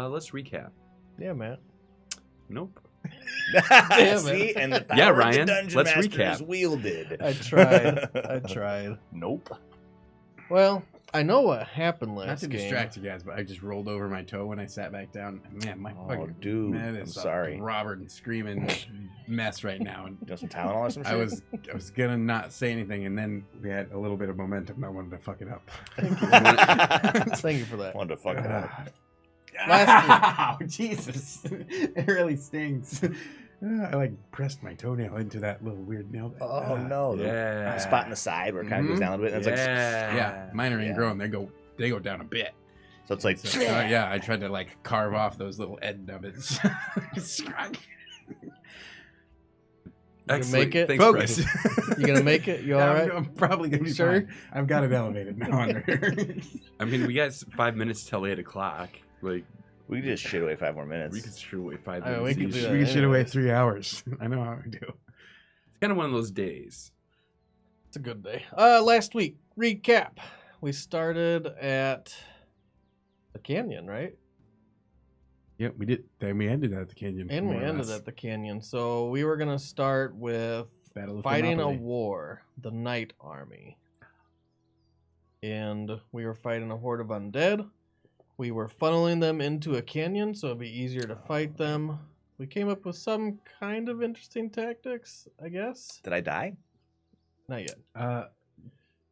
Let's recap. Yeah, man. Nope. Damn See, it. and the power Yeah, of Ryan, the Dungeon let's Master recap. is wielded. I tried. Nope. Well, I know what happened last Not to game. distract you guys, but I just rolled over my toe when I sat back down. Man, my fucking dude, man I'm is sorry. a Robert and screaming mess right now. And You want some Tylenol or some shit? I was gonna not say anything, and then we had a little bit of momentum. And I wanted to fuck it up. Thank you for that. Wanted to fuck it up. Wow, Jesus, it really stings. I pressed my toenail into that little weird nail. Oh no! Yeah. The spot in the side where it kind of goes down a bit, and it's like, Yeah, mine are Yeah. ingrown. They go down a bit. so it's like, So, yeah, I tried to carve off those little end nubbins. Excellent. make it? Thanks, Focus. Bryce. You gonna make it? You all right? I'm probably gonna be Sure? fine. I've got it elevated now under here. I mean, we got 5 minutes till 8 o'clock. we could just shit away 5 more minutes. We could shoot away 5 I mean, minutes. we could each. do We that can shit away anyways. 3 hours. I know how we do. It's kind of one of those days. It's a good day. Last week, recap. We started at the canyon, right? Yeah, we did. Then we ended at the canyon. And we more or ended less. at the canyon. So we were gonna start with Battle of fighting a Thermopylae. war, the Night Army. And we were fighting a horde of undead. We were funneling them into a canyon, so it'd be easier to fight them. We came up with some kind of interesting tactics, I guess. Did I die? Not yet.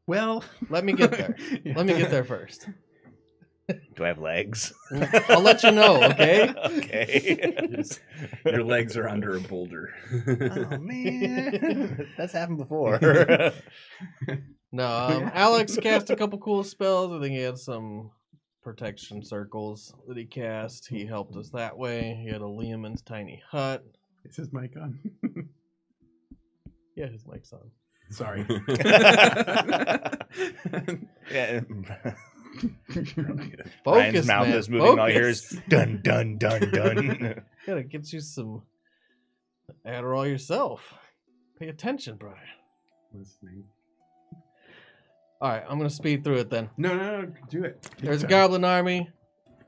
Well, Let me get there. Yeah. Let me get there first. Do I have legs? I'll let you know, okay? Okay. Your legs are under a boulder. Oh man, that's happened before. No, Alex cast a couple cool spells. I think he had some protection circles that he cast. He helped us that way. He had a Liam's tiny hut. Is his mic on? Yeah, his mic's on. Sorry. Yeah. Focus, Ryan's mouth man. is moving. All Focus. you hear is dun dun dun dun. Gotta get you some Adderall yourself. Pay attention, Brian. Listening. All right, I'm gonna speed through it then. No, do it. There's a goblin army.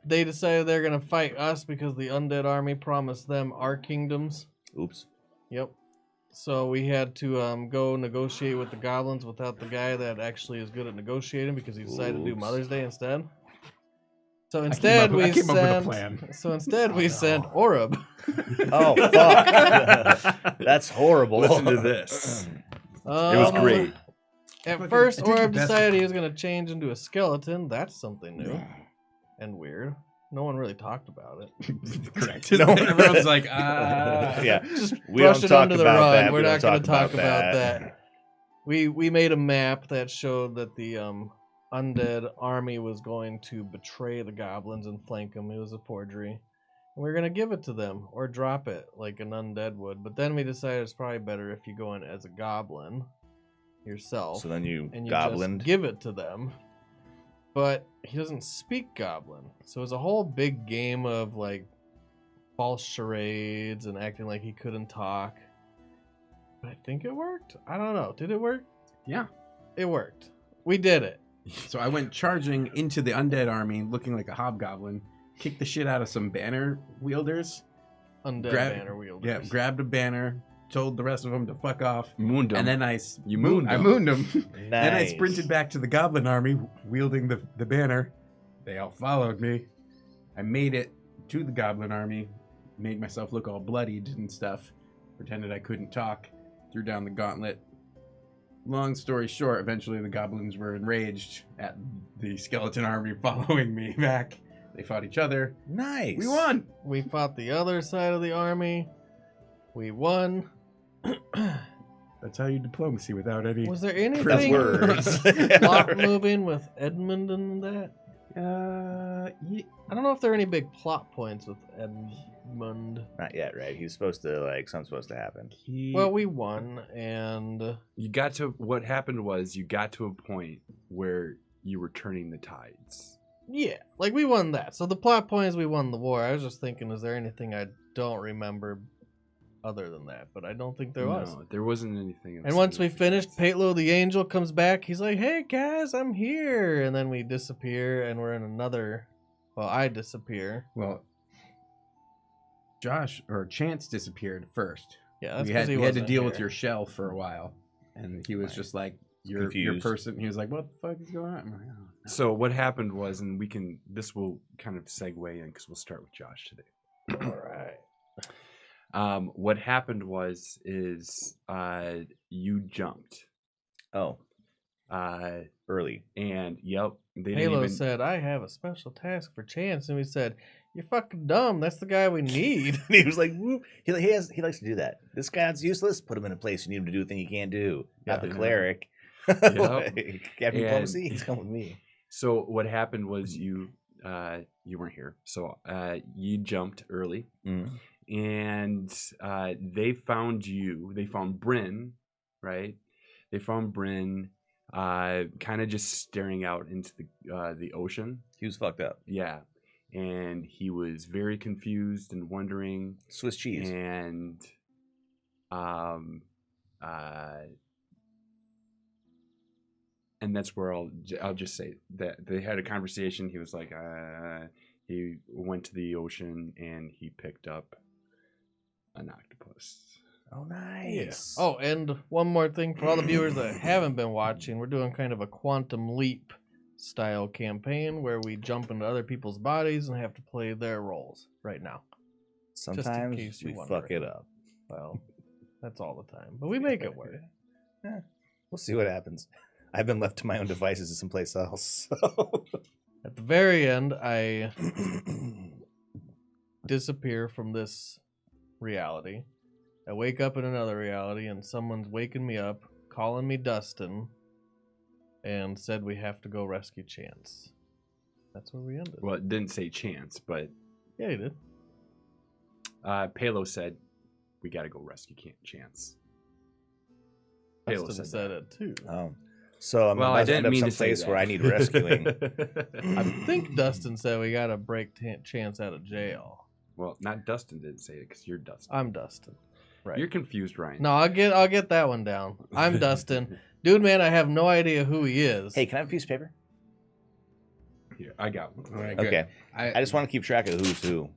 They decided they're gonna fight us because the undead army promised them our kingdoms. Oops. Yep. So we had to go negotiate with the goblins without the guy that actually is good at negotiating because he decided to do Oops. Mother's Day instead. So instead I came up with a plan. we sent Orub. Oh fuck. That's horrible. Listen to this. It was Um, great. At Fucking- first, I did the Orb best decided I he was going to change into a skeleton. That's something new and weird. No one really talked about it. Correct. No. Everyone's like, Yeah. Just We brush don't it talk under the about rug. that. We're We not don't going to talk talk about about that. that. We made a map that showed that the undead army was going to betray the goblins and flank them. It was a forgery. And we were going to give it to them or drop it like an undead would. But then we decided it's probably better if you go in as a goblin yourself. So then you and you goblined. just give it to them. But he doesn't speak goblin. So it was a whole big game of false charades and acting like he couldn't talk. But I think it worked. I don't know. Did it work? Yeah. It worked. We did it. So I went charging into the undead army looking like a hobgoblin, kicked the shit out of some banner wielders. Undead banner wielders. Yeah, grabbed a banner, told the rest of them to fuck off. Mooned him. And then I mooned I them. mooned them. Then I Nice. sprinted back to the goblin army wielding the banner. They all followed me. I made it to the goblin army, made myself look all bloodied and stuff, pretended I couldn't talk, threw down the gauntlet. Long story short, eventually the goblins were enraged at the skeleton army following me back. They fought each other. Nice. We won! We fought the other side of the army. We won. That's how you diplomacy without any... Was there That's anything words. plot moving with Edmund and that? yeah. I don't know if there are any big plot points with Edmund. Not yet, right? He's supposed to something's supposed to happen. Well, we won, and You got to, what happened was you got to a point where you were turning the tides. yeah, we won that. So the plot point is we won the war. I was just thinking, is there anything I don't remember other than that, but I don't think there was. No, there wasn't anything. And once we finished, Palo the Angel comes back. He's like, "Hey guys, I'm here," and then we disappear, and we're in another. Well, I disappear. Well, Chance disappeared first. Yeah, that's we because had he to wasn't deal with here. your shell for a while, and he was just like, "Your Confused. person." He was like, "What the fuck is going on?" I'm like, "Oh, no." So what happened was, and this will kind of segue in because we'll start with Josh today. All right. What happened is you jumped. Oh, early. And yep, they Halo didn't even. said, "I have a special task for Chance," and we said, "You're fucking dumb. That's the guy we need." He was like, "Whoop." He likes to do that. This guy's useless. Put him in a place you need him to do a thing he can't do. Not the Yeah. cleric. Yep. Captain Diplomacy. He's come with me. So what happened was you weren't here. So you jumped early, and they found you. They found Bryn, right? They found Bryn, kind of just staring out into the ocean. He was fucked up. Yeah, and he was very confused and wondering. Swiss cheese. And and that's where I'll just say that they had a conversation. He was like, he went to the ocean and he picked up an octopus. Oh, nice. Oh, and one more thing for all the viewers that haven't been watching, we're doing kind of a quantum leap style campaign where we jump into other people's bodies and have to play their roles right now. Sometimes case you're we fuck wondering. it up. Well, that's all the time, but we make it work. Yeah. We'll see what happens. I've been left to my own devices someplace else. So. At the very end, I disappear from this reality. I wake up in another reality, and someone's waking me up, calling me Dustin, and said we have to go rescue Chance. That's where we ended. Well, it didn't say Chance, but Yeah, he did. Palo said we got to go rescue Chance. Palo Dustin said it too. So I'm Well, about I to end didn't up mean to say someplace that. where I need rescuing. I think Dustin said we gotta break Chance out of jail. Well, not Dustin didn't say it because you're Dustin. I'm Dustin. Right. You're confused, Ryan. No, I'll get that one down. I'm Dustin. Dude, man, I have no idea who he is. Hey, can I have a piece of paper? Here, I got one. All right, good. Okay. I just want to keep track of who's who.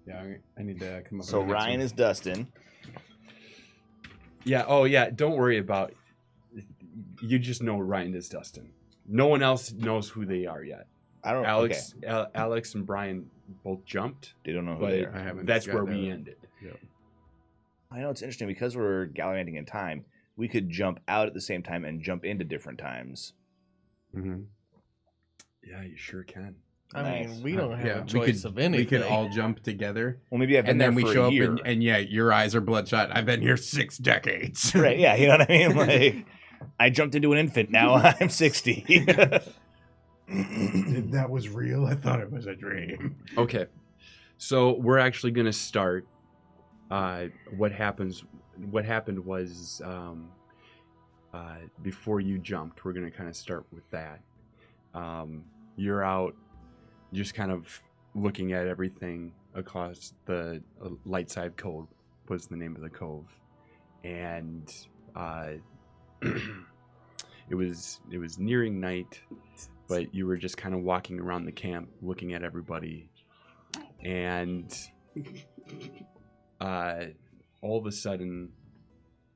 Yeah, I need to come up. So with the next Ryan one. is Dustin. Yeah. Oh, yeah. Don't worry about. You just know Ryan is Dustin. No one else knows who they are yet. I don't. Alex, Okay. Alex, and Brian both jumped, They don't know who but they are. I haven't that's got where we that. ended. I know it's interesting because we're gallivanting in time. We could jump out at the same time and jump into different times. Mm-hmm. Yeah, you sure can. I Nice. mean, we don't have Yeah, a choice of anything. We could all jump together, Well, maybe I've been and there then we for show a up, year. and yeah, your eyes are bloodshot. I've been here 6 decades. Right? Yeah, you know what I mean. Like, I jumped into an infant. Now I'm 60. That was real. I thought it was a dream. Okay, so we're actually gonna start. What happened was before you jumped, we're gonna kind of start with that. You're out, just kind of looking at everything across the Light Side Cove was the name of the cove, and it was nearing night, but you were just kind of walking around the camp, looking at everybody, and all of a sudden,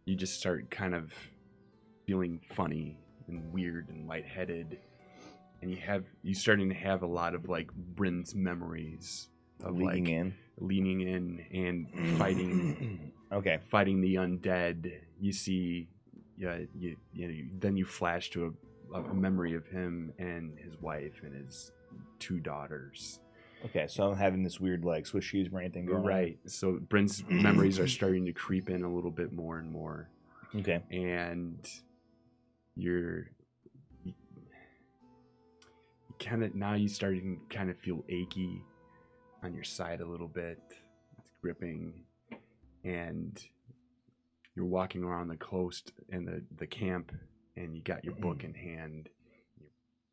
you just start kind of feeling funny and weird and lightheaded, and you starting to have a lot of like Bryn's memories of Leaning leaning in and fighting Okay. fighting the undead. You see, then you flash to a memory of him and his wife and his 2 daughters. Okay. So I'm having this weird like Swiss cheese brain thing going on. Right. So Bryn's memories are starting to creep in a little bit more and more. Okay. And you're kind of now you starting to kind of feel achy on your side a little bit. It's gripping, and you're walking around the coast and the camp, and you got your book in hand.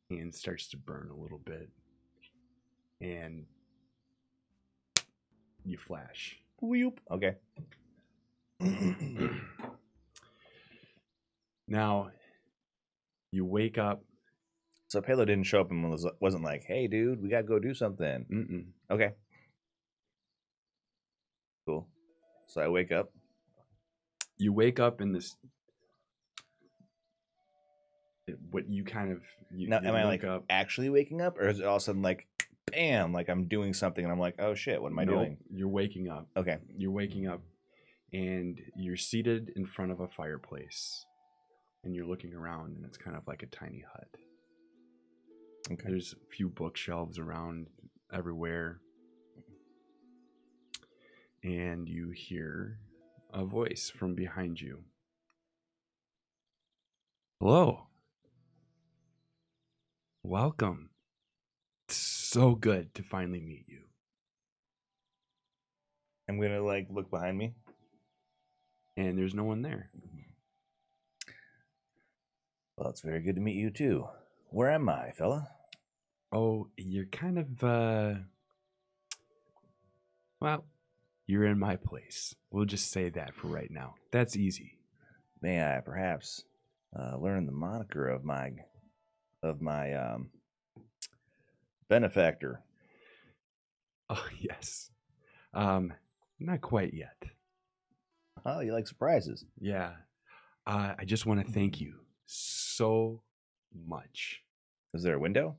Your hand starts to burn a little bit, and you flash. Whoop. Okay. Now, you wake up. So Palo didn't show up and wasn't like, "Hey, dude, we gotta go do something." Mm-mm. Okay. Cool. So I wake up. You wake up in this. What you kind of you, Now, you am I look like up. actually waking up, or is it all of a sudden like, bam, like I'm doing something and I'm like, oh shit, what am I Nope, doing? You're waking up. Okay. You're waking up, and you're seated in front of a fireplace, and you're looking around, and it's kind of like a tiny hut. Okay. There's a few bookshelves around everywhere, and you hear a voice from behind you. Hello. Welcome. It's so good to finally meet you. I'm gonna like look behind me. And there's no one there. Well, it's very good to meet you too. Where am I, fella? Oh, you're kind of, well, you're in my place. We'll just say that for right now. That's easy. May I perhaps learn the moniker of my benefactor? Oh, yes. Not quite yet. Oh, you like surprises? Yeah. I just want to thank you so much. Is there a window?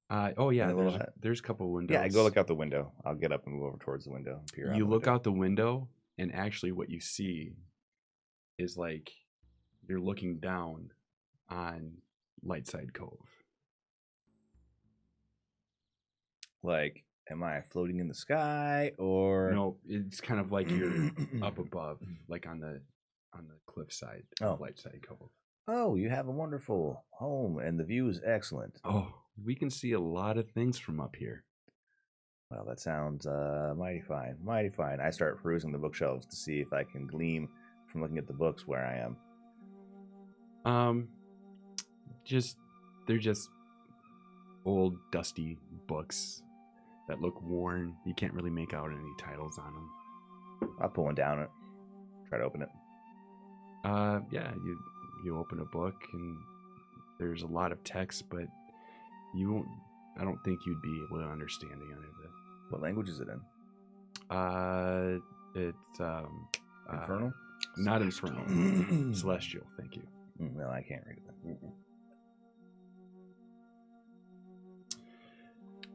Oh, yeah, In the little hut? there's a couple windows. Yeah, I go look out the window. I'll get up and move over towards the window. You look out the window, and actually what you see is like you're looking down on Lightside Cove. Like, am I floating in the sky or No, it's kind of like you're up above, like on the cliffside of Lightside Cove. Oh, you have a wonderful home and the view is excellent. Oh, we can see a lot of things from up here. Well, that sounds mighty fine. Mighty fine. I start perusing the bookshelves to see if I can glean from looking at the books where I am. They're just old dusty books that look worn. You can't really make out any titles on them. I'll pull one down and try to open it. Yeah, you open a book and there's a lot of text, but I don't think you'd be able to understand any of it. What language is it in? It's Infernal? Not infernal. Celestial, thank you. No, I can't read it.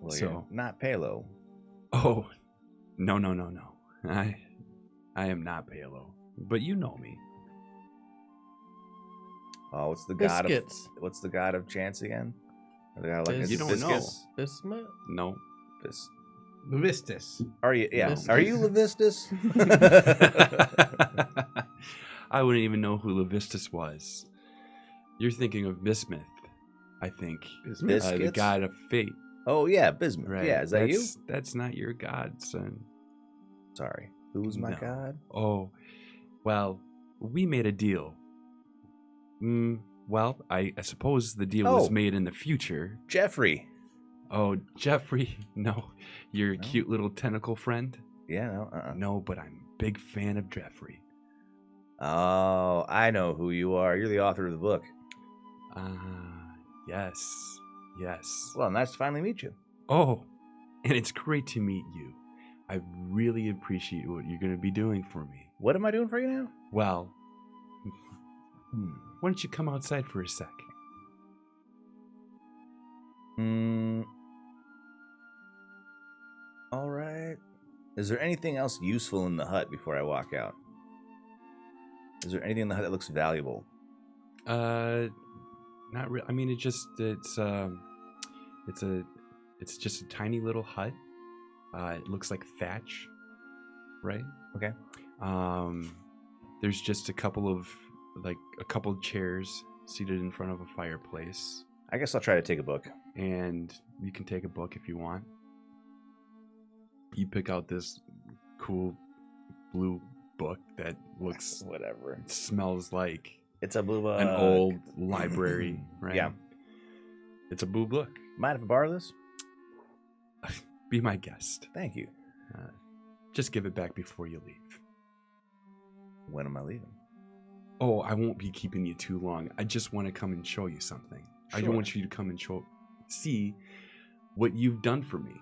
Well, So- you're not Palo. Oh, no. I am not Palo, but you know me. Oh, what's the god Biscuits. of what's the god of chance again? Or the god like You don't Hibiscus? Bismuth? No. Levistus. Are you? Yeah. Hibiscus. Are you Levistus? I wouldn't even know who Levistus was. You're thinking of Bismuth, I think. Biscuits? The god of fate. Oh yeah, Bismuth. Right. Yeah, is that you? That's not your god, son. Sorry. Who's my No. god? Oh, well, we made a deal. Well, I suppose the deal was Oh. made in the future. Jeffrey. Oh, Jeffrey, no, your No? cute little tentacle friend? Yeah, no. No, but I'm a big fan of Jeffrey. Oh, I know who you are. You're the author of the book. Yes. Well, nice to finally meet you. Oh, and it's great to meet you. I really appreciate what you're going to be doing for me. What am I doing for you now? Well, why don't you come outside for a sec? All right. Is there anything else useful in the hut before I walk out? Is there anything in the hut that looks valuable? Not really. I mean, it's just a tiny little hut. It looks like thatch, right? Okay. There's just a couple of chairs seated in front of a fireplace, I guess I'll try to take a book. and you can take a book if you want. You pick out this cool blue book that looks, Whatever. smells like It's a blue book. an old library, right? Yeah. It's a blue book. Mind if I borrow this? Be my guest. Thank you. Just give it back before you leave. When am I leaving? Oh, I won't be keeping you too long. I just want to come and show you something. I Sure. want you to come and see what you've done for me.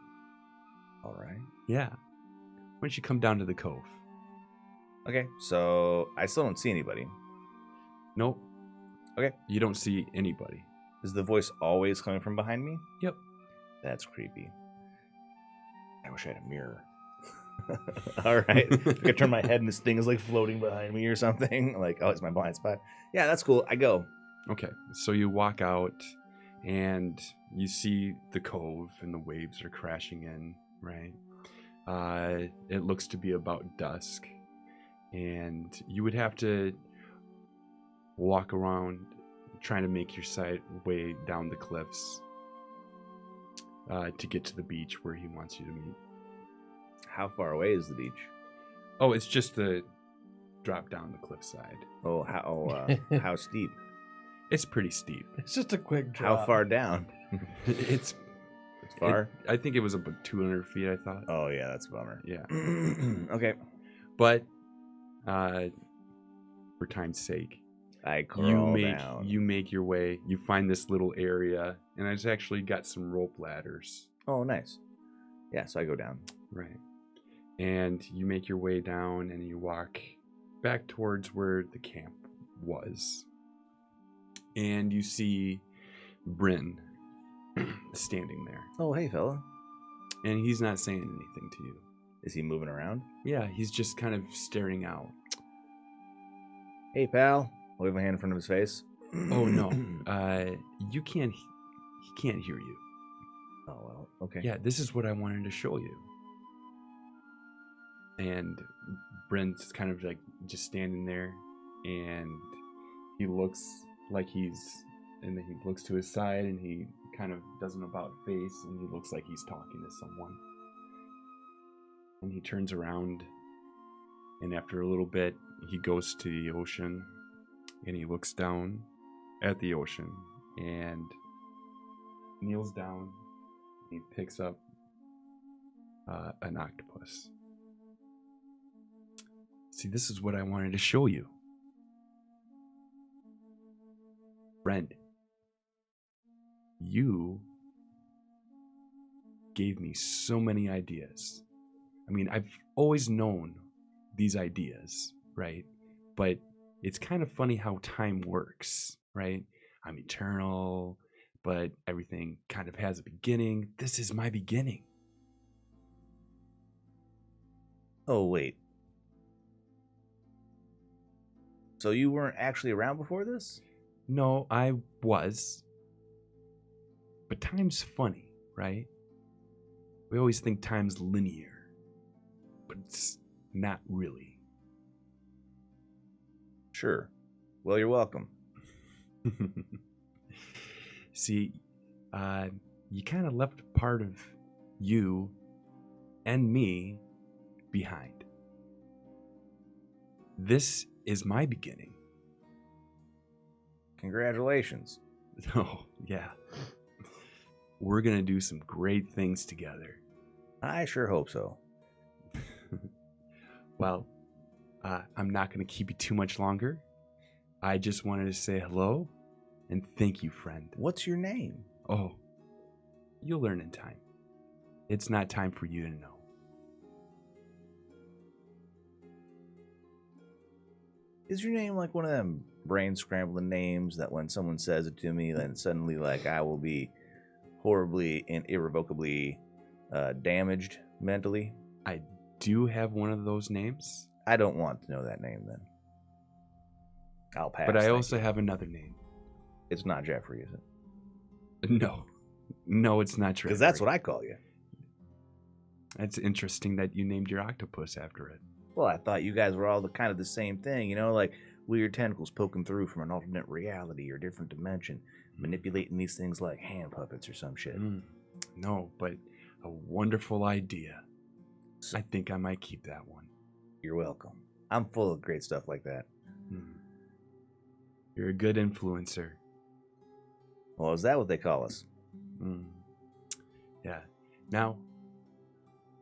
All right. Yeah. Why don't you come down to the cove? Okay, so I still don't see anybody. Nope. Okay. You don't see anybody. Is the voice always coming from behind me? Yep. That's creepy. I wish I had a mirror. All right. I could turn my head and this thing is like floating behind me or something. Like, oh, it's my blind spot. Yeah, that's cool. I go. Okay. So you walk out and you see the cove and the waves are crashing in, right? It looks to be about dusk. And you would have to walk around trying to make your way down the cliffs to get to the beach where he wants you to meet. How far away is the beach? Oh, it's just the drop down the cliffside. Oh, how steep? It's pretty steep. It's just a quick drop. How far down? It's far? I think it was about 200 feet, I thought. Oh, yeah, that's a bummer. Yeah. Okay. But for time's sake, I crawl down. you make your way. You find this little area, and it's actually got some rope ladders. Oh, nice. Yeah, so I go down. Right. And you make your way down, and you walk back towards where the camp was. And you see Bryn standing there. Oh, hey, fella. And he's not saying anything to you. Is he moving around? Yeah, he's just kind of staring out. Hey, pal. I'll wave my hand in front of his face. Oh, no. He can't hear you. Oh, well, okay. Yeah, this is what I wanted to show you. And Brent's kind of like just standing there, and he looks like and then he looks to his side, and he kind of does an about face, and he looks like he's talking to someone. And he turns around, and after a little bit, he goes to the ocean, and he looks down at the ocean, and kneels down. He picks up an octopus. See, this is what I wanted to show you. Friend, you gave me so many ideas. I mean, I've always known these ideas, right? But it's kind of funny how time works, right? I'm eternal, but everything kind of has a beginning. This is my beginning. Oh, wait. So you weren't actually around before this? No, I was. But time's funny, right? We always think time's linear, but it's not really. Sure. Well, you're welcome. See, you kind of left part of you and me behind. This is my beginning. Congratulations. Oh, yeah. We're going to do some great things together. I sure hope so. Well, I'm not going to keep you too much longer. I just wanted to say hello and thank you, friend. What's your name? Oh, you'll learn in time. It's not time for you to know. Is your name like one of them brain scrambling names that when someone says it to me, then suddenly like I will be horribly and irrevocably damaged mentally? I do have one of those names. I don't want to know that name then. I'll pass. But I thank also you. have another name. It's not Jeffrey, is it? No, it's not true. Because that's what I call you. It's interesting that you named your octopus after it. Well, I thought you guys were all kind of the same thing, you know, like weird tentacles poking through from an alternate reality or different dimension, manipulating these things like hand puppets or some shit. No, but a wonderful idea. I think I might keep that one. You're welcome. I'm full of great stuff like that. You're a good influencer. Well, is that what they call us? Yeah. Now,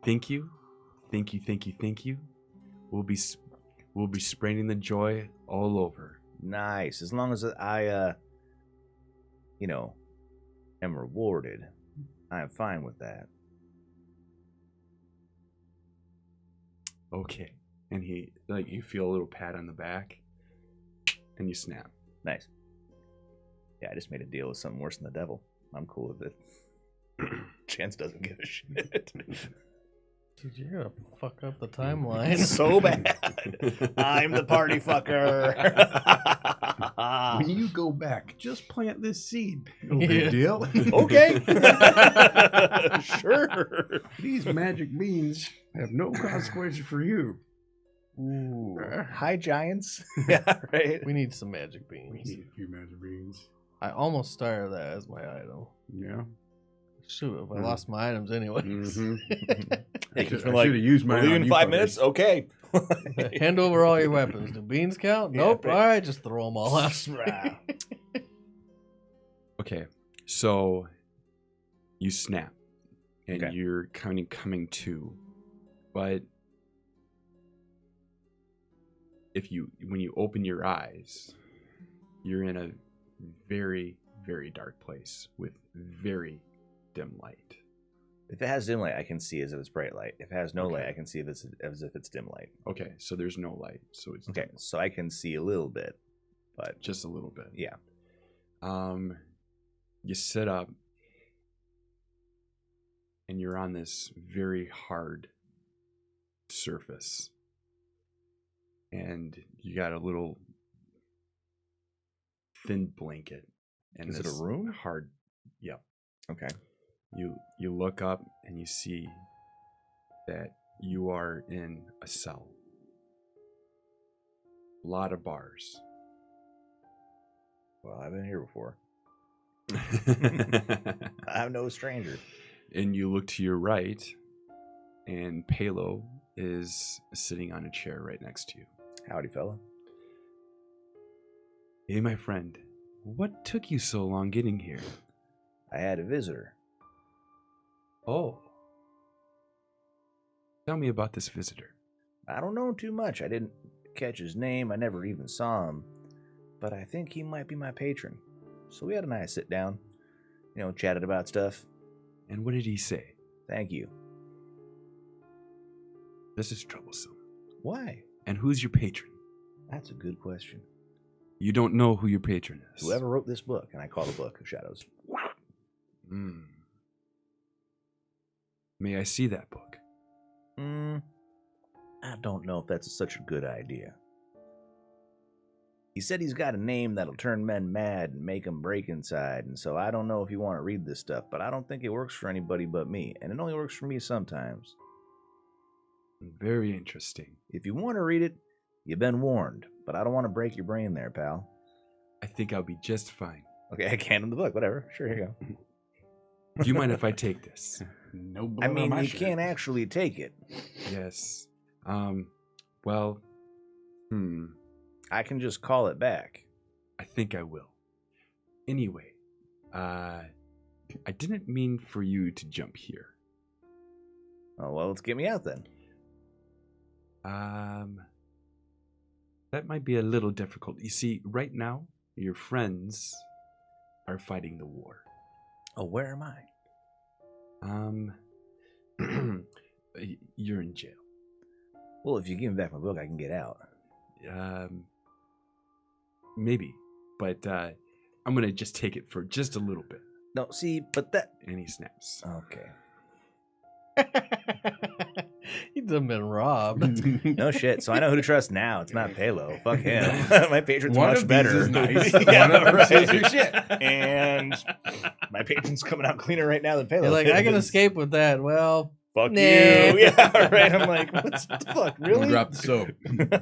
thank you. We'll we'll be spreading the joy all over. Nice. As long as I, am rewarded, I'm fine with that. Okay. And he, like, you feel a little pat on the back, and you snap. Nice. Yeah, I just made a deal with something worse than the devil. I'm cool with it. Chance doesn't give a shit. Dude, you're gonna fuck up the timeline. So bad. I'm the party fucker. When you go back, just plant this seed. No big deal. Okay. Sure. These magic beans have no consequences for you. Ooh. Hi, giants. Yeah, right. We need some magic We beans. need a few magic beans. I almost started that as my item. Yeah. Shoot, I lost my items anyway. Mm-hmm. Hey, I just should been have used mine. leave on in you 5 fuckers. minutes? Okay. Hand over all your weapons. Do beans count? Yeah, Nope. but- All right, just throw them all out. Okay, so you snap, and Okay. you're kind of coming to, but when you open your eyes, you're in a very, very dark place with very dim light. If it has dim light, I can see as if it's bright light. If it has no Okay. light, I can see as if it's dim light. Okay, so there's no light, so it's Okay, so I can see a little bit, but just a little bit. yeah. You sit up, and you're on this very hard surface, and you got a little thin blanket. And Is it a this room? Hard. Yep. Okay. You look up and you see that you are in a cell. A lot of bars. Well, I've been here before. I'm no stranger. And you look to your right, and Palo is sitting on a chair right next to you. Howdy, fella. Hey, my friend, what took you so long getting here? I had a visitor. Oh. Tell me about this visitor. I don't know too much. I didn't catch his name. I never even saw him. But I think he might be my patron. So we had a nice sit down. Chatted about stuff. And what did he say? Thank you. This is troublesome. Why? And who's your patron? That's a good question. You don't know who your patron is. Whoever wrote this book, and I call the Book of Shadows. Hmm. May I see that book? I don't know if that's such a good idea. He said he's got a name that'll turn men mad and make them break inside, and so I don't know if you want to read this stuff, but I don't think it works for anybody but me, and it only works for me sometimes. Very interesting. If you want to read it, you've been warned, but I don't want to break your brain there, pal. I think I'll be just fine. Okay, I can in the book, whatever. Sure, here you go. Do you mind if I take this? No blood I on mean, my you shirt. can't actually take it. Yes. Well, I can just call it back. I think I will. Anyway, I didn't mean for you to jump here. Oh, well, let's get me out then. That might be a little difficult. You see, right now, your friends are fighting the war. Oh, where am I? You're in jail. Well, if you give me back my book, I can get out. Maybe, but I'm gonna just take it for just a little bit. No, see, but that... And he snaps. Okay. He's done been robbed. No shit. So I know who to trust now. It's not Palo. Fuck him. My patron's One much of better. these is nice. Yeah, One of them right. says your shit. And my patron's coming out cleaner right now than Palo. You're like, I can is. escape with that. Well, Fuck Nah. you. Yeah, right. I'm like, what the fuck? Really? Drop the soap.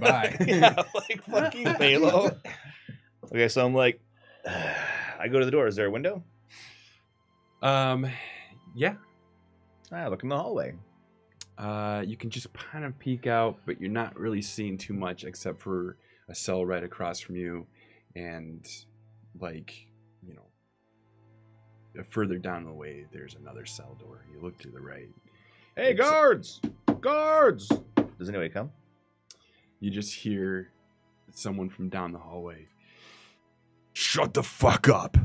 Bye. Yeah, like, fuck you, Palo. Okay, so I'm like, I go to the door. Is there a window? Yeah. I look in the hallway. You can just kind of peek out, but you're not really seeing too much except for a cell right across from you, and further down the way, there's another cell door. You look to the right. Hey, It's- guards! Guards! Does anybody come? you just hear someone from down the hallway. Shut the fuck up.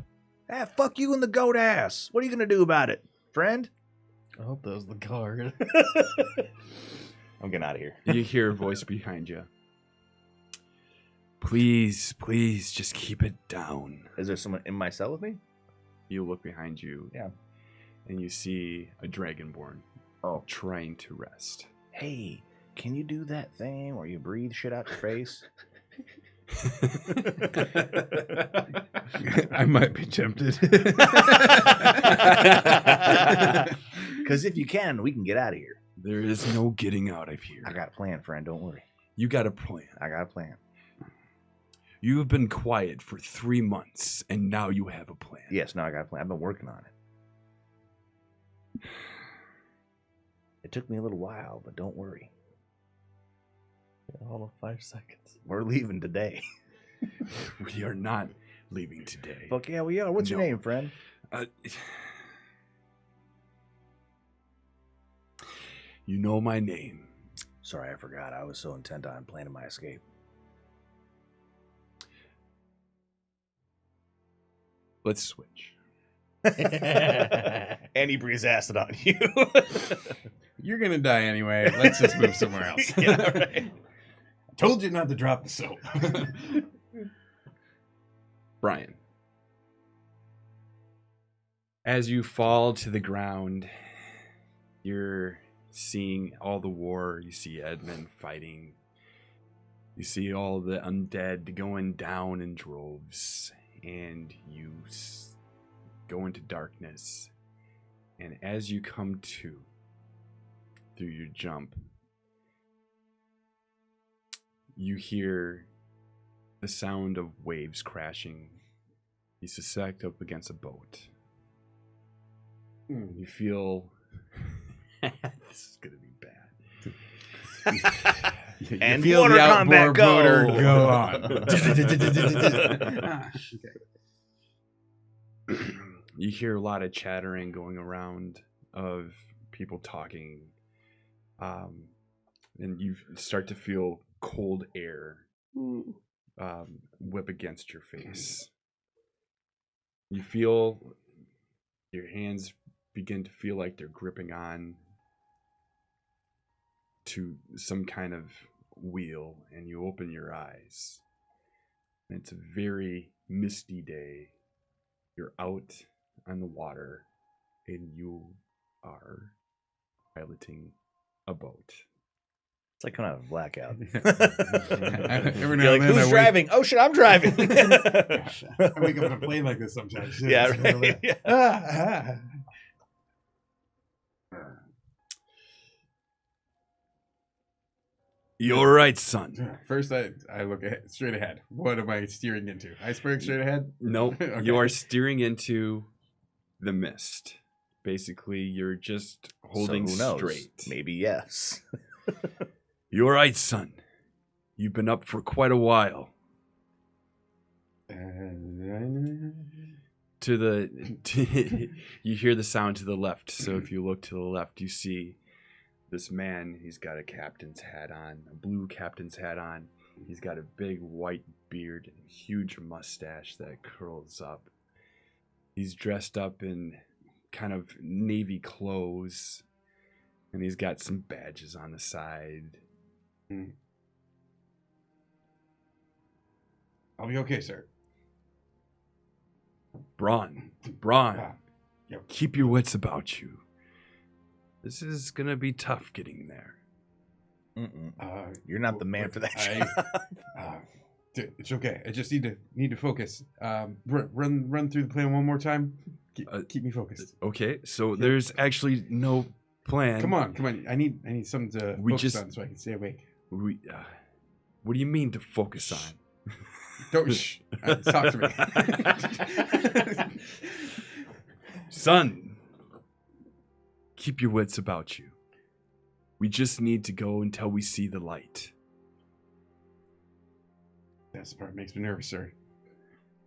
Ah, fuck you and the goat ass. What are you going to do about it, friend? I hope that was the guard. I'm getting out of here. You hear a voice behind you. Please, please, just keep it down. Is there someone in my cell with me? You look behind you. Yeah. And you see a dragonborn trying to rest. Hey, can you do that thing where you breathe shit out your face? I might be tempted. Because if you can, we can get out of here. There is no getting out of here. I got a plan, friend. Don't worry. You got a plan. I got a plan. You have been quiet for 3 months, and now you have a plan. Yes, no, I got a plan. I've been working on it. It took me a little while, but don't worry. All of 5 seconds. We're leaving today. We are not leaving today. Fuck yeah, we are. What's your name, friend? You know my name. Sorry, I forgot. I was so intent on planning my escape. Let's switch. And he breathes acid on you. You're gonna die anyway. Let's just move somewhere else. Yeah, right. I told you not to drop the soap. Brian. As you fall to the ground, you're seeing all the war. You see Edmund fighting. You see all the undead going down in droves. And you go into darkness. And as you come to, through your jump, you hear the sound of waves crashing. You suspect up against a boat. You feel... this is going to be bad. You And feel water the combat outboard motor go on. You hear a lot of chattering going around of people talking. And you start to feel cold air whip against your face. You feel your hands begin to feel like they're gripping on to some kind of wheel, and you open your eyes. And it's a very misty day. You're out on the water, and you are piloting a boat. It's like coming out of a blackout. Every now You're like, and then who's driving? Oh shit, I'm driving. I wake up on a plane like this sometimes. too. Yeah, It's right. Yeah. You're right, son. First, I look straight ahead. What am I steering into? Iceberg straight ahead? Nope. Okay. You are steering into the mist. Basically, you're just holding So who knows? straight. Maybe yes. You're right, son. You've been up for quite a while. You hear the sound to the left. So if you look to the left, you see this man. He's got a captain's hat on, a blue captain's hat on. He's got a big white beard and a huge mustache that curls up. He's dressed up in kind of navy clothes, and he's got some badges on the side. I'll be okay, sir. Braun, Yep. keep your wits about you. This is gonna be tough getting there. You're not the man for that job. Dude, it's okay. I just need to focus. Run through the plan one more time. Keep me focused. Okay, so there's actually no plan. Come on. I need something to focus on so I can stay awake. What do you mean to focus on? Don't shh. Talk to me. Son, keep your wits about you. We just need to go until we see the light. That's the part that makes me nervous, sir.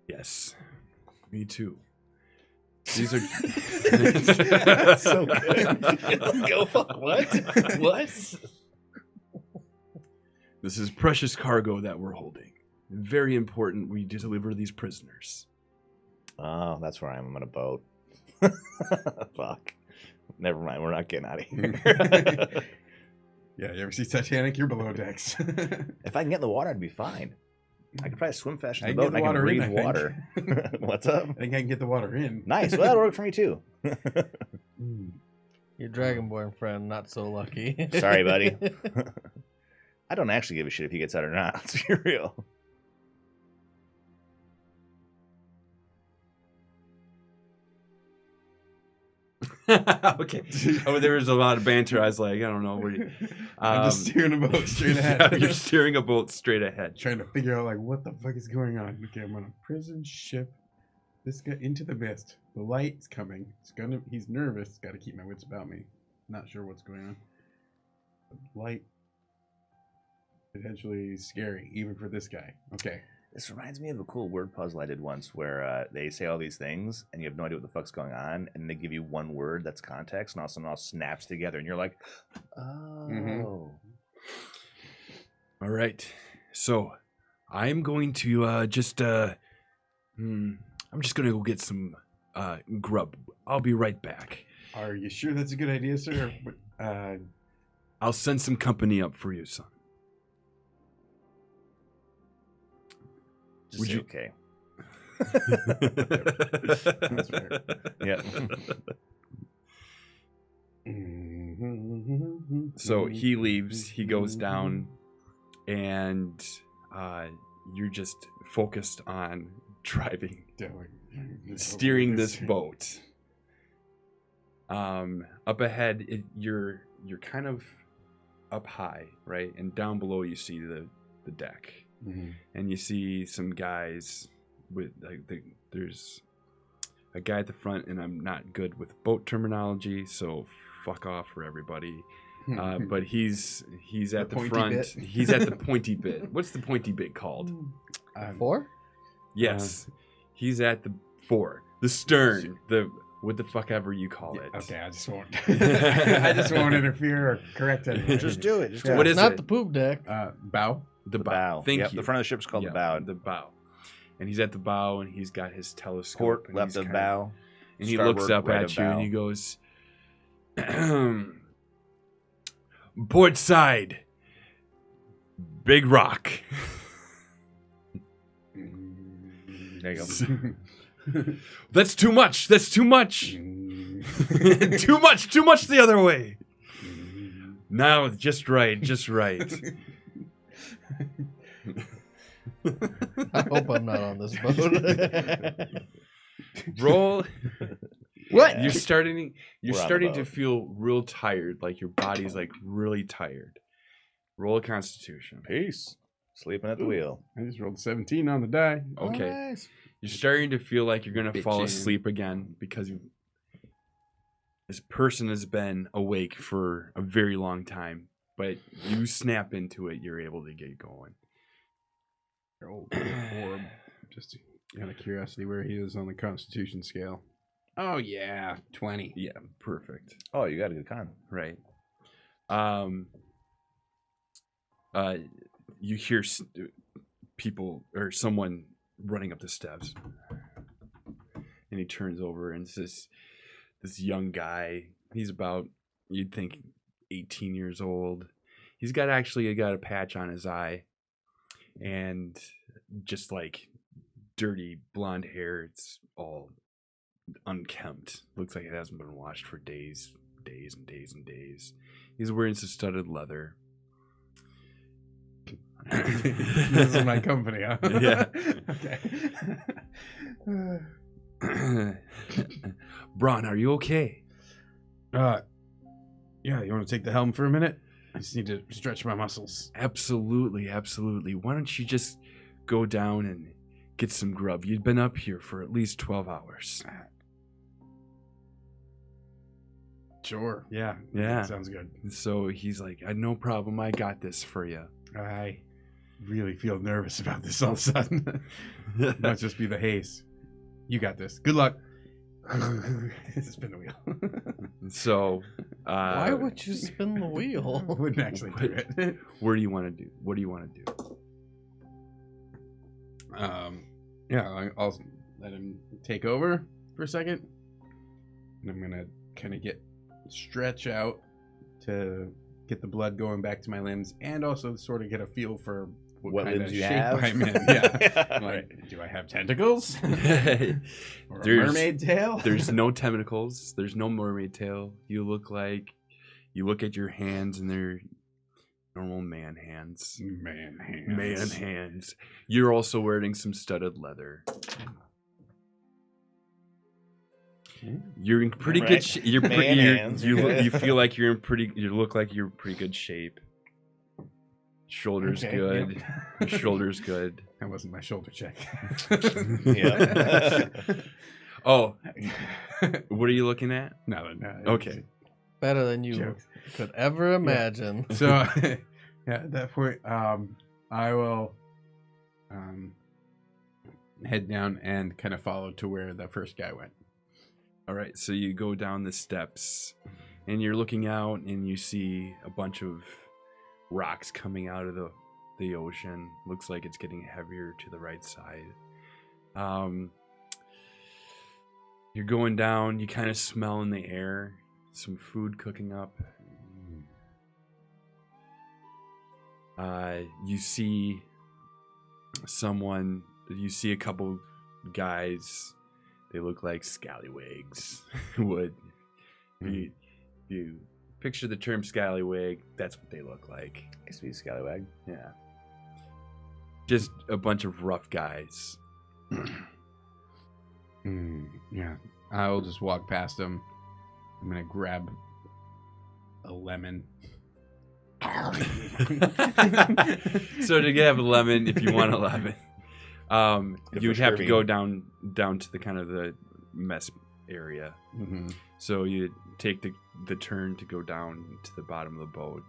Yes, me too. These are So good. Go fuck what? What? This is precious cargo that we're holding. Very important we deliver these prisoners. Oh, that's where I'm on a boat. Fuck. Never mind. We're not getting out of here. Yeah, you ever see Titanic? You're below decks. If I can get in the water, I'd be fine. I could probably swim fast in I the can boat get and the I can water in, breathe I think. water. What's up? I think I can get the water in. Nice. Well, that'll work for me too. Your Dragonborn friend, not so lucky. Sorry, buddy. I don't actually give a shit if he gets out or not. Let's be real. Okay. Oh, there was a lot of banter. I was like, I don't know. I'm just steering a boat straight ahead. Yeah, you're steering a boat straight ahead. Trying to figure out, like, what the fuck is going on. Okay, I'm on a prison ship. This guy into the mist. The light's coming. He's nervous. Got to keep my wits about me. Not sure what's going on. Light. Potentially scary, even for this guy. Okay. This reminds me of a cool word puzzle I did once where they say all these things and you have no idea what the fuck's going on, and they give you one word that's context, and all of a sudden it all snaps together, and you're like, oh. Mm-hmm. All right. So I'm going to I'm just going to go get some grub. I'll be right back. Are you sure that's a good idea, sir? I'll send some company up for you, son. Just Would say you- okay. That's fair. Yeah. So he leaves, he goes down, and you're just focused on driving, steering this boat. Up ahead, you're kind of up high, right? And down below you see the deck. Mm-hmm. And you see some guys with there's a guy at the front, and I'm not good with boat terminology, so fuck off for everybody. But he's at the pointy front. bit? He's at the pointy bit. What's the pointy bit called? 4? Yes, he's at the fore, the stern, the what the fuck ever you call it. Okay, I just won't. I just won't interfere or correct anything. Just do it. Just do Yeah. it. What It's is not it? the poop deck. Bow. The The bow. bow. Thank Yep, you. the front of the ship's called Yeah, the bow. The bow. And he's at the bow, and he's got his telescope. Port, and left he's of kinda- bow. And he looks Starboard, up right at of you, and bow. he goes, "Port side, big rock." There you go. That's too much. That's too much. Too much. Too much the other way. Now, just right. Just right. I hope I'm not on this boat. Roll. What? You're starting. You're We're on the starting to boat. feel real tired. Like your body's like really tired. Roll a Constitution. Peace. Sleeping at the wheel. I just rolled 17 on the die. Okay. Nice. You're starting to feel like you're gonna fall Bitchin'. asleep again because this person has been awake for a very long time. But you snap into it. You're able to get going. Oh, orb. Just out of curiosity, where he is on the Constitution scale. Oh yeah, 20. Yeah, perfect. Oh, you got a good con. Right. You hear people or someone running up the steps, and he turns over, and it's this young guy. He's about, you'd think, 18 years old. He's got a patch on his eye, and just like dirty blonde hair. It's all unkempt. Looks like it hasn't been washed for days and days. He's wearing some studded leather. This is my company, huh? Yeah. Okay. Braun, are you okay? Yeah, you want to take the helm for a minute? I just need to stretch my muscles. Absolutely. Why don't you just go down and get some grub? You'd been up here for at least 12 hours. Sure. Yeah. Yeah. Sounds good. So he's like, no problem. I got this for you. I really feel nervous about this all of a sudden. Might just be the haze. You got this. Good luck. Spin the wheel. So, Why would you spin the wheel? Wouldn't actually do it. Where do you want to do? What do you want to do? Yeah, I'll let him take over for a second, and I'm gonna kind of stretch out to get the blood going back to my limbs, and also sort of get a feel for what kind limbs of you shape have. I'm in. Yeah, Yeah. like, do I have tentacles? Or a There's- mermaid tail? There's no tentacles. There's no mermaid tail. You look at your hands, and they're normal man hands. Man hands. Man hands. You're also wearing some studded leather. You're in pretty good Right. shape. You're Man pretty. hands. You feel like you're in pretty. You look like you're in pretty good shape. Shoulders Okay, good. yep. Shoulders good. That wasn't my shoulder check. Yeah. Oh, what are you looking at? No. Okay. Better than you Jokes. could ever imagine. So, yeah, at that point, I will head down and kind of follow to where the first guy went. All right, so you go down the steps, and you're looking out, and you see a bunch of rocks coming out of the ocean. Looks like it's getting heavier to the right side. You're going down. You kind of smell in the air some food cooking up. You see someone. You see a couple guys. They look like scallywags. Would you picture the term scallywag? That's what they look like. Used to be a scallywag. Yeah. Just a bunch of rough guys. Yeah, I'll just walk past him. I'm gonna grab a lemon. So to get a lemon, if you want a lemon, Good you'd for have to scurvy. go down to the kind of the mess area. Mm-hmm. So you take the turn to go down to the bottom of the boat,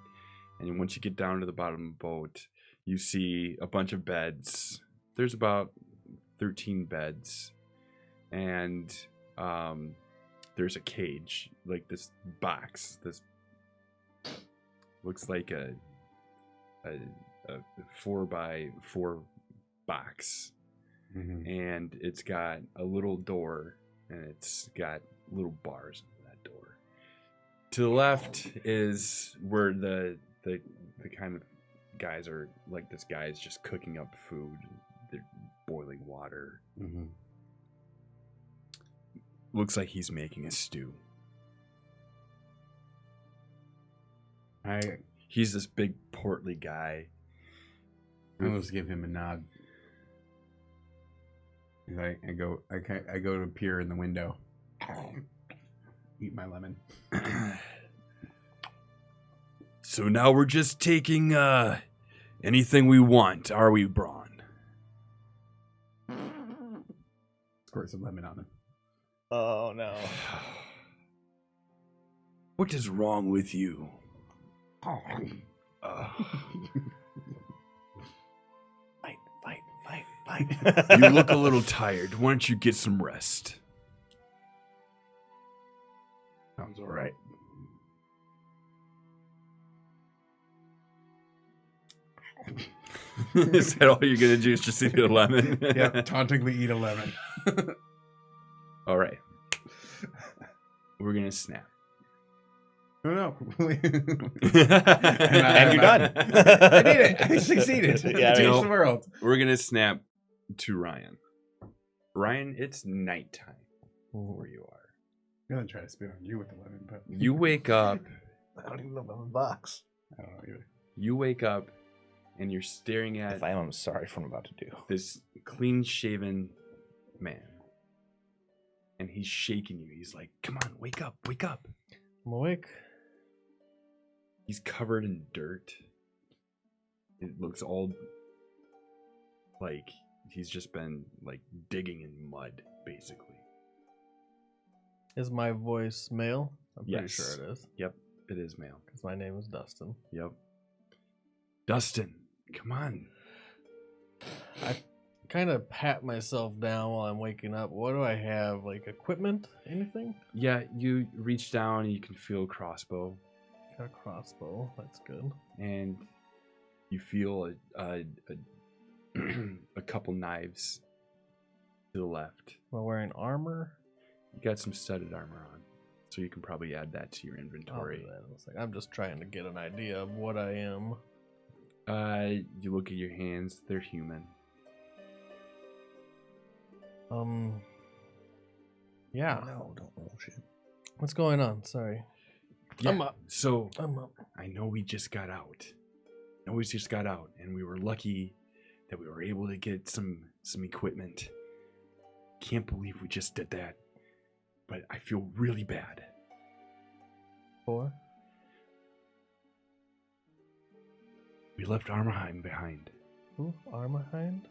and once you get down to the bottom of the boat, you see a bunch of beds. There's about 13 beds, and there's a cage, like this box. This looks like a 4x4 box, Mm-hmm. and it's got a little door, and it's got little bars in that door. To the left is where the kind of guys are, like this guy's just cooking up food. They're boiling water. Mm-hmm. Looks like he's making a stew. He's this big portly guy. I almost give him a nod. I go to peer in the window. Eat my lemon. So now we're just taking anything we want, are we, Braun? Squirt some lemon on him. Oh no. What is wrong with you? Fight. You look a little tired. Why don't you get some rest? Sounds all right. Is that all you're gonna do? Is just eat a lemon? Yeah, tauntingly eat a lemon. All right. We're gonna snap. No. And you're done. I did it. I succeeded. Yeah, Change right. the world. We're gonna snap to Ryan. Ryan, it's nighttime where you are. I'm gonna try to spit on you with the lemon, but You wake up. I don't even know about the box. I don't know either. You wake up, and you're staring at If I am, I'm sorry for what I'm about to do. this clean-shaven man, and he's shaking you. He's like, "Come on, wake up, wake up." I'm awake. He's covered in dirt. It looks all like he's just been like digging in mud, basically. Is my voice male? I'm pretty Yes. sure it is. Yep, it is male. Because my name is Dustin. Yep. Dustin, come on. I kind of pat myself down while I'm waking up. What do I have? Like equipment? Anything? Yeah, you reach down and you can feel a crossbow, Got a crossbow. That's good. and you feel a couple knives to the left. Am I wearing armor? You got some studded armor on, so you can probably add that to your I'll do inventory. that. It's like, I'm just trying to get an idea of what I am. You look at your hands; they're human. Yeah. No, don't roll shit. What's going on? Sorry. Yeah. I'm up. So I'm up. I know we just got out. And we were lucky that we were able to get some equipment. Can't believe we just did that, but I feel really bad. 4. We left Armaheim behind. Who? Armahind?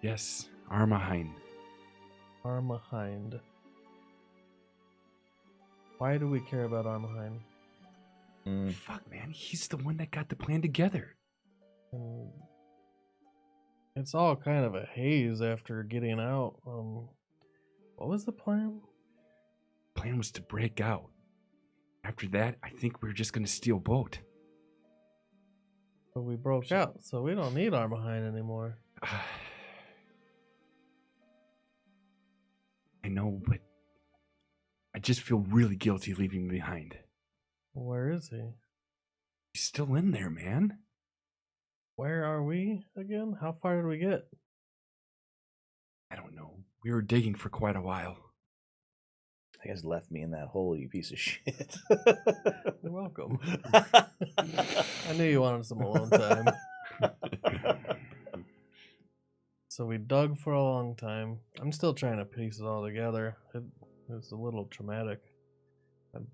Yes, Armaheim. Armahind. Why do we care about Armahind? Fuck, man, he's the one that got the plan together. It's all kind of a haze after getting out. What was the plan? Plan was to break out. After that, I think we were just gonna steal boat. But we broke out, so we don't need Armahind anymore. I know, but I just feel really guilty leaving him behind. Where is he? He's still in there, man. Where are we again? How far did we get? I don't know. We were digging for quite a while. You guys left me in that hole, you piece of shit. You're welcome. I knew you wanted some alone time. So we dug for a long time. I'm still trying to piece it all together. It was a little traumatic.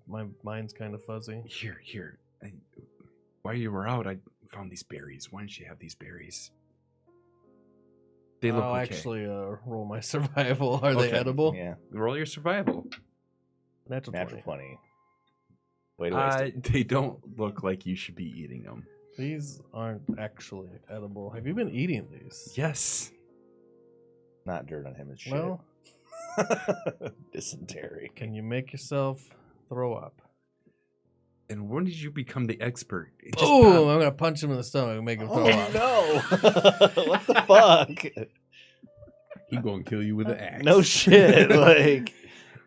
My mind's kind of fuzzy. Here. While you were out, I found these berries. Why didn't you have these berries? They look I'll okay. actually roll my survival. Are they Okay. edible? Yeah. Roll your survival. Natural 20. 20. Way to waste it. They don't look like you should be eating them. These aren't actually edible. Have you been eating these? Yes. Not dirt on him, it's shit. Well, Dysentery. can you make yourself throw up? And when did you become the expert? It just Oh, popped. I'm gonna punch him in the stomach and make him throw Oh up. no! What the fuck? He gonna kill you with an axe. No shit. Like,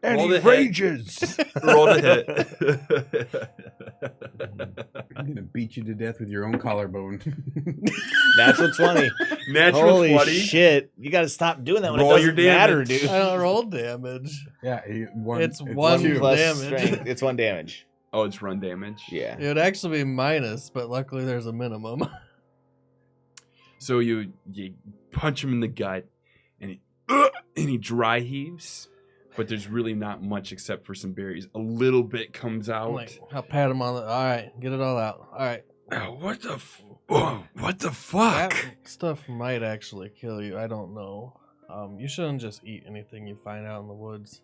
and Roll he the hit. rages. Roll the hit. I'm gonna beat you to death with your own collarbone. Natural 20. Natural Holy 20. shit! You got to stop doing that when Roll it your doesn't matter, damage. dude. I don't roll damage. Yeah, It's one One Two. plus damage. strength. It's 1 damage. Oh, it's run damage? Yeah. It would actually be minus, but luckily there's a minimum. So you punch him in the gut, and he dry heaves, but there's really not much except for some berries. A little bit comes out. Like, I'll pat him on the. All right, get it all out. All right. What the fuck? That stuff might actually kill you. I don't know. You shouldn't just eat anything you find out in the woods.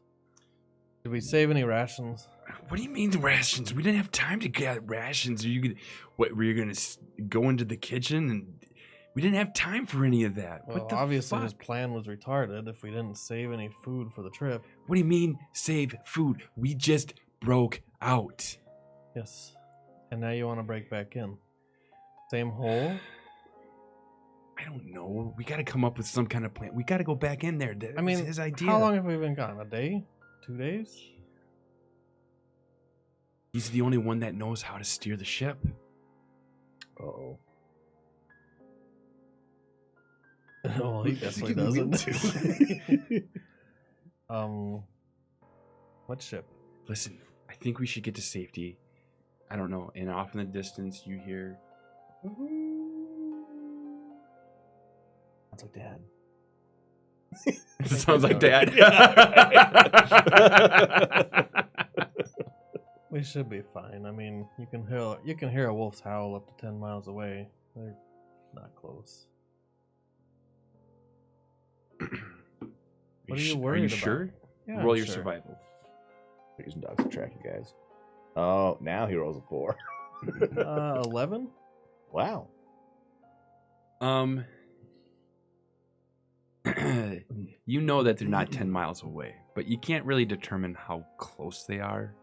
Did we save any rations? What do you mean the rations? We didn't have time to get rations. Were you gonna go into the kitchen? And we didn't have time for any of that. Well, What the obviously fuck? his plan was retarded if we didn't save any food for the trip. What do you mean save food? We just broke out. Yes. And now you want to break back in. Same hole? I don't know. We got to come up with some kind of plan. We got to go back in there. That I mean, was his idea. how long have we been gone? A day? 2 days? He's the only one that knows how to steer the ship. Uh-oh. Well, he Who's he definitely giving doesn't. What ship? Listen, I think we should get to safety. I don't know. And off in the distance, you hear. Sounds like Dad. It sounds like Dad. We should be fine. I mean, you can hear a wolf's howl up to 10 miles away. They're not close. What are you worried Are you about? sure? Yeah, Roll I'm your sure. survival. Using dogs to track you guys. Oh, now he rolls a 4. 11? Wow. you know that they're not 10 miles away, but you can't really determine how close they are.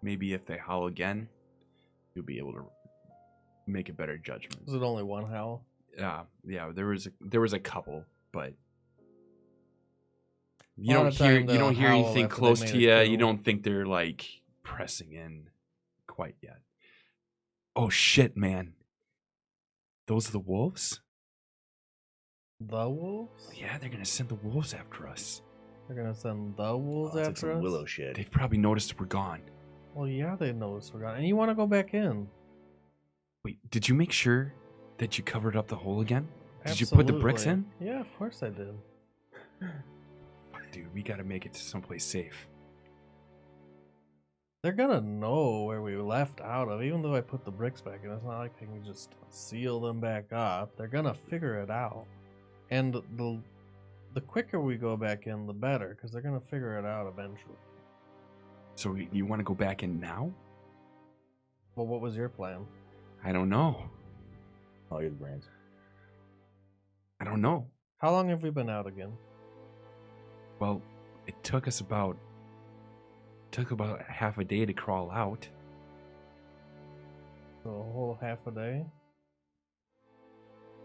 Maybe if they howl again, you'll be able to make a better judgment. Is it only one howl? Yeah, there was a couple, but A lot of time you they'll don't hear howl anything after they close made to a you. kill. You don't think they're like pressing in quite yet. Oh shit, man. Those are the wolves? The wolves? Yeah, they're gonna send the wolves after us. They're gonna send the wolves It's like after some us? willow shit. They've probably noticed we're gone. Well, yeah, they noticed we're gone. And you want to go back in? Wait, did you make sure that you covered up the hole again? Did you put the bricks in? Absolutely. Yeah, of course I did. Fuck, dude, we gotta make it to someplace safe. They're gonna know where we left out of, even though I put the bricks back in. It's not like they can just seal them back up. They're gonna figure it out. And the quicker we go back in, the better, because they're gonna figure it out eventually. So you want to go back in now? Well, what was your plan? I don't know. Oh, you're the brains. I don't know. How long have we been out again? Well, it took about half a day to crawl out. So a whole half a day?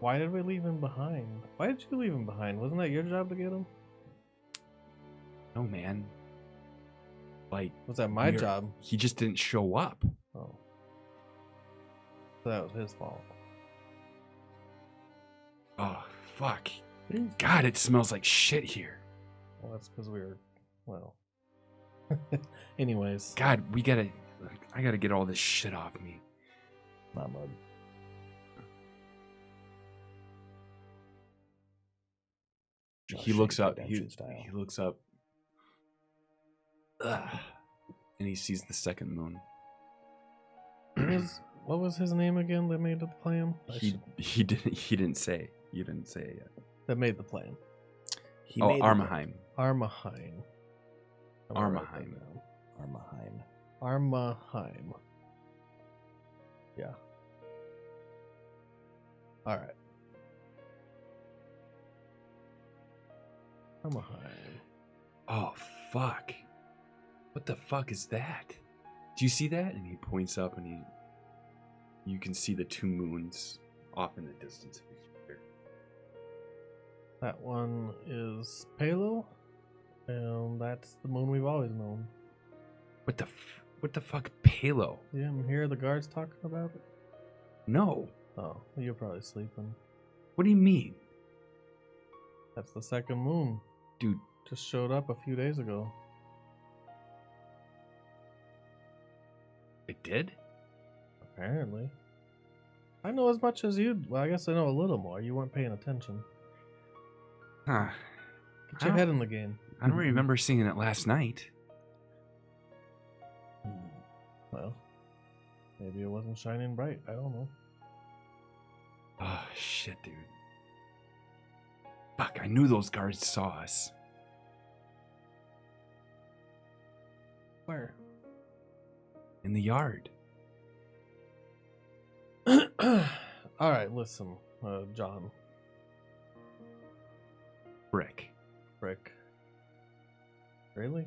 Why did we leave him behind? Why did you leave him behind? Wasn't that your job to get him? No, man. Like, Was that my job? he just didn't show up. Oh. So that was his fault. Oh, fuck. God, it smells like shit here. Well, that's because we were, well. Anyways. God, I gotta get all this shit off me. Not mud. He looks up. Redemption He style. looks up. Ugh, and he sees the second moon. What was his name again that made the plan? He didn't say. You didn't say it yet. That made the plan. He Oh, made the- Armaheim. Armaheim. I'm gonna write that Armaheim. down. Armaheim. Armaheim. Yeah. Alright. Armaheim. Oh, fuck. What the fuck is that? Do you see that? And he points up and you can see the two moons off in the distance. That one is Palo, and that's the moon we've always known. What the fuck, Palo? You didn't hear the guards talking about it? No. Oh, you're probably sleeping. What do you mean? That's the second moon. Dude, Just showed up a few days ago. it did? Apparently. I know as much as you. Well, I guess I know a little more. You weren't paying attention. Huh. Get your head in the game. I don't remember seeing it last night. Well, maybe it wasn't shining bright. I don't know. Oh, shit, dude. Fuck, I knew those guards saw us. Where? In the yard. All right, listen, John. Brick. Brick. Really?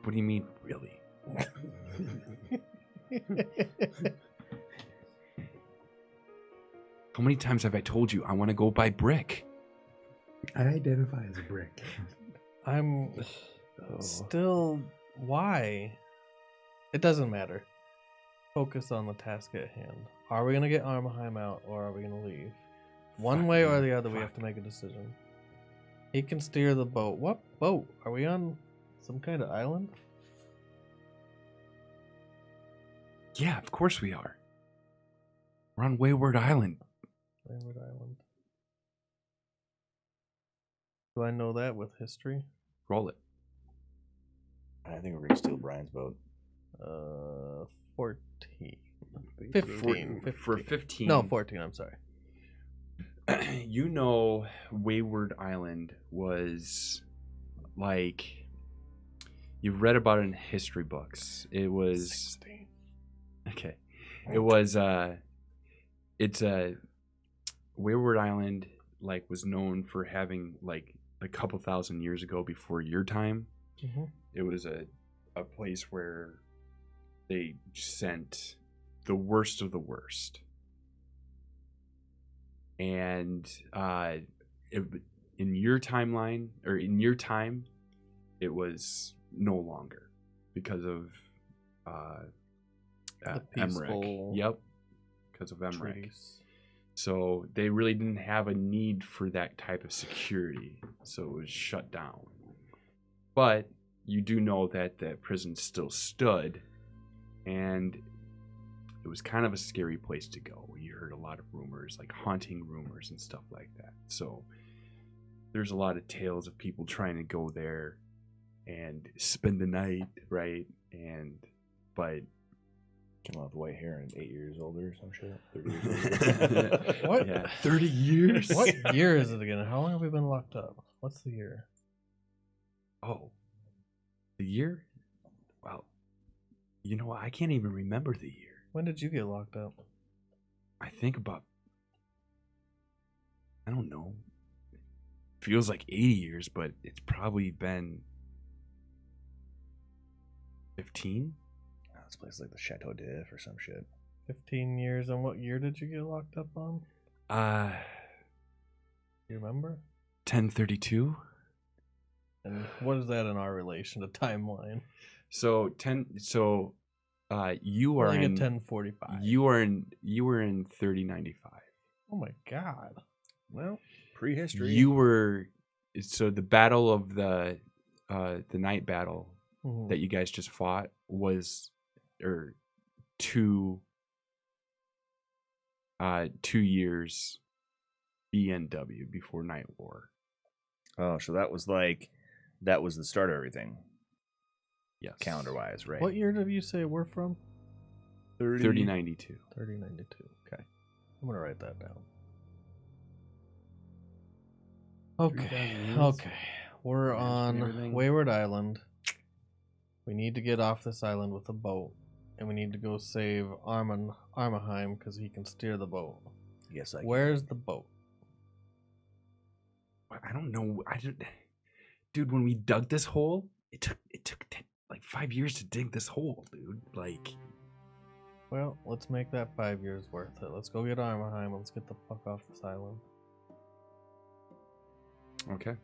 What do you mean, really? How many times have I told you I want to go buy brick? I identify as a brick. I'm still. Why? It doesn't matter. Focus on the task at hand. Are we gonna get Armaheim out, or are we gonna leave? One Fuck, way or dude. the other, we have Fuck. to make a decision. He can steer the boat. What boat? Are we on some kind of island? Yeah, of course we are. We're on Wayward Island. Wayward Island. Do I know that with history? Roll it. I think we're gonna steal Brian's boat. 14. 15. For 15. No, 14, I'm sorry. You know, Wayward Island was like, you've read about it in history books. It was 16. okay. It was it's a Wayward Island like was known for having like a couple thousand years ago before your time. Mm-hmm. It was a place where they sent the worst of the worst. And in your timeline, or in your time, it was no longer because of Emmerich. Yep, because of Emmerich. Treaties. So they really didn't have a need for that type of security, so it was shut down. But you do know that the prison still stood, and it was kind of a scary place to go. You heard a lot of rumors, like haunting rumors and stuff like that. So there's a lot of tales of people trying to go there and spend the night, right? But Came out with white hair and 8 years older or some shit. 30 years older. What? Yeah, 30 years? What year is it again? How long have we been locked up? What's the year? Oh, the year? Wow. You know what? I can't even remember the year. When did you get locked up? I think about, I don't know. Feels like 80 years, but it's probably been 15? This place is like the Chateau d'If or some shit. 15 years. And what year did you get locked up on? You remember? 1032. And what is that in our relation to timeline? So you are Like in 1045. You were in 3095. Oh my god. Well, prehistory. You were, so the battle of the night battle Mhm. that you guys just fought was, or 2 years BNW, before Night War. Oh, so that was the start of everything, Yes. calendar wise, right? What year did you say we're from? 3092. 3092. Okay. I'm going to write that down. Okay. 3,000 years. Okay. We're Imagine on everything. Wayward Island. We need to get off this island with a boat. And we need to go save Armaheim because he can steer the boat. Yes, I. Where's the boat? I don't know. Dude, when we dug this hole, it took like 5 years to dig this hole, dude. Like, Well, let's make that 5 years worth it. Let's go get Armaheim. Let's get the fuck off this island. okay.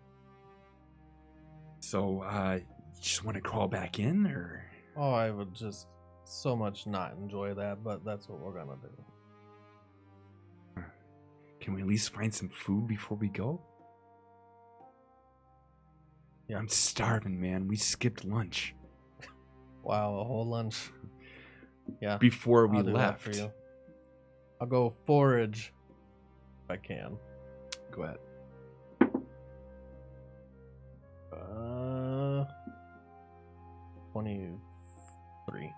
So, you just want to crawl back in, or? Oh, I would just so much not enjoy that, but that's what we're gonna do. Can we at least find some food before we go? Yeah. I'm starving, man. We skipped lunch Wow, a whole lunch. Yeah. before we I'll do that left. for you. I'll go forage if I can. Go ahead. 23.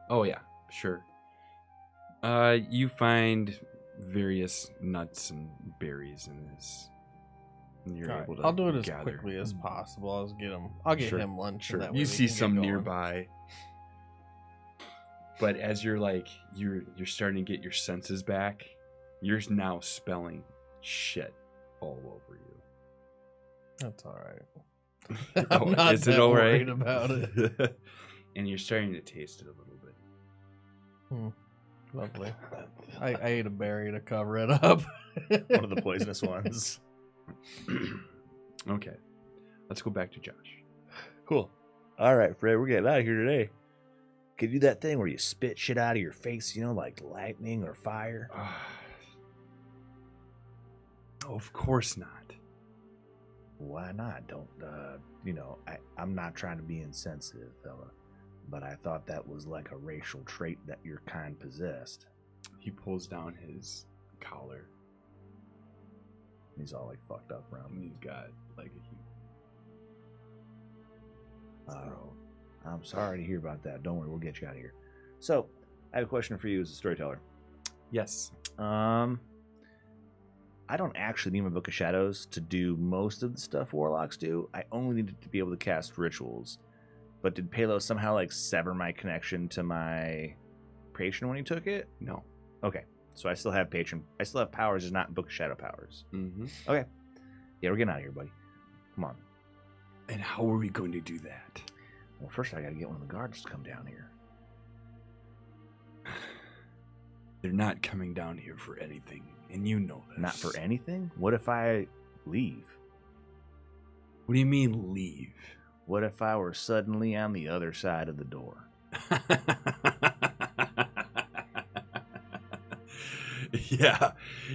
Oh yeah, sure. You find various nuts and berries in this. And you're Alright, able to I'll do it as gather. quickly as possible. I'll get Sure, him lunch. Sure. And that way You we see can get some going. nearby. But as you're like you're starting to get your senses back, you're now smelling shit all over you. That's all right. Oh, I'm not is it that all worried right? about it. And you're starting to taste it a little bit. Lovely. I ate a berry to cover it up. One of the poisonous ones. Okay. Let's go back to Josh. Cool. All right, Fred, we're getting out of here today. Can you do that thing where you spit shit out of your face, like lightning or fire? No, of course not. Why not? Don't, I'm not trying to be insensitive, fella, but I thought that was like a racial trait that your kind possessed. He pulls down his collar He's all like fucked up around and me. he's got like a huge throat. I'm sorry to hear about that. Don't worry, we'll get you out of here. So, I have a question for you as a storyteller. Yes. I don't actually need my Book of Shadows to do most of the stuff warlocks do. I only needed to be able to cast rituals. But did Palos somehow like sever my connection to my patron when he took it? No. Okay. So I still have patron. I still have powers, just not Book of Shadow powers. Mm-hmm. Okay. Yeah, we're getting out of here, buddy. Come on. And how are we going to do that? Well, first I got to get one of the guards to come down here. They're not coming down here for anything, and you know this. Not for anything? What if I leave? What do you mean leave? What if I were suddenly on the other side of the door?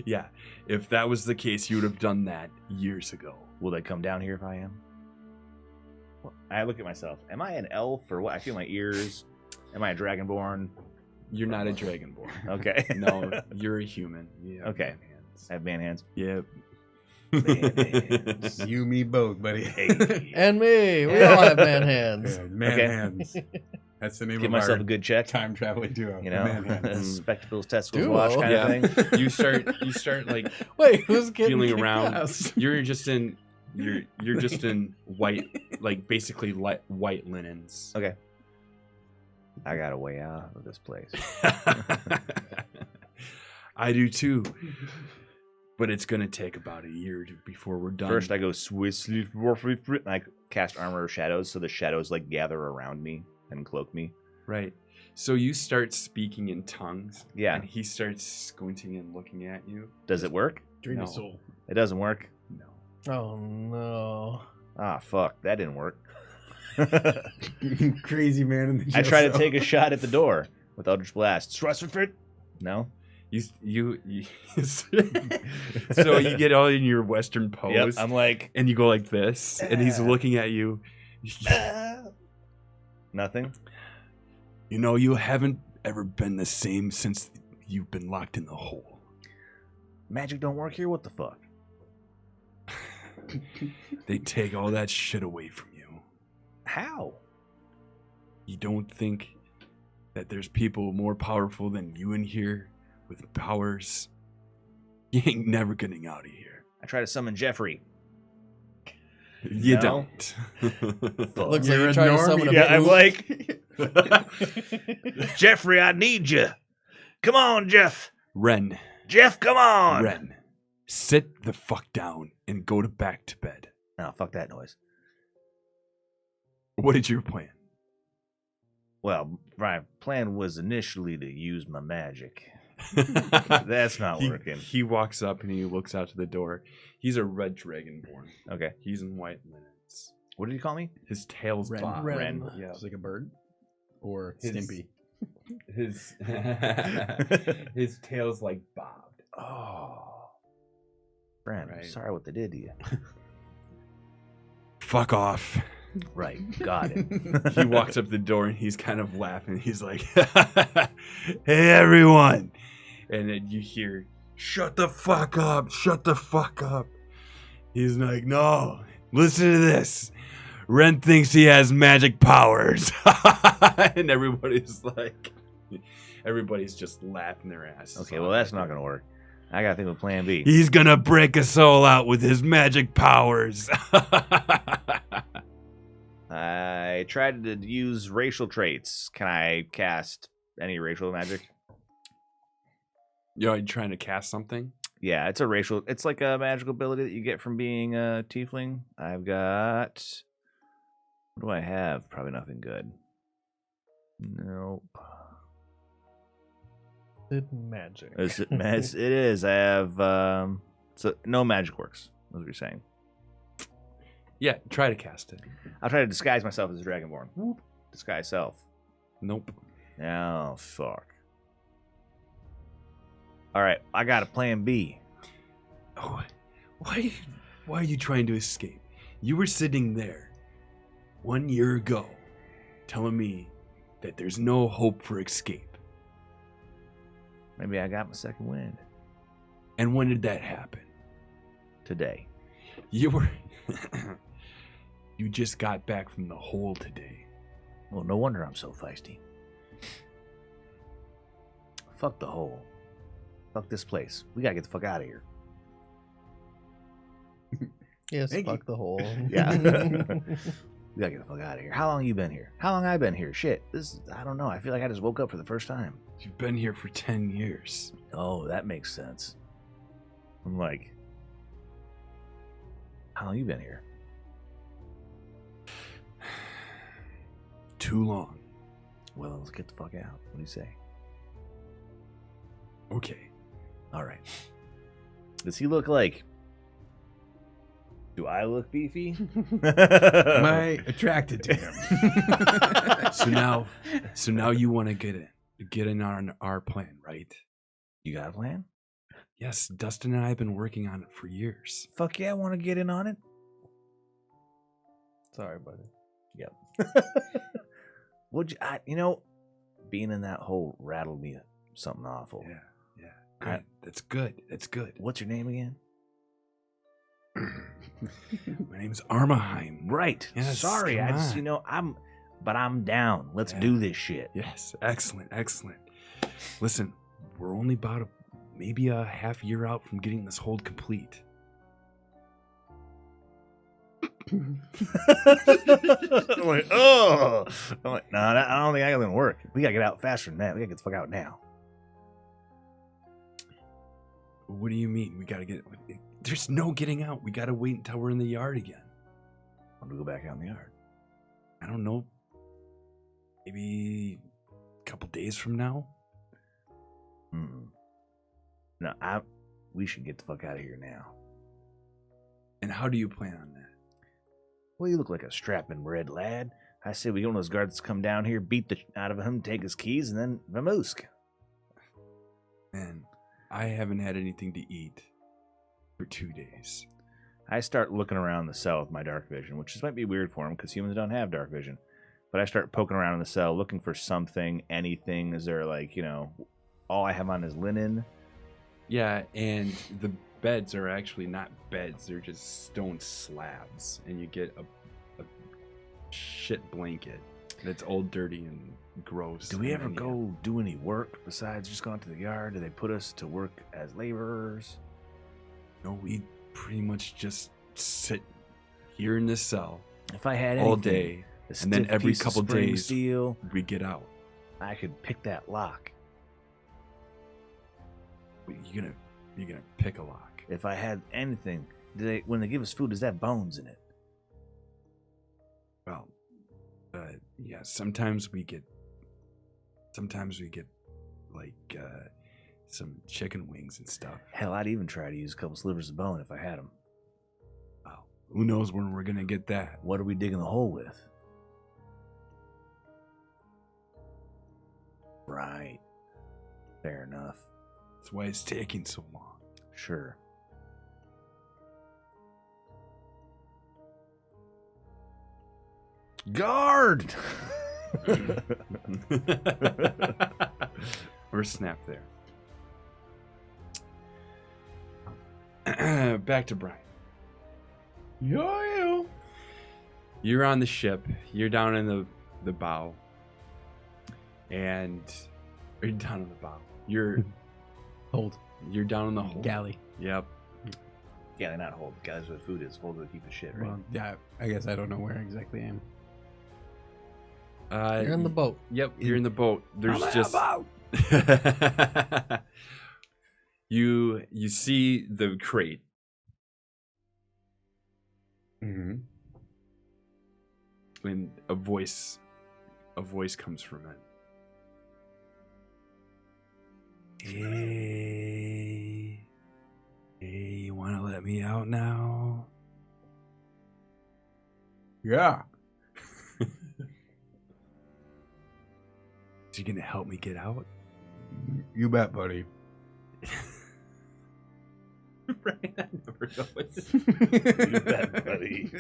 Yeah. If that was the case, you would have done that years ago. Will they come down here if I am? I look at myself. Am I an elf or what? I feel my ears. Am I a dragonborn? You're not a dragonborn. Okay. No, you're a human. Okay. Man hands. I have man hands. Yep. Man hands. You, me, both, buddy. Hey. And me. We all have man hands. Yeah, man Okay. hands. That's the name Give of myself our a good check. time traveling duo. You the man know, hands. spectacles, testicles, Duo. watch kind Yeah. of thing. You start like Wait, who's getting feeling kicked around. out? You're just in white, like basically white linens. Okay. I got a way out of this place. I do too. But it's gonna take about a year before we're done. First, I go Swiss, and I cast Armor of Shadows, so the shadows like gather around me and cloak me. Right. So you start speaking in tongues. Yeah. And he starts squinting and looking at you. Does it work? Dream of No. soul. It doesn't work. No. Oh no. Ah, fuck, that didn't work. Crazy man in the I try to gesso. take a shot at the door with Eldritch Blast. No. You so you get all in your Western pose. Yep. I'm like and you go like this, and he's looking at you. nothing. You know, you haven't ever been the same since you've been locked in the hole. Magic don't work here. What the fuck? They take all that shit away from you. How? You don't think that there's people more powerful than you in here with powers? You ain't never getting out of here. I try to summon Jeffrey. You No. don't. Looks You're like you're a trying to normie. summon a Yeah, I'm boot. like Jeffrey. I need you. Come on, Jeff. Ren. Jeff, come on. Ren. Sit the fuck down and go back to bed. No, fuck that noise. What is your plan? Well, my plan was initially to use my magic. That's not working. He walks up and he looks out to the door. He's a red dragonborn. Okay. He's in white linens. What did you call me? His tail's Ren. bobbed. Ren. Yeah. It's like a bird or His- Stimpy. His his tail's like bobbed. Oh. Friend, Right. sorry what they did to you. Fuck off. Right, got it. He walks up the door and he's kind of laughing. He's like, "Hey everyone!" And then you hear, "Shut the fuck up! Shut the fuck up!" He's like, "No, listen to this. Ren thinks he has magic powers," and everybody's just laughing their asses. Okay, off. well, that's not going to work. I got to think of plan B. He's gonna break us all out with his magic powers. I tried to use racial traits. Can I cast any racial magic? You're trying to cast something? Yeah, it's a racial. It's like a magical ability that you get from being a tiefling. I've got. What do I have? Probably nothing good. Nope. It's magic. It is. I have. So no magic works. That's what you're saying. Yeah, try to cast it. I'll try to disguise myself as a dragonborn. Whoop. Disguise self. Nope. Oh fuck. All right, I got a plan B. Oh, why are you trying to escape? You were sitting there 1 year ago telling me that there's no hope for escape. Maybe I got my second wind And when did that happen? today. You were... You just got back from the hole today. Well, no wonder I'm so feisty. Fuck the hole. Fuck this place. We gotta get the fuck out of here. Yes, Thank fuck you. the hole. Yeah. We gotta get the fuck out of here. How long you been here? How long I been here? Shit, I don't know. I feel like I just woke up for the first time. You've been here for 10 years. Oh, that makes sense. I'm like, how long you been here? Too long. Well, let's get the fuck out. What do you say? Okay. All right. Does he look like... Do I look beefy? Am I attracted to him? So now you want to get in on our plan, right? You got a plan? Yes, Dustin and I have been working on it for years. Fuck yeah, I want to get in on it. Sorry, buddy. Yep. Being in that hole rattled me something awful. Yeah. Great. That's good. That's good. What's your name again? My name's Armaheim. Right. Yes, Sorry, come I just, on. I'm down. Let's do this shit. Yes, excellent. Listen, we're only about maybe a half year out from getting this hold complete. I'm like, oh. I'm like, no, I don't think that's gonna work. We gotta get out faster than that. We gotta get the fuck out now. What do you mean? We gotta get... There's no getting out. We gotta wait until we're in the yard again. I'm gonna go back out in the yard. I don't know. Maybe a couple days from now? No, we should get the fuck out of here now. And how do you plan on that? Well, you look like a strapping red lad. I say we get one of those guards come down here, beat the out of him, take his keys, and then vamoose. Man, I haven't had anything to eat for 2 days. I start looking around the cell with my dark vision, which might be weird for him because humans don't have dark vision. But I start poking around in the cell, looking for something, anything. Is there all I have on is linen? Yeah, and the beds are actually not beds. They're just stone slabs. And you get a shit blanket that's all dirty and gross. Do we ever go do any work besides just going to the yard? Do they put us to work as laborers? No, we pretty much just sit here in this cell If I had all anything, day, a and then stiff every piece of couple spring days steel, we get out. I could pick that lock. You're gonna pick a lock. If I had anything, when they give us food, does that have bones in it? Well, yeah. Sometimes we get like some chicken wings and stuff. Hell, I'd even try to use a couple slivers of bone if I had them. Well, who knows when we're gonna get that? What are we digging the hole with? Right. Fair enough. That's why it's taking so long. Sure. Guard! Or snap there. Back to Brian. Yo. You're on the ship. You're down in the bow. And you're down in the bow. You're down in the hold. Galley. Yep. Yeah, they're not hold. Guys, where the food is. Hold where they keep the shit, right? Well, yeah, I guess I don't know where exactly I am. You're in the boat. Yep, you're in the boat. There's I'm in just a boat. you see the crate. Mm-hmm. When a voice comes from it. Hey, you want to let me out now? Yeah. Is you gonna help me get out? You bet, buddy. Right, I never know it. You bet, buddy.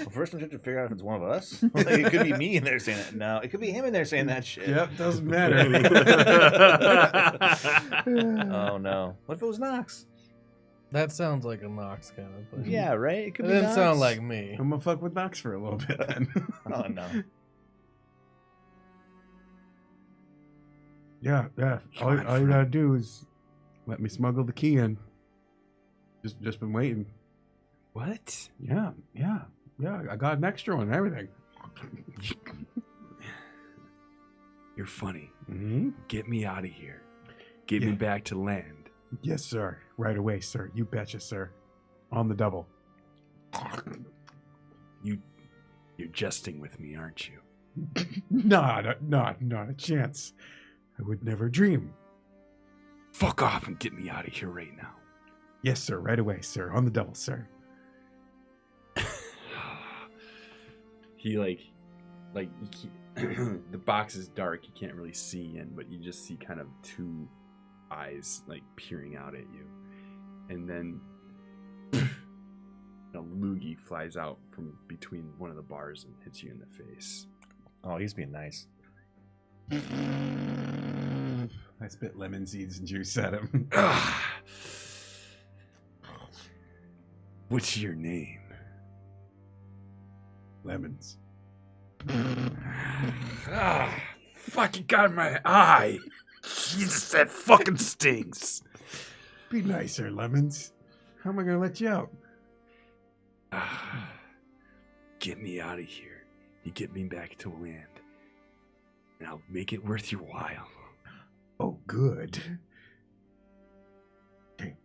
Well, first I'm trying to figure out if it's one of us. Like, it could be me in there saying that. No, it could be him in there saying that shit. Yep, doesn't matter. Oh no. What if it was Nox? That sounds like a Nox kind of thing. Yeah, right? It It could be didn't Nox. sound like me. I'm gonna fuck with Nox for a little bit then. Oh no. Yeah. All you gotta do is let me smuggle the key in. Just been waiting. What? Yeah. Yeah, I got an extra one and everything. You're funny. Mm-hmm. Get me out of here. Get me back to land. Yes, sir. Right away, sir. You betcha, sir. On the double. You're jesting with me, aren't you? Not a chance. I would never dream. Fuck off and get me out of here right now. Yes, sir. Right away, sir. On the double, sir. He the box is dark. You can't really see in, but you just see kind of two eyes like peering out at you, and then a loogie flies out from between one of the bars and hits you in the face. Oh, he's being nice. I spit lemon seeds and juice at him. What's your name? Lemons. Fucking got in my eye. Jesus, that fucking stings. Be nicer, Lemons. How am I gonna let you out? Get me out of here. You get me back to land, and I'll make it worth your while. Oh, good. Okay.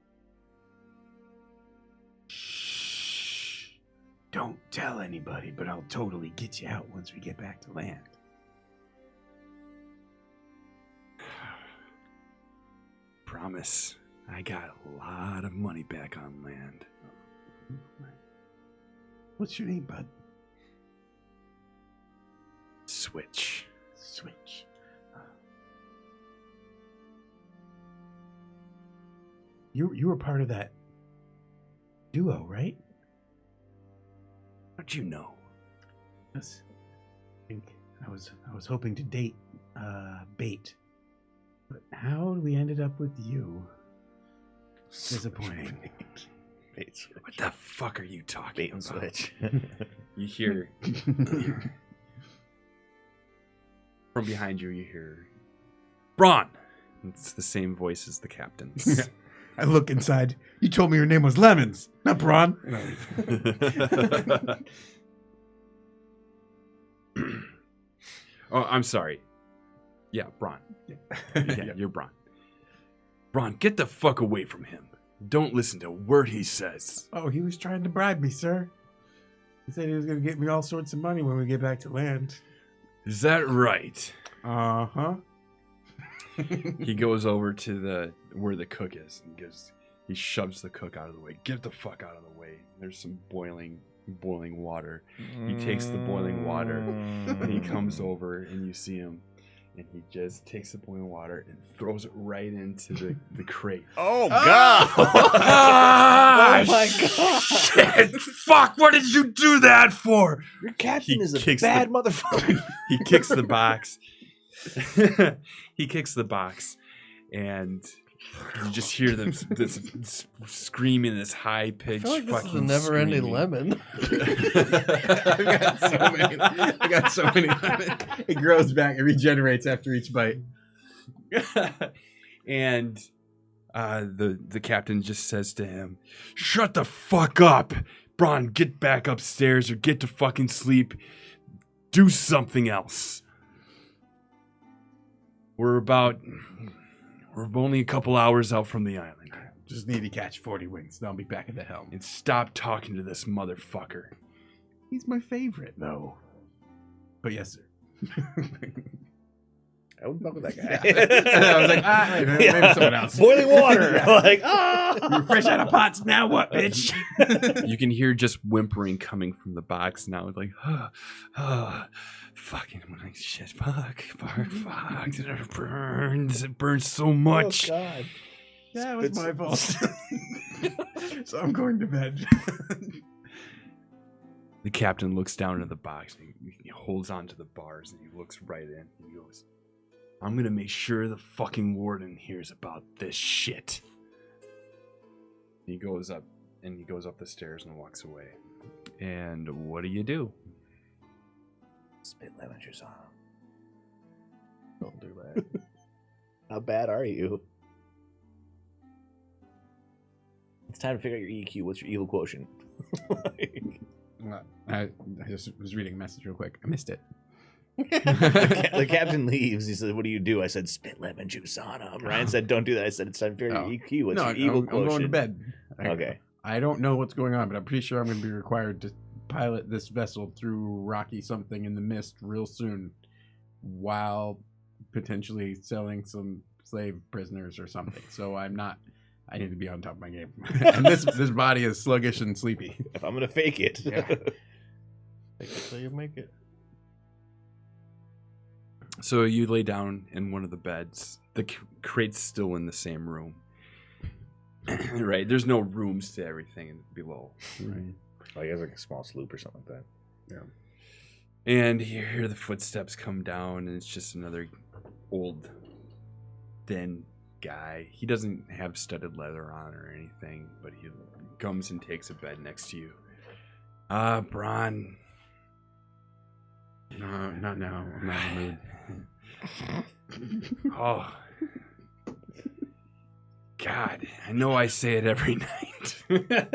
Shh. Don't tell anybody, but I'll totally get you out once we get back to land. Promise. I got a lot of money back on land. What's your name, bud? Switch. Switch. You were part of that duo, right? How'd you know? Yes. I think I was hoping to date Bait. But how we ended up with you? Disappointing. Bait switch. What the fuck are you talking Bait and about? switch. You hear from behind you. You hear Braun. It's the same voice as the captain's. I look inside. You told me your name was Lemons, not Braun. Oh, I'm sorry. Yeah, Braun. Yeah, you're Braun. Braun, get the fuck away from him. Don't listen to a word he says. Oh, he was trying to bribe me, sir. He said he was going to get me all sorts of money when we get back to land. Is that right? Uh-huh. He goes over to where the cook is and he shoves the cook out of the way. Get the fuck out of the way. There's some boiling water. He takes the boiling water and he comes over and you see him and he just takes the boiling water and throws it right into the crate. Oh, God. Oh Oh, my God. Shit. Fuck, what did you do that for? Your captain He is a kicks bad motherfucker. He kicks the box. He kicks the box, and you just hear this screaming, this high pitched I feel like this is a fucking never-ending screaming. lemon. I got so many lemons. It grows back. It regenerates after each bite. And the captain just says to him, "Shut the fuck up, Braun. Get back upstairs or get to fucking sleep. Do something else. We're only a couple hours out from the island. Just need to catch 40 wings, then I'll be back at the helm. And stop talking to this motherfucker." He's my favorite, though. But yes, sir. I wouldn't fuck with that Yeah. guy. I was like, maybe someone else. Boiling water. Yeah. Like, You're fresh out of pots. Now what, bitch? You can hear just whimpering coming from the box now. It's like, fucking shit, fuck, it burns so much. Oh, God. Yeah, it was my fault. So I'm going to bed. The captain looks down at the box and he holds on to the bars and he looks right in and he goes, "I'm gonna make sure the fucking warden hears about this shit." He goes up the stairs and walks away. And what do? Spit lemon juice on him. Don't do that. How bad are you? It's time to figure out your EQ. What's your evil quotient? I just was reading a message real quick. I missed it. The captain leaves. He said, "What do you do?" I said, "Spit lemon juice on him." Ryan said, "Don't do that." I said, "It's time for your EQ. What's your evil I'm going to quotient?" bed. Okay. I don't know what's going on, but I'm pretty sure I'm going to be required to pilot this vessel through rocky something in the mist real soon, while potentially selling some slave prisoners or something. So I need to be on top of my game. And this body is sluggish and sleepy. If I'm going to fake it. Yeah. Take it till you make it. So you lay down in one of the beds. The crate's still in the same room. Right? There's no rooms to everything below. Right? Oh, he has like a small sloop or something like that. Yeah. And you hear the footsteps come down, and it's just another old, thin guy. He doesn't have studded leather on or anything, but he comes and takes a bed next to you. Bron. No, not now. I'm not in the mood. Oh. God, I know I say it every night.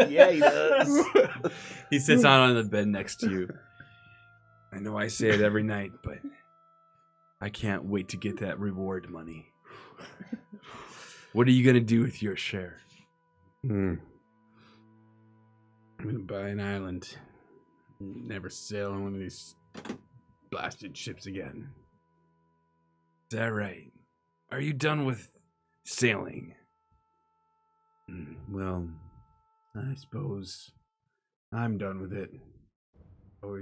Yeah, he does. He sits down on the bed next to you. I know I say it every night, but I can't wait to get that reward money. What are you going to do with your share? I'm going to buy an island. Never sail on one of these blasted ships again. Is that right? Are you done with sailing? Well, I suppose I'm done with it. Oh,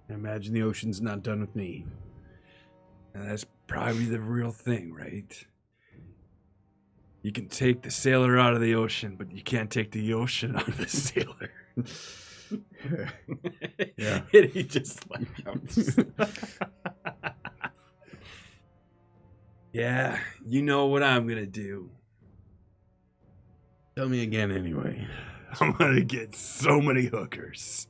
I imagine the ocean's not done with me. And that's probably the real thing, right? You can take the sailor out of the ocean, but you can't take the ocean out of the sailor. Yeah. And he just laughs. Yeah, you know what I'm gonna do. Tell me again anyway. I'm gonna get so many hookers.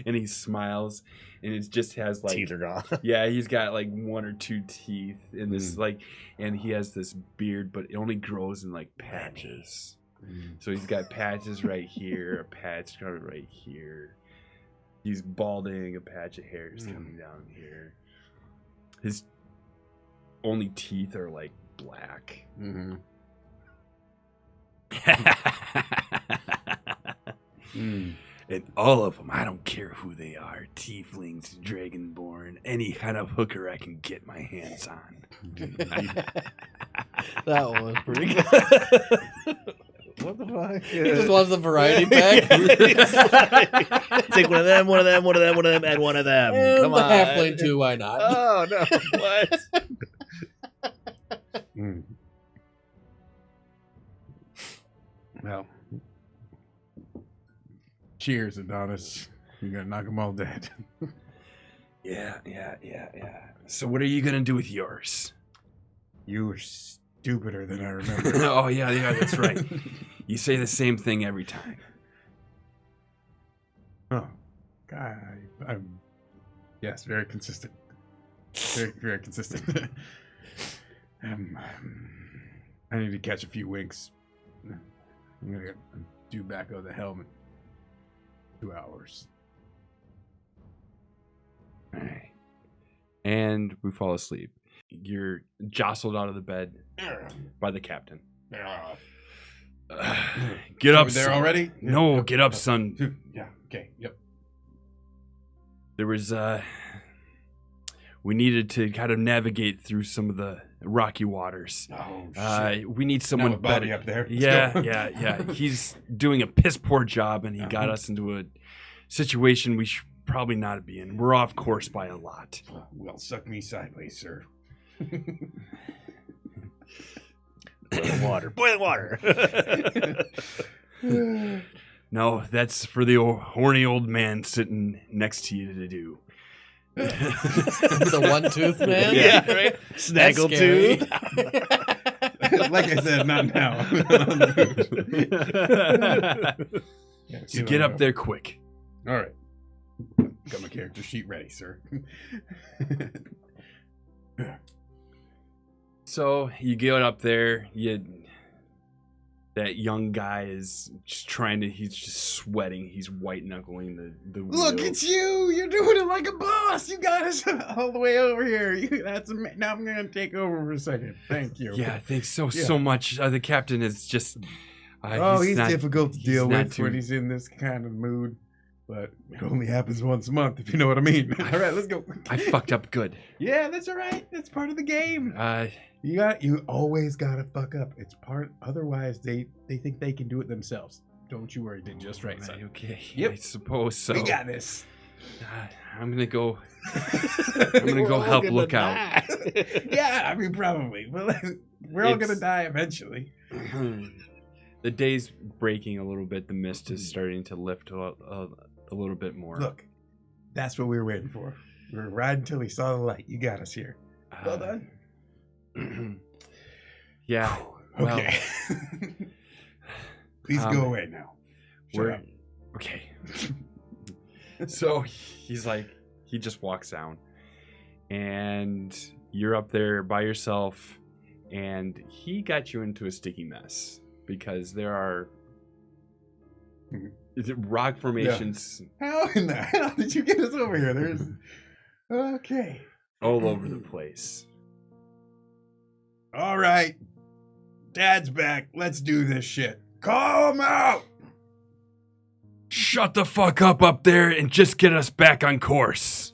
And he smiles, and it just has like Teeth are gone. yeah, he's got like one or two teeth in this and he has this beard, but it only grows in like patches. So he's got patches right here, a patch coming right here. He's balding, a patch of hair is coming down here. His only teeth are like black. Mm-hmm. And all of them, I don't care who they are, tieflings, dragonborn, any kind of hooker I can get my hands on. That one was pretty good. What the fuck? He just wants the variety pack. Take one of them, one of them, one of them, one of them, and one of them. And Come the on. halfling too, why not? Oh, no. What? Well, cheers, Adonis. You're going to knock them all dead. Yeah. So what are you going to do with yours? You were stupider than I remember. Oh, yeah, that's right. You say the same thing every time. Oh, God. I'm yes, very consistent. Very, very consistent. I need to catch a few winks. I'm going to do back of the helmet. 2 hours. All right. And we fall asleep. You're jostled out of the bed by the captain. Get up, there son. already? No, Yep. get up, son. Yeah, okay, yep. There was, we needed to kind of navigate through some of the rocky waters. Oh, shit. We need someone Not with Bobby better. up there. Let's Yeah, go. yeah. He's doing a piss poor job, and he got us into a situation we should probably not be in. We're off course by a lot. Well, suck me sideways, sir. Boiling water. Boiling water. No, that's for the horny old man sitting next to you to do. The one-tooth man? Yeah, right? Snaggletooth. Like I said, not now. So get up there quick. All right. Got my character sheet ready, sir. So you get up there, you That young guy is just he's just sweating. He's white knuckling the wheel. Look at you! You're doing it like a boss. You got us all the way over here. Now I'm gonna take over for a second. Thank you. Yeah, thanks so much. The captain is just. He's not, difficult to deal not with when he's in this kind of mood, but it only happens once a month, if you know what I mean. All right, let's go. I fucked up good. Yeah, that's all right. That's part of the game. You always gotta fuck up. It's part. Otherwise, they think they can do it themselves. Don't you worry. Did just right, son. Okay. Yep. I suppose so. We got this. I'm gonna go. I'm gonna go help look out. Yeah, I mean probably. But we're all gonna die eventually. The day's breaking a little bit. The mist is starting to lift a little bit more. Look, that's what we were waiting for. We were riding until we saw the light. You got us here. Well done. Yeah. Well, okay. Please go away now. Shut up. Okay. So he just walks down, and you're up there by yourself, and he got you into a sticky mess because there are rock formations How in the hell did you get us over here? There's okay. all over the place. All right. Dad's back. Let's do this shit. Call him out. Shut the fuck up there and just get us back on course.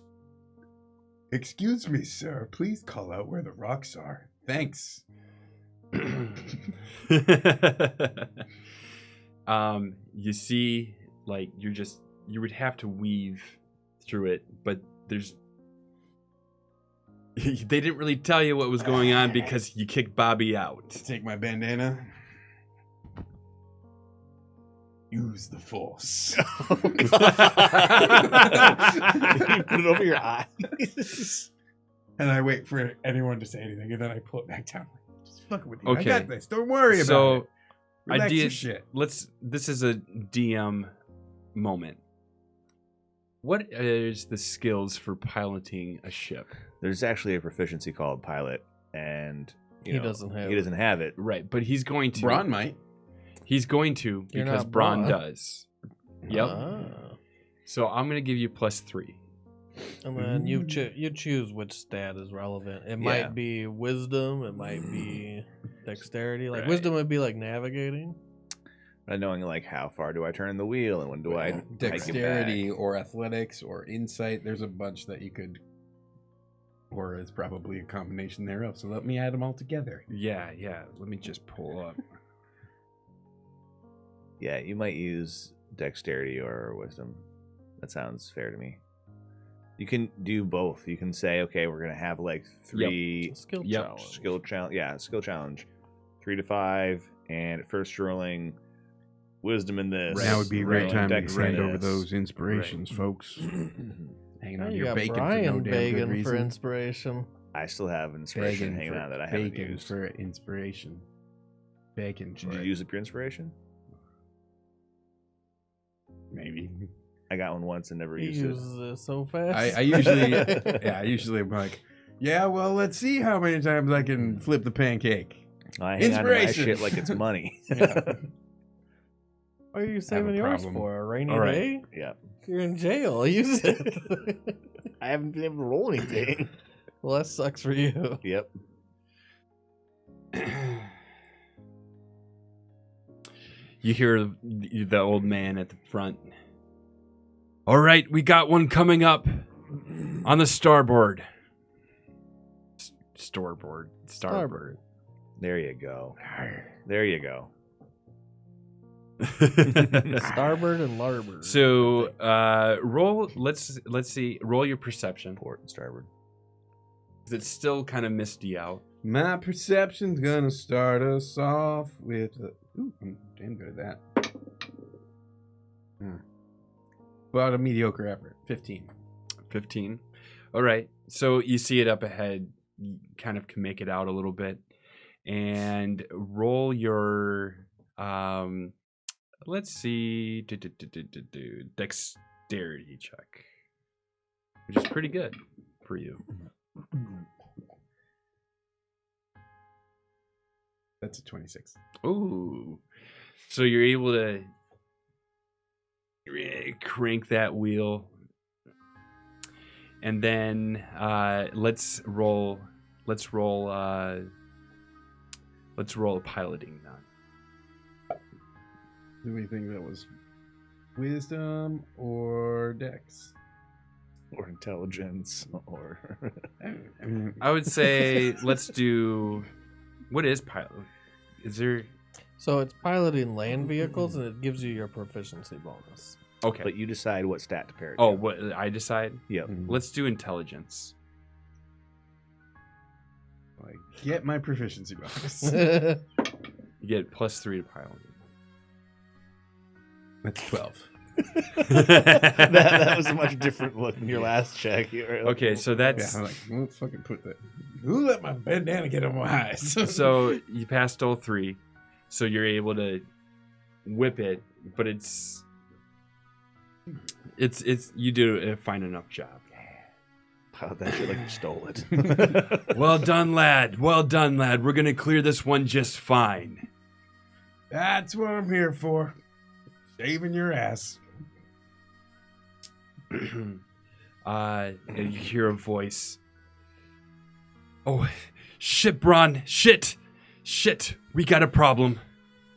Excuse me, sir. Please call out where the rocks are. Thanks. You see, like, you would have to weave through it, but they didn't really tell you what was going on because you kicked Bobby out. Take my bandana. Use the force. You put it over your eyes. And I wait for anyone to say anything, and then I pull it back down. Just fucking with you. Okay. I got this. Don't worry about So, it. Relax your idea. shit. This is a DM moment. What is the skills for piloting a ship? There's actually a proficiency called pilot, and He doesn't have it. Right, but he's going to. Braun might. He's going to You're because not Braun Braun. does. Yep. Ah. So I'm gonna give you +3. And then you choose which stat is relevant. It might be wisdom. It might be dexterity. Like Right. wisdom would be like navigating. Not knowing like how far do I turn the wheel and when do I hike it Dexterity back. or athletics or insight. There's a bunch that you could, or it's probably a combination thereof. So let me add them all together. Yeah. Let me just pull up. Yeah, you might use dexterity or wisdom. That sounds fair to me. You can do both. You can say, okay, we're gonna have like 3 Skill Yep. challenge. skill challenge, 3 to 5, and at first rolling wisdom in this. Right. Now would be a rolling great time to dex in hand over this. those inspirations, folks. Hanging Now on to you your got bacon Brian for no damn good begging for reason. inspiration. I still have inspiration hanging out that I haven't Bacon used. for inspiration. Bacon. Did you use up your inspiration? Maybe. I got one once and never He used it. uses it so fast. I usually am like, yeah, well, let's see how many times I can flip the pancake. I hang on to my Inspiration. shit like it's money. Yeah. What are you saving yours problem. for? A rainy All right. day? Yeah. You're in jail. Use it. I haven't been able to roll anything. Well, that sucks for you. Yep. You hear the old man at the front. All right, we got one coming up on the starboard. Starboard. There you go. There you go. Starboard and larboard. So, roll. Let's see. Roll your perception. Port and starboard. 'Cause it's still kind of misty out. My perception's gonna start us off with. Ooh, I'm damn good at that. But a mediocre effort. 15. 15. All right. So you see it up ahead. You kind of can make it out a little bit, and roll your. Let's see. Dexterity check, which is pretty good for you. That's a 26. Ooh. So you're able to crank that wheel, and then let's roll a piloting now. Do we think that was wisdom or dex? Or intelligence, or I mean, I would say let's do. What is pilot? Is there? So it's piloting land vehicles, and it gives you your proficiency bonus. Okay. but you decide what stat to pair it. Oh, to. what I decide? Yep. Let's do intelligence. I get my proficiency bonus. You get +3 to piloting. That's 12. that was a much different look than your last check. Okay, so Yeah, that's I'm like, won't fucking put that. Who let my bandana get on my eyes? so you passed all 3, so you're able to whip it, but it's you do a fine enough job. Pilot that shit like you stole it. Well done, lad. Well done, lad. We're gonna clear this one just fine. That's what I'm here for. Saving your ass. And you hear a voice. Oh, shit, Bron. Shit. We got a problem.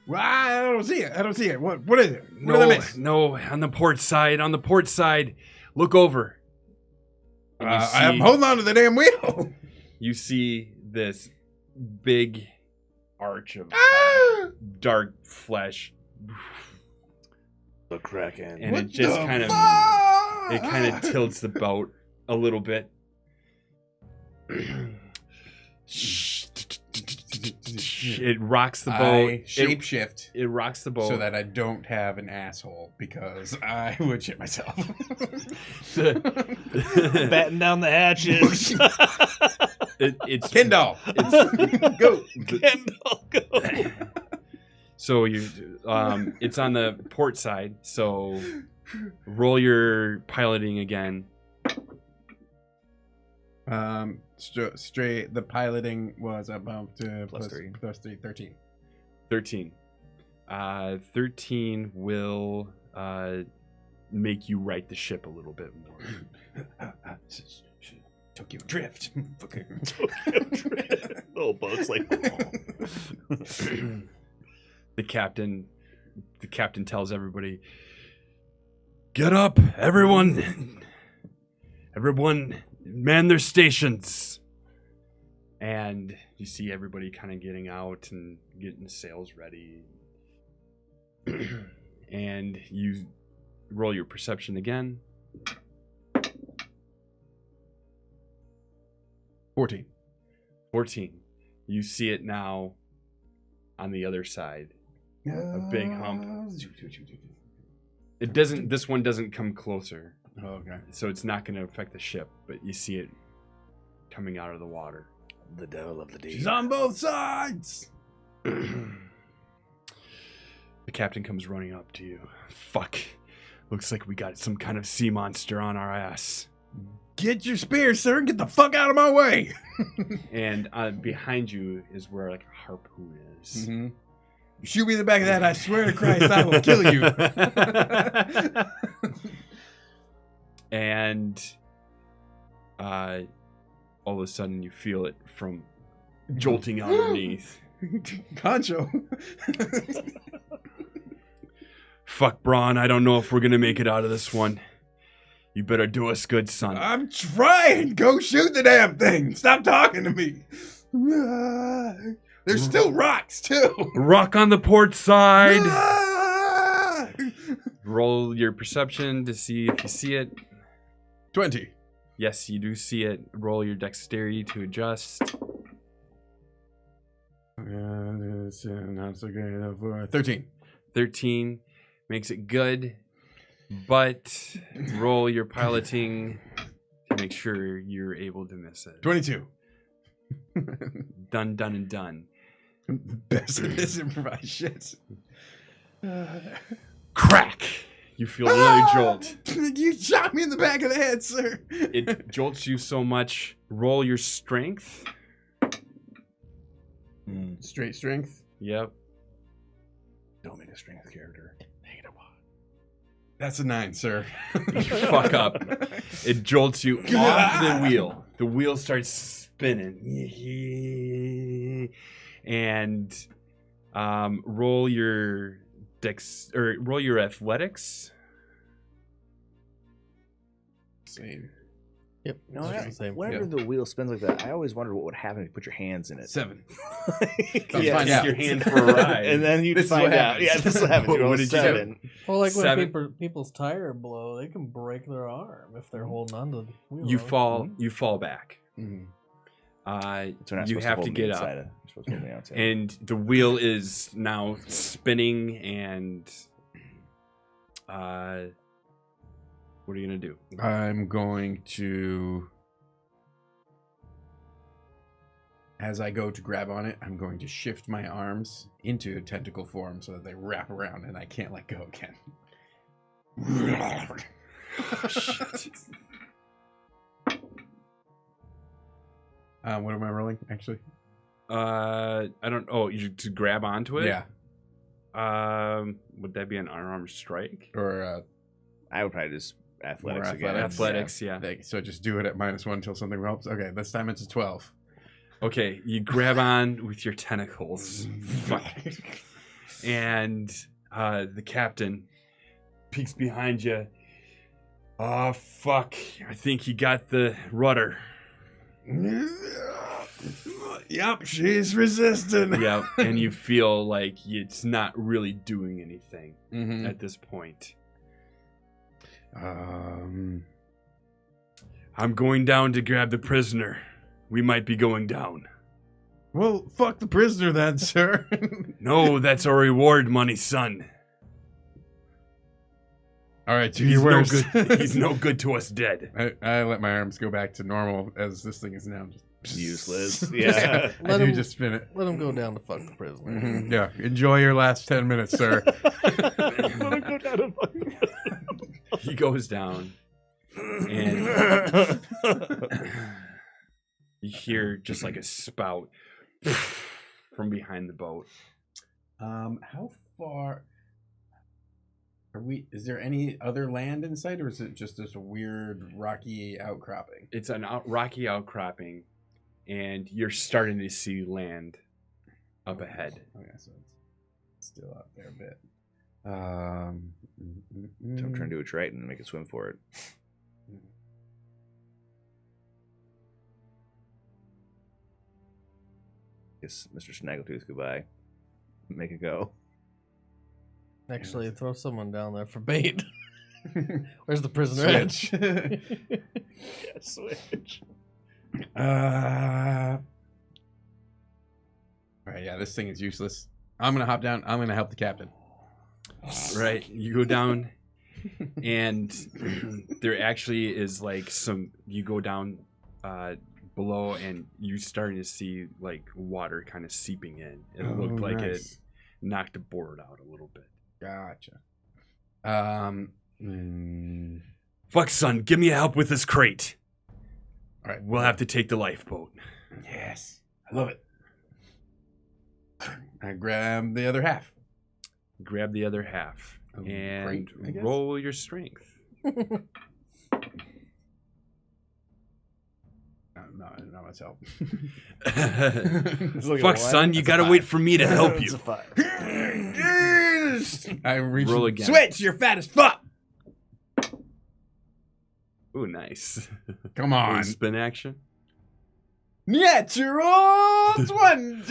Well, I don't see it. What is it? What did I miss? No, on the port side. Look over. And you I'm holding on to the damn wheel. You see this big arch of dark flesh, The Kraken. and What it just the kind of fuck? tilts the boat a little bit. It rocks the boat. I shapeshift It rocks the boat. so that I don't have an asshole because I would shit myself. Batten down the hatches. It's Kendall, go. Kendall, go. So you, it's on the port side. So roll your piloting again. Straight. The piloting was about Plus three. plus 3, 13. 13. 13 will make you right the ship a little bit more. Tokyo Drift. Little boat's like. The captain tells everybody, "Get up, everyone! Everyone, man their stations!" And you see everybody kind of getting out and getting the sails ready. And you roll your perception again. 14. 14. You see it now on the other side. A big hump. It doesn't. This one doesn't come closer, Oh, okay. so it's not going to affect the ship. But you see it coming out of the water. The devil of the deep. She's on both sides. The captain comes running up to you. Fuck. Looks like we got some kind of sea monster on our ass. Get your spear, sir. Get the fuck out of my way. And behind you is where like a harpoon is. Mm-hmm. You shoot me in the back of that, I swear to Christ, I will kill you. And all of a sudden you feel it from jolting underneath. Concho. Fuck, Braun, I don't know if we're gonna make it out of this one. You better do us good, son. I'm trying. Go shoot the damn thing. Stop talking to me. There's still rocks, too. Rock on the port side. Roll your perception to see if you see it. 20. Yes, you do see it. Roll your dexterity to adjust. It's not so great. 13. 13 makes it good, but roll your piloting to make sure you're able to miss it. 22. Done, and done. Best of this improvised shit. Crack! You feel another jolt. You shot me in the back of the head, sir. It jolts you so much. Roll your strength. Straight strength. Yep. Don't make a strength character. -1. That's a 9, sir. You fuck up. It jolts you off the wheel. The wheel starts spinning. And roll your roll your athletics. Same. Yep. No, it's the same. whenever the wheel spins like that, I always wondered what would happen if you put your hands in it. 7. You Yeah. find out your hand for a ride. And then you This is what find out. happens. Yeah, this is what happens. You roll What did you 7. Well, like when 7. people's tire blow, they can break their arm if they're holding on to the wheel. You fall. You fall back. Mhm. So we're not You supposed have hold to me get inside up, You're supposed to hold me outside. and the wheel is now spinning. And what are you gonna do? I'm going to, as I go to grab on it, I'm going to shift my arms into tentacle form so that they wrap around and I can't let go again. Shit. What am I rolling, actually? I don't. Oh, you to grab onto it? Yeah. Would that be an unarmed strike? Or I would probably just athletics More again. Athletics, yeah. so just do it at -1 until something helps. Okay, this time it's a 12. Okay, you grab on with your tentacles. Fuck. And the captain peeks behind you. Oh, fuck. I think you got the rudder. Yep, she's resistant. Yeah, and you feel like it's not really doing anything Mhm. at this point. Um, I'm going down to grab the prisoner. We might be going down. well, fuck the prisoner then, sir. No, that's our reward money, son. All right, do He's your no worst. good. He's no good to us dead. I let my arms go back to normal as this thing is now just Useless. Yeah. I do just spin it. Let him go down to fuck the prisoner. Mhm. Yeah, enjoy your last 10 minutes, sir. He goes down, and you hear just like a spout from behind the boat. How far are we? Is there any other land in sight, or is it just this weird rocky outcropping? It's an rocky outcropping, and you're starting to see land up ahead. Okay, so it's still out there a bit. So I'm trying to do a Triton and make it swim for it. Kiss Mr. Snaggletooth goodbye. Make it go. Actually, throw someone down there for bait. Where's the prisoner at? Switch. Yeah, switch. All right, yeah, this thing is useless. I'm gonna hop down. I'm gonna help the captain. Right, you go down, and there actually is like some. You go down below, and you starting to see like water kind of seeping in. It looked like it nice. knocked the board out a little bit. Gotcha. Fuck, son, give me help with this crate. All right, We'll have to take the lifeboat. Yes, I love it. I grab the other half. Grab the other half Oh, and great, I guess. roll your strength. Not myself. Fuck, son, you gotta wait for me to help It's you. a 5. I reach. Roll again. Switch, you're fat as fuck. Ooh, nice. Come on. Spin action. Natural 20.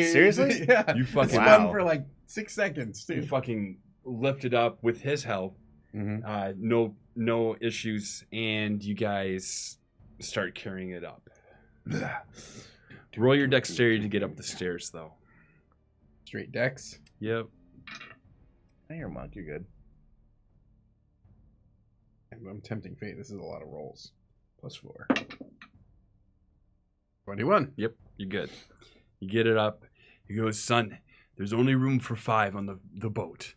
Seriously? Yeah. You fucking spun Wow. for like 6 seconds, You dude. fucking lift it up with his help. Mm-hmm. No issues, and you guys start carrying it up. Roll your dexterity to get up the stairs, though. Straight decks. Yep. Hey, you're a monk. You're good. I'm tempting fate. This is a lot of rolls. +4. 21. Yep, you're good. You get it up. He goes, son, there's only room for 5 on the boat.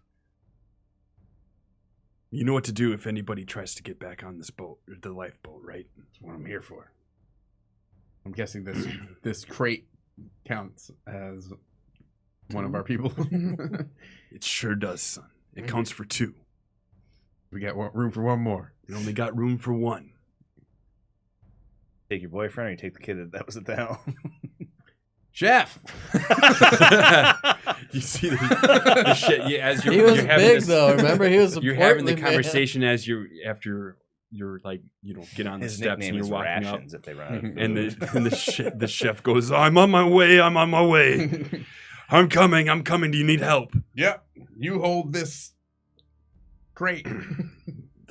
You know what to do if anybody tries to get back on this boat, or the lifeboat, right? That's what I'm here for. I'm guessing this crate counts as one of our people. It sure does, son. It counts for 2. We got room for one more. We only got room for 1. Take your boyfriend or you take the kid that was at the helm? Chef! You see the shit. Yeah, as He was you're having big this, though. Remember, he was. A You're having the portly man. conversation as you're like get on the His steps and nickname you're is walking Rations up, if they run out of food. and the chef goes, "I'm on my way. I'm on my way. I'm coming. I'm coming. Do you need help?" Yep. You hold this crate.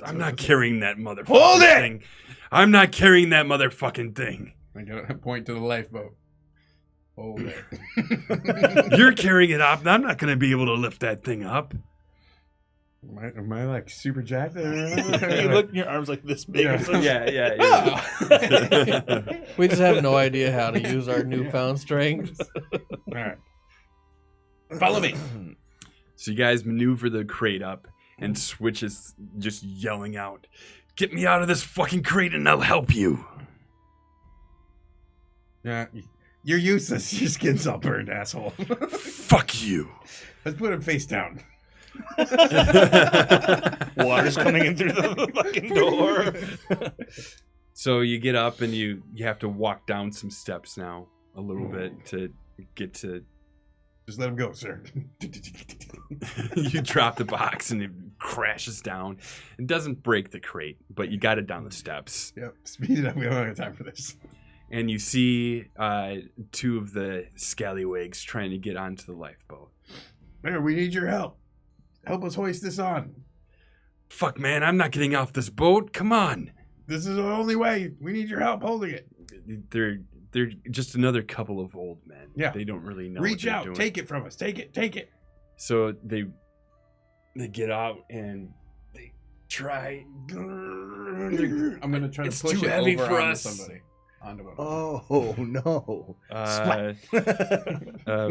I'm not carrying that motherfucking Hold it! thing. I'm not carrying that motherfucking thing. I gotta point to the lifeboat. Hold it. You're carrying it up. I'm not going to be able to lift that thing up. Am I like super jacked? You look, your arms like this big. Yeah. Yeah. We just have no idea how to use our newfound strength. All right. Follow me. So you guys maneuver the crate up, and Switch is just yelling out, "Get me out of this fucking crate and I'll help you." Yeah. You're useless. Your skin's all burned, asshole. Fuck you. Let's put him face down. Water's coming in through the fucking door. So you get up and you have to walk down some steps now a little bit to get to. Just let him go, sir. You drop the box and it crashes down. It doesn't break the crate, but you got it down the steps. Yep. Speed it up. We don't have time for this. And you see 2 of the scallywags trying to get onto the lifeboat. Mayor, we need your help. Help us hoist this on. Fuck, man, I'm not getting off this boat. Come on. This is the only way. We need your help holding it. They're just another couple of old men. Yeah. They don't really know. Reach what they're out. doing. Take it from us. Take it. So they get out and they try. I'm gonna try It's to push too it heavy over for onto us. somebody. Onto him. Oh no!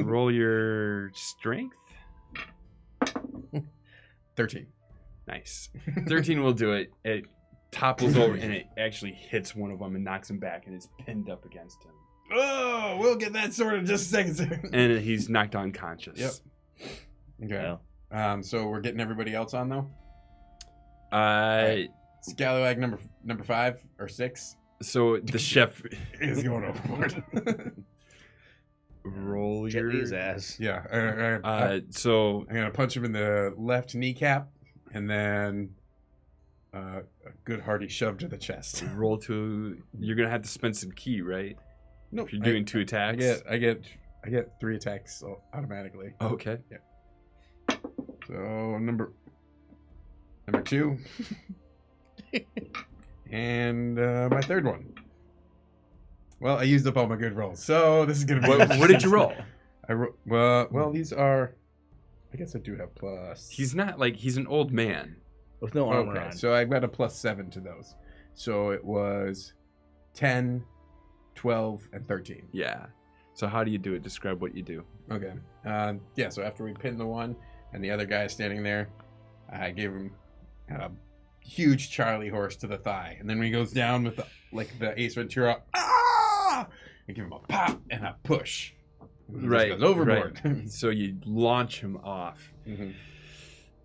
Roll your strength. 13. Nice. 13 will do it. It topples over and it actually hits one of them and knocks him back and is pinned up against him. Oh, we'll get that sorted in just a second, sir. And he's knocked unconscious. Yep. Okay. So we're getting everybody else on though. Right. Scallywag number 5 or 6 So the chef is going overboard. roll Jet your his ass. Yeah. so I'm gonna punch him in the left kneecap, and then a good hearty shove to the chest. roll to. You're gonna have to spend some key, right? Nope. If you're doing 2 attacks. I get 3 attacks automatically. Okay. So number 2, and my 3rd one. Well, I used up all my good rolls, so this is gonna be. What did you roll? Well, these are. I guess I do have plus. He's not like he's an old man. With no armor Okay, on. so I've got a +7 to those. So it was 10, 12, and 13. Yeah. So how do you do it? Describe what you do. Okay. Yeah, so after we pinned the one and the other guy is standing there, I gave him a huge Charlie horse to the thigh. And then when he goes down with the Ace Ventura, I give him a pop and a push. And he just goes overboard. Right. So you launch him off, Mm-hmm.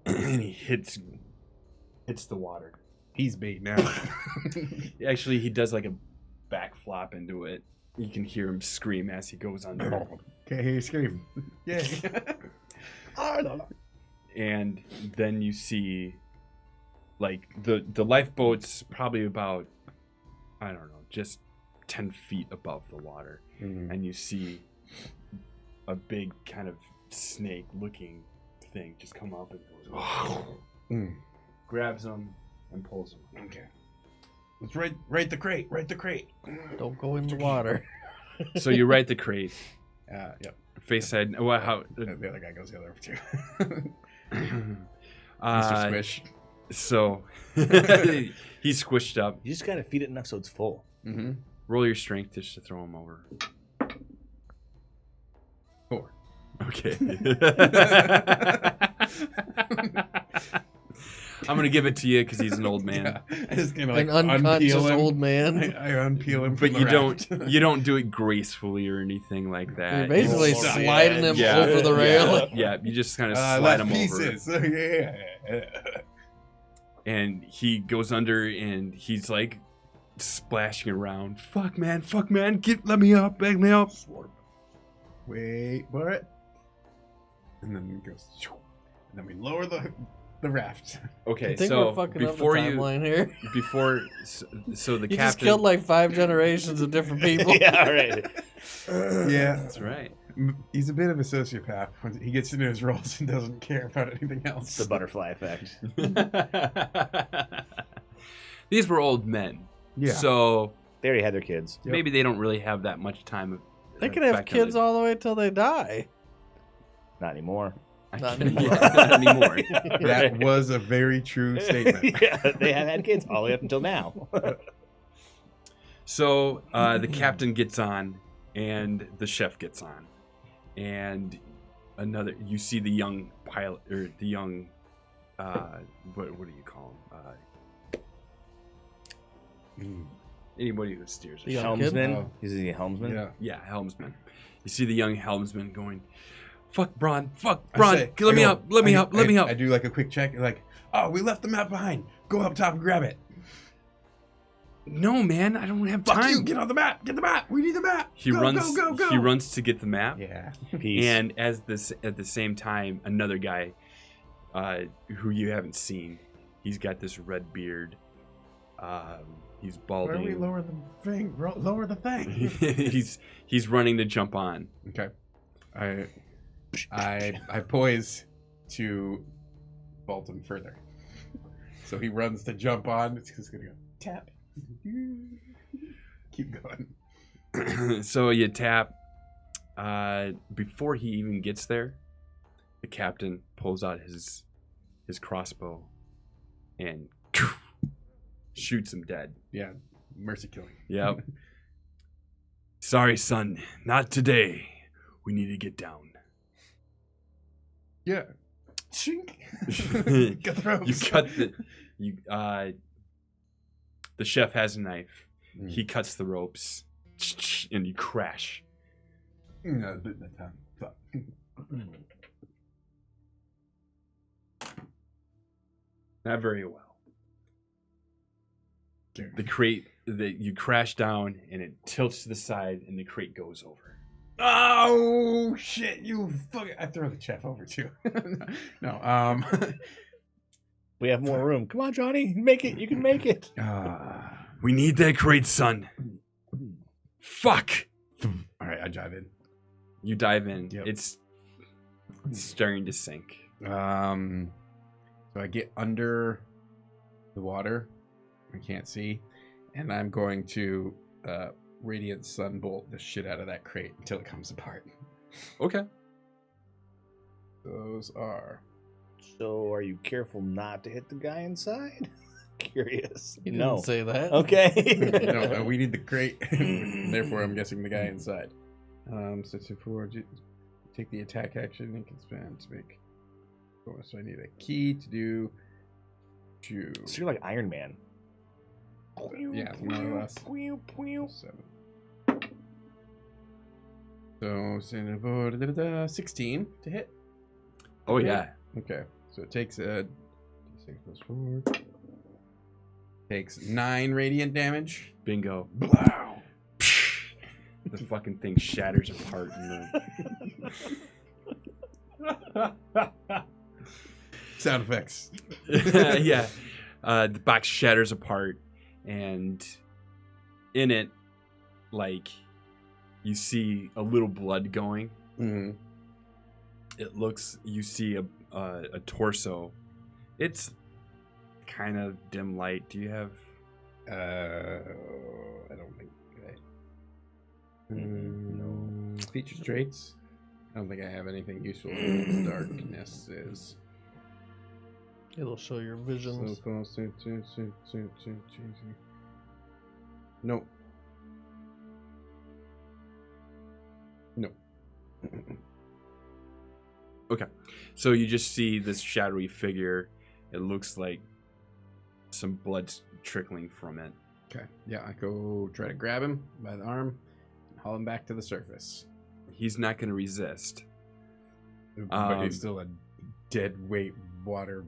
and he hits the water. He's beat now. Actually, he does like a back flop into it. You can hear him scream as he goes under. Okay, he scream. Yeah. And then you see, like, the lifeboat's probably about, I don't know, just 10 feet above the water. Mm-hmm. And you see a big kind of snake-looking thing just come up and goes, grabs him and pulls him. Okay. Let's right the crate. Right the crate. Don't go in the water. So you right the crate. Yep. Face side. Well, how? The other guy goes the other way too. Mr. Uh, Squish. so he's squished up. You just gotta feed it enough so it's full. Mm-hmm. Roll your strength just to throw him over. 4. Okay. I'm gonna give it to you because he's an old man. Yeah. I just kind of like An unconscious unpeel him. old man. I unpeel him, But from you the don't raft. you don't do it gracefully or anything like that. You're basically It's- sliding him Yeah. over the rail. Yeah, you just kind of slide left him pieces. over, Yeah. and he goes under, and he's like splashing around. Fuck man, let me up, back me up. Wait for it. And then it goes. And then we lower the raft. Okay, I think so we're fucking up the before you timeline here. before so the You captain just killed like 5 generations of different people. Yeah, all right. Yeah. That's right. He's a bit of a sociopath. When he gets into his roles and doesn't care about anything else. The butterfly effect. These were old men. Yeah. So They already had their kids. Yep. maybe they don't really have that much time. They can have effect on kids it. all the way till they die. Not anymore. Not Yeah, anymore. not anymore. That was a very true statement. Yeah, they have had kids all the way up until now. So the captain gets on, and the chef gets on, and you see the young pilot or the young what do you call him? Anybody who steers a The ship. young kid? Helmsman. Oh. Is he a helmsman? Yeah. Yeah, helmsman. You see the young helmsman going, "Fuck Braun, I let say- me I go- up, let me up, let me up." I do like a quick check. Like, oh, we left the map behind. Go up top and grab it. No, man, I don't have Fuck time. you! Get on the map. Get the map. We need the map. He Go, runs. Go, go, go. He runs to get the map. Yeah. Peace. And at the same time, another guy, who you haven't seen, he's got this red beard. He's Where do we balding. lower the thing? Lower the thing. he's running to jump on. Okay. I poise to vault him further. So he runs to jump on. It's just gonna go tap. Keep going. So you tap. Before he even gets there, the captain pulls out his crossbow and shoots him dead. Yeah. Mercy killing. Yep. Sorry, son. Not today. We need to get down. Yeah. Chink. Got the ropes. You cut the chef has a knife. Mm. He cuts the ropes and you crash. No, that time. Fuck. Not very well. Okay. The crate that you crash down and it tilts to the side and the crate goes over. Oh shit! You fuck! I throw the chef over too. No. We have more room. Come on, Johnny. Make it. You can make it. We need that crate, son. Fuck. All right, I dive in. You dive in. Yep. It's starting to sink. So I get under the water. I can't see, and I'm going to radiant sunbolt the shit out of that crate until it comes apart. Okay. Those are. So, are you careful not to hit the guy inside? Curious. You No. didn't say that. Okay. No, we need the crate. Therefore, I'm guessing the guy inside. So to forward, take the attack action and can spend to make. So I need a key to do. So you're like Iron Man. Yeah, more or less. 7. So 16 to hit. Oh yeah. Okay, so it takes a d6 plus 4. Takes 9 radiant damage. Bingo. Wow. The fucking thing shatters apart. Sound effects. Yeah. The box shatters apart, and in it, like, you see a little blood going. Mm-hmm. It looks. You see a torso. It's kind of dim light. Do you have? I don't think. No. Feature traits. I don't think I have anything useful. Darkness is. It'll show your visions. So close. Nope. Nope. Okay. So you just see this shadowy figure. It looks like some blood's trickling from it. Okay. Yeah, I go try to grab him by the arm and haul him back to the surface. He's not going to resist. But he's still a dead weight water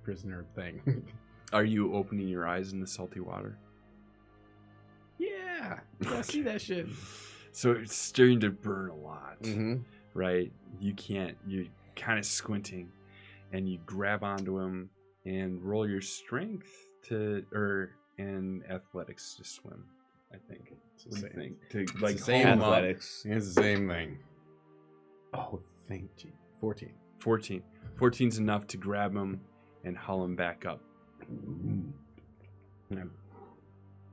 prisoner thing. Are you opening your eyes in the salty water? Yeah. I see that shit. So it's starting to burn a lot, Mm-hmm. right? You're kind of squinting, and you grab onto him and roll your strength and athletics to swim. I think. What do you think? To like the same haul him up. Athletics. It's the same thing. Oh, thank you. 14. 14. 14's enough to grab him and haul him back up. And I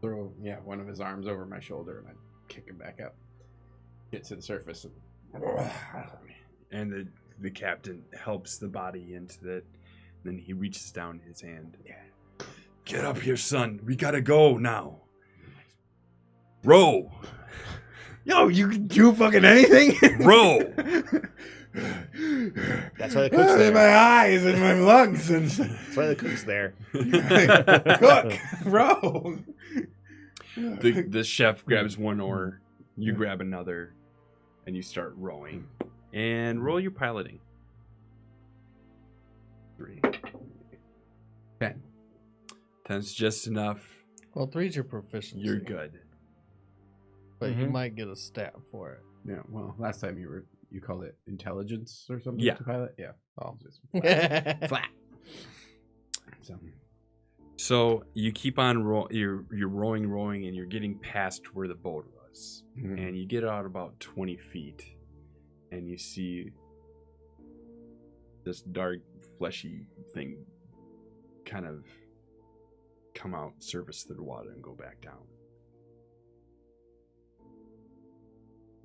throw one of his arms over my shoulder and I kick him back up. Get to the surface. And the captain helps the body into it. Then he reaches down his hand. Yeah. Get up here, son. We gotta go now. Row. Yo, you can do fucking anything? Row. That's why the cook's In there. my eyes and my lungs and That's why the cook's there. cook, bro. The chef grabs one oar. You grab another. And you start rowing. And roll your piloting. 3. 10. 10's just enough. Well, 3's your proficiency. You're good. But you Mhm. might get a stat for it. Yeah, well, last time you called it intelligence or something Yeah. to pilot? Yeah. Oh, just Flat. flat. So, So you keep on you're rowing, and you're getting past where the boat was, and you get out about 20 feet, and you see this dark, fleshy thing kind of come out, surface through the water, and go back down.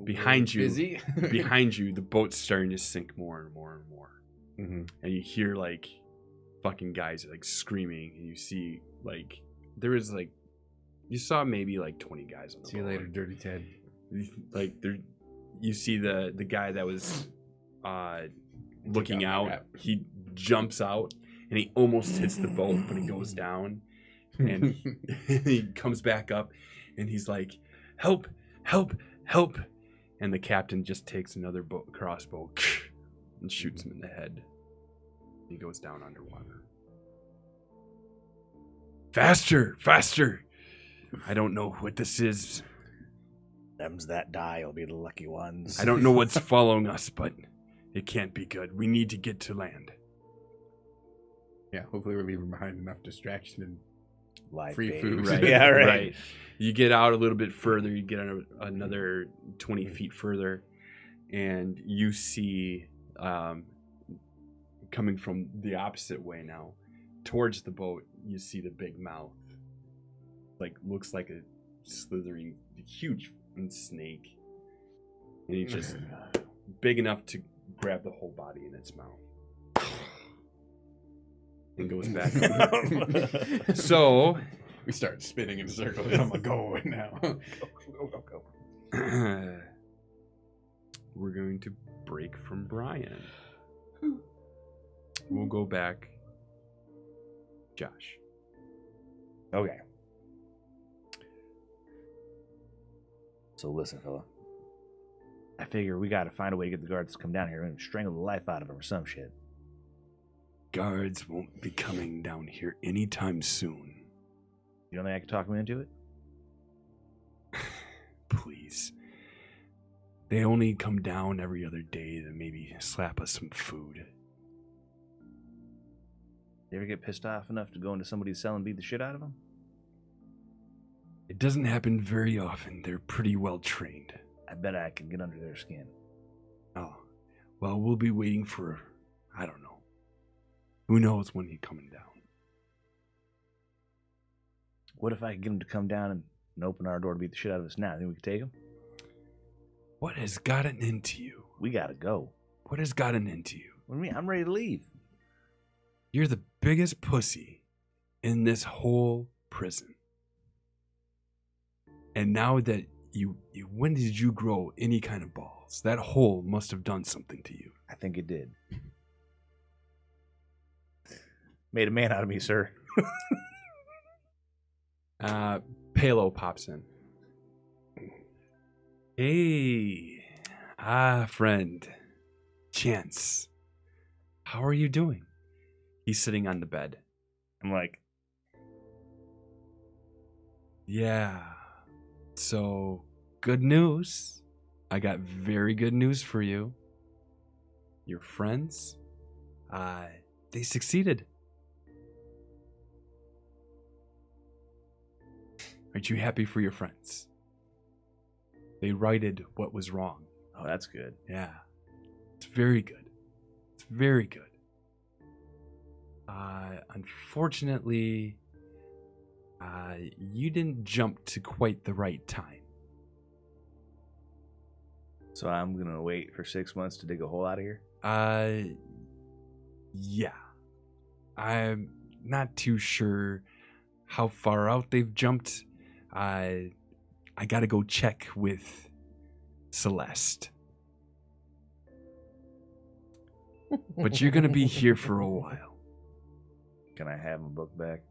Behind you, busy. behind you, the boat's starting to sink more and more and more, Mhm. and you hear like fucking guys like screaming, and you see like there is like you saw maybe like 20 guys on the See you boat. later, Dirty Ted. Like there, you see the guy that was looking out out. my rep. He jumps out and he almost hits the boat, but he goes down, and he comes back up, and he's like, "Help! Help! Help!" And the captain just takes another crossbow and shoots him in the head. He goes down underwater. Faster! Faster! I don't know what this is. Them's that die will be the lucky ones. I don't know what's following us, but it can't be good. We need to get to land. Yeah, hopefully we're leaving behind enough distraction and Live free bait. food. Right. Yeah, right. Right. You get out a little bit further. You get another 20 feet further, and you see coming from the opposite way now, towards the boat. You see the big mouth, like looks like a slithering, huge snake, and he's just big enough to grab the whole body in its mouth, and goes back. So. We start spinning in circles. I'm like, go now. Go. We're going to break from Brian. We'll go back. Josh. Okay. So listen, fella. I figure we gotta find a way to get the guards to come down here and strangle the life out of them or some shit. Guards won't be coming down here anytime soon. You don't think I could talk them into it? Please. They only come down every other day to maybe slap us some food. You ever get pissed off enough to go into somebody's cell and beat the shit out of them? It doesn't happen very often. They're pretty well trained. I bet I can get under their skin. Oh, well, we'll be waiting for, I don't know. Who knows when he's coming down? What if I could get them to come down and open our door to beat the shit out of us now? Think we could take them? What has gotten into you? We gotta go. What has gotten into you? What do you mean? I'm ready to leave. You're the biggest pussy in this whole prison. And now that you when did you grow any kind of balls? That hole must have done something to you. I think it did. Made a man out of me, sir. Palo pops in. Hey, friend, Chance. How are you doing? He's sitting on the bed. I'm like, Yeah. So, good news. I got very good news for you. Your friends, they succeeded. Aren't you happy for your friends? They righted what was wrong. oh, that's good. Yeah. It's very good. It's very good. Unfortunately, you didn't jump to quite the right time. So I'm going to wait for 6 months to dig a hole out of here? Yeah. I'm not too sure how far out they've jumped. I gotta go check with Celeste. But you're gonna be here for a while. Can I have my book back?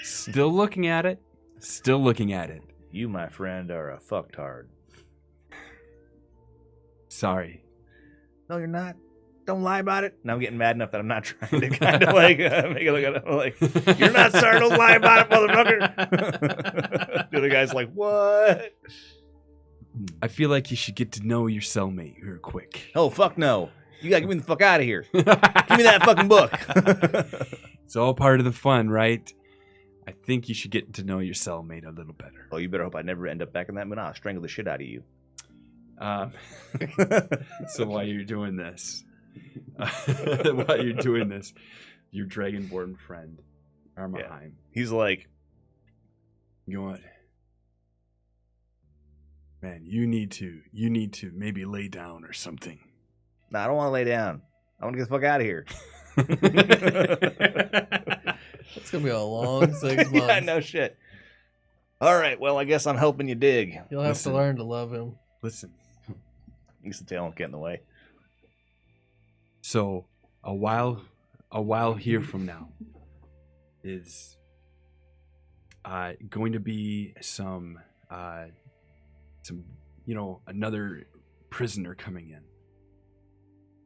Still looking at it. Still looking at it. You, my friend, are a fucktard. Sorry. No, you're not. Don't lie about it. Now I'm getting mad enough that I'm not trying to kind of like make it look at it like, you're not sorry, don't lie about it, motherfucker. The other guy's like, what? I feel like you should get to know your cellmate real quick. Oh, fuck no. You gotta get me the fuck out of here. Give me that fucking book. It's all part of the fun, right? I think you should get to know your cellmate a little better. Oh, you better hope I never end up back in that mood. I'll strangle the shit out of you. So while you're doing this, your dragonborn friend, Armaheim, He's like, going, man, you need to maybe lay down or something. nah, I don't want to lay down. I want to get the fuck out of here. It's going to be a long 6 months. Yeah, no shit. All right, well, I guess I'm helping you dig. You'll have Listen. to learn to love him. Listen. Use the tail and get in the way. So a while here from now is going to be some another prisoner coming in.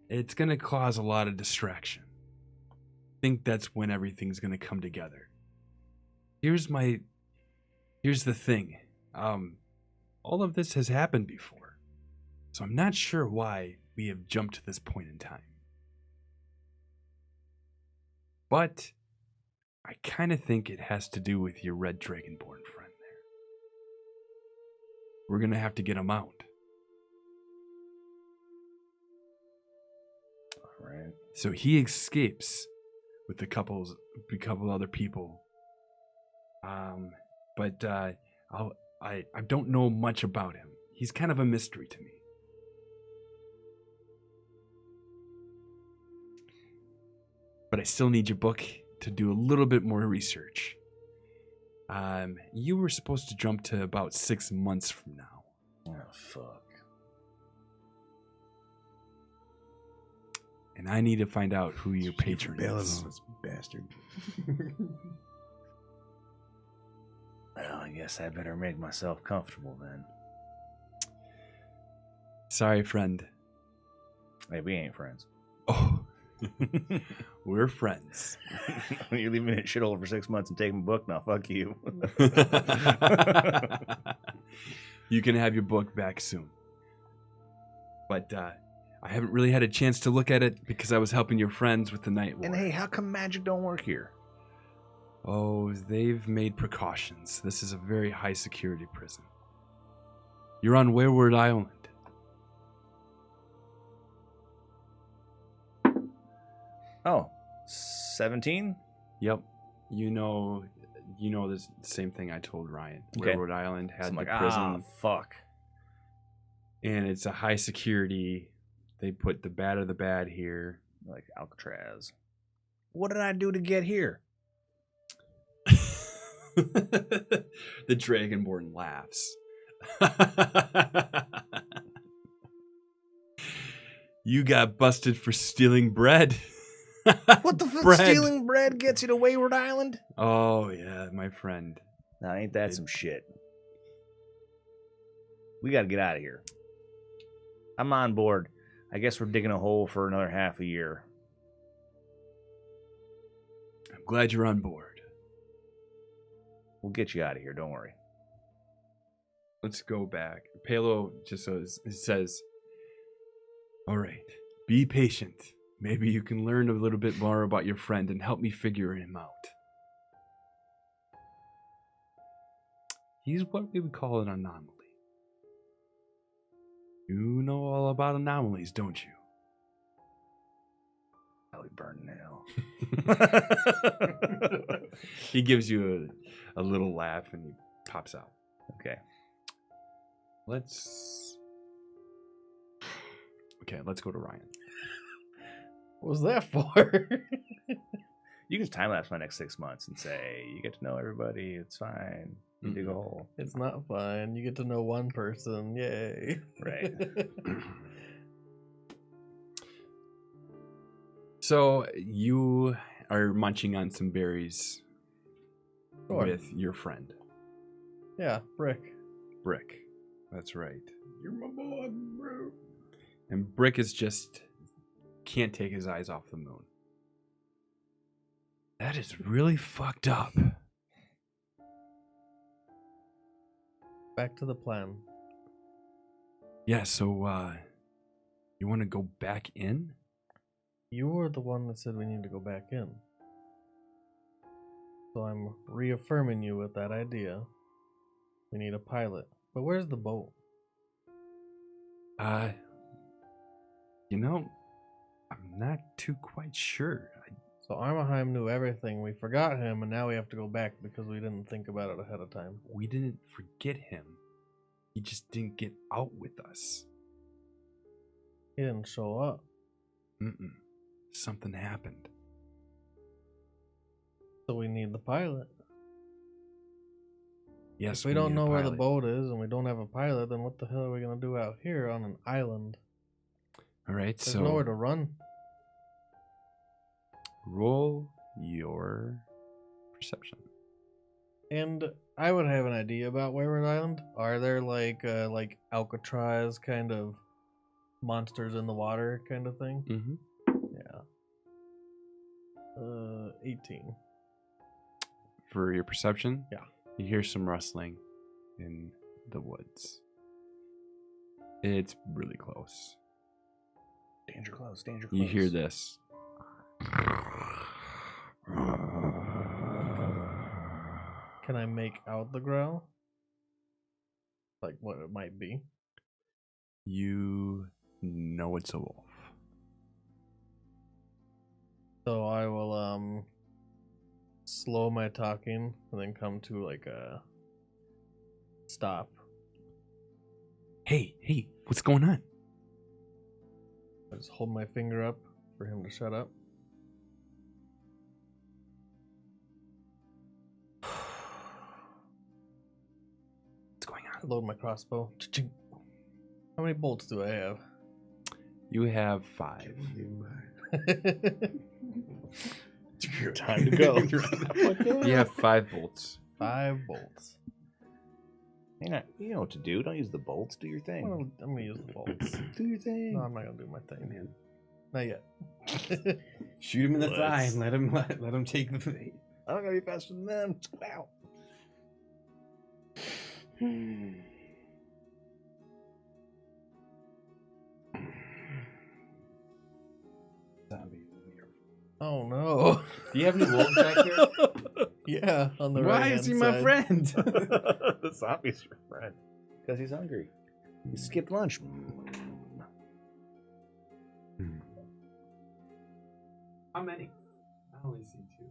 It's going to cause a lot of distraction. I think that's when everything's going to come together. Here's the thing. All of this has happened before. So I'm not sure why we have jumped to this point in time. But I kind of think it has to do with your red dragonborn friend there. We're going to have to get him out. All right. So he escapes with a couple other people. But I don't know much about him. He's kind of a mystery to me. But I still need your book to do a little bit more research. You were supposed to jump to about 6 months from now. Oh, fuck. And I need to find out who your patron Bailing is. on this bastard. Well, I guess I better make myself comfortable then. Sorry, friend. Hey, we ain't friends. Oh, we're friends. You're leaving me in a shithole for 6 months and taking my book? No, fuck you. You can have your book back soon. But I haven't really had a chance to look at it because I was helping your friends with the night war. And hey, how come magic don't work here? Oh, they've made precautions. This is a very high security prison. You're on Wayward Island. Oh, 17? Yep. You know this same thing I told Ryan. Okay. Wayward Island had So I'm the like, prison, fuck. and it's a high security. They put the bad of the bad here. Like Alcatraz. What did I do to get here? The Dragonborn laughs. You got busted for stealing bread. What the fuck? Bread. Stealing bread gets you to Wayward Island? Oh yeah, my friend. Now, ain't that some shit? We got to get out of here. I'm on board. I guess we're digging a hole for another half a year. I'm glad you're on board. We'll get you out of here. Don't worry. Let's go back. Palo just says, all right, be patient. Maybe you can learn a little bit more about your friend and help me figure him out. He's what we would call an anomaly. You know all about anomalies, don't you? Probably burn now. He gives you a little laugh and he pops out. Okay. Let's go to Ryan. What was that for? You can time lapse my next 6 months and say, you get to know everybody. It's fine. You dig a hole. It's not fun. You get to know one person. Yay. Right. So you are munching on some berries Sure. with your friend, Yeah, Brick. Brick. That's right. You're my boy, bro. And Brick is just can't take his eyes off the moon. That is really fucked up. Back to the plan. Yeah, so you want to go back in? You were the one that said we need to go back in. So I'm reaffirming you with that idea. We need a pilot. But where's the boat? You know, I'm not too quite sure. So Armaheim knew everything. We forgot him, and now we have to go back because we didn't think about it ahead of time. We didn't forget him. He just didn't get out with us. He didn't show up. Something happened. So we need the pilot. Yes, If we don't need a know where the pilot. boat is and we don't have a pilot, then what the hell are we going to do out here on an island? All right, There's so nowhere to run. roll your perception. And I would have an idea about Wayward Island. Are there like Alcatraz kind of monsters in the water kind of thing? Mm-hmm. Yeah. 18. For your perception? Yeah. You hear some rustling in the woods. It's really close. Danger close, danger close. You hear this. Can I make out the growl? Like what it might be? You know it's a wolf. So I will slow my talking and then come to like a stop. Hey, what's going on? I just hold my finger up for him to shut up. What's going I on? load my crossbow. Cha-ching. How many bolts do I have? You have 5. Time to go. You have 5 bolts. 5 bolts. You know what to do. Don't use the bolts. Do your thing. I'm gonna use the bolts. Do your thing. No, I'm not gonna do my thing, man. Not yet. Shoot him in the thigh Let's- and let him take the bait. I'm not gonna be faster than them. Wow. Oh no. Do you have any wolves back here? Yeah, on the Why right-hand is he my side. friend? The zombie's your friend. Because he's hungry. He skipped lunch. How many? I only see 2.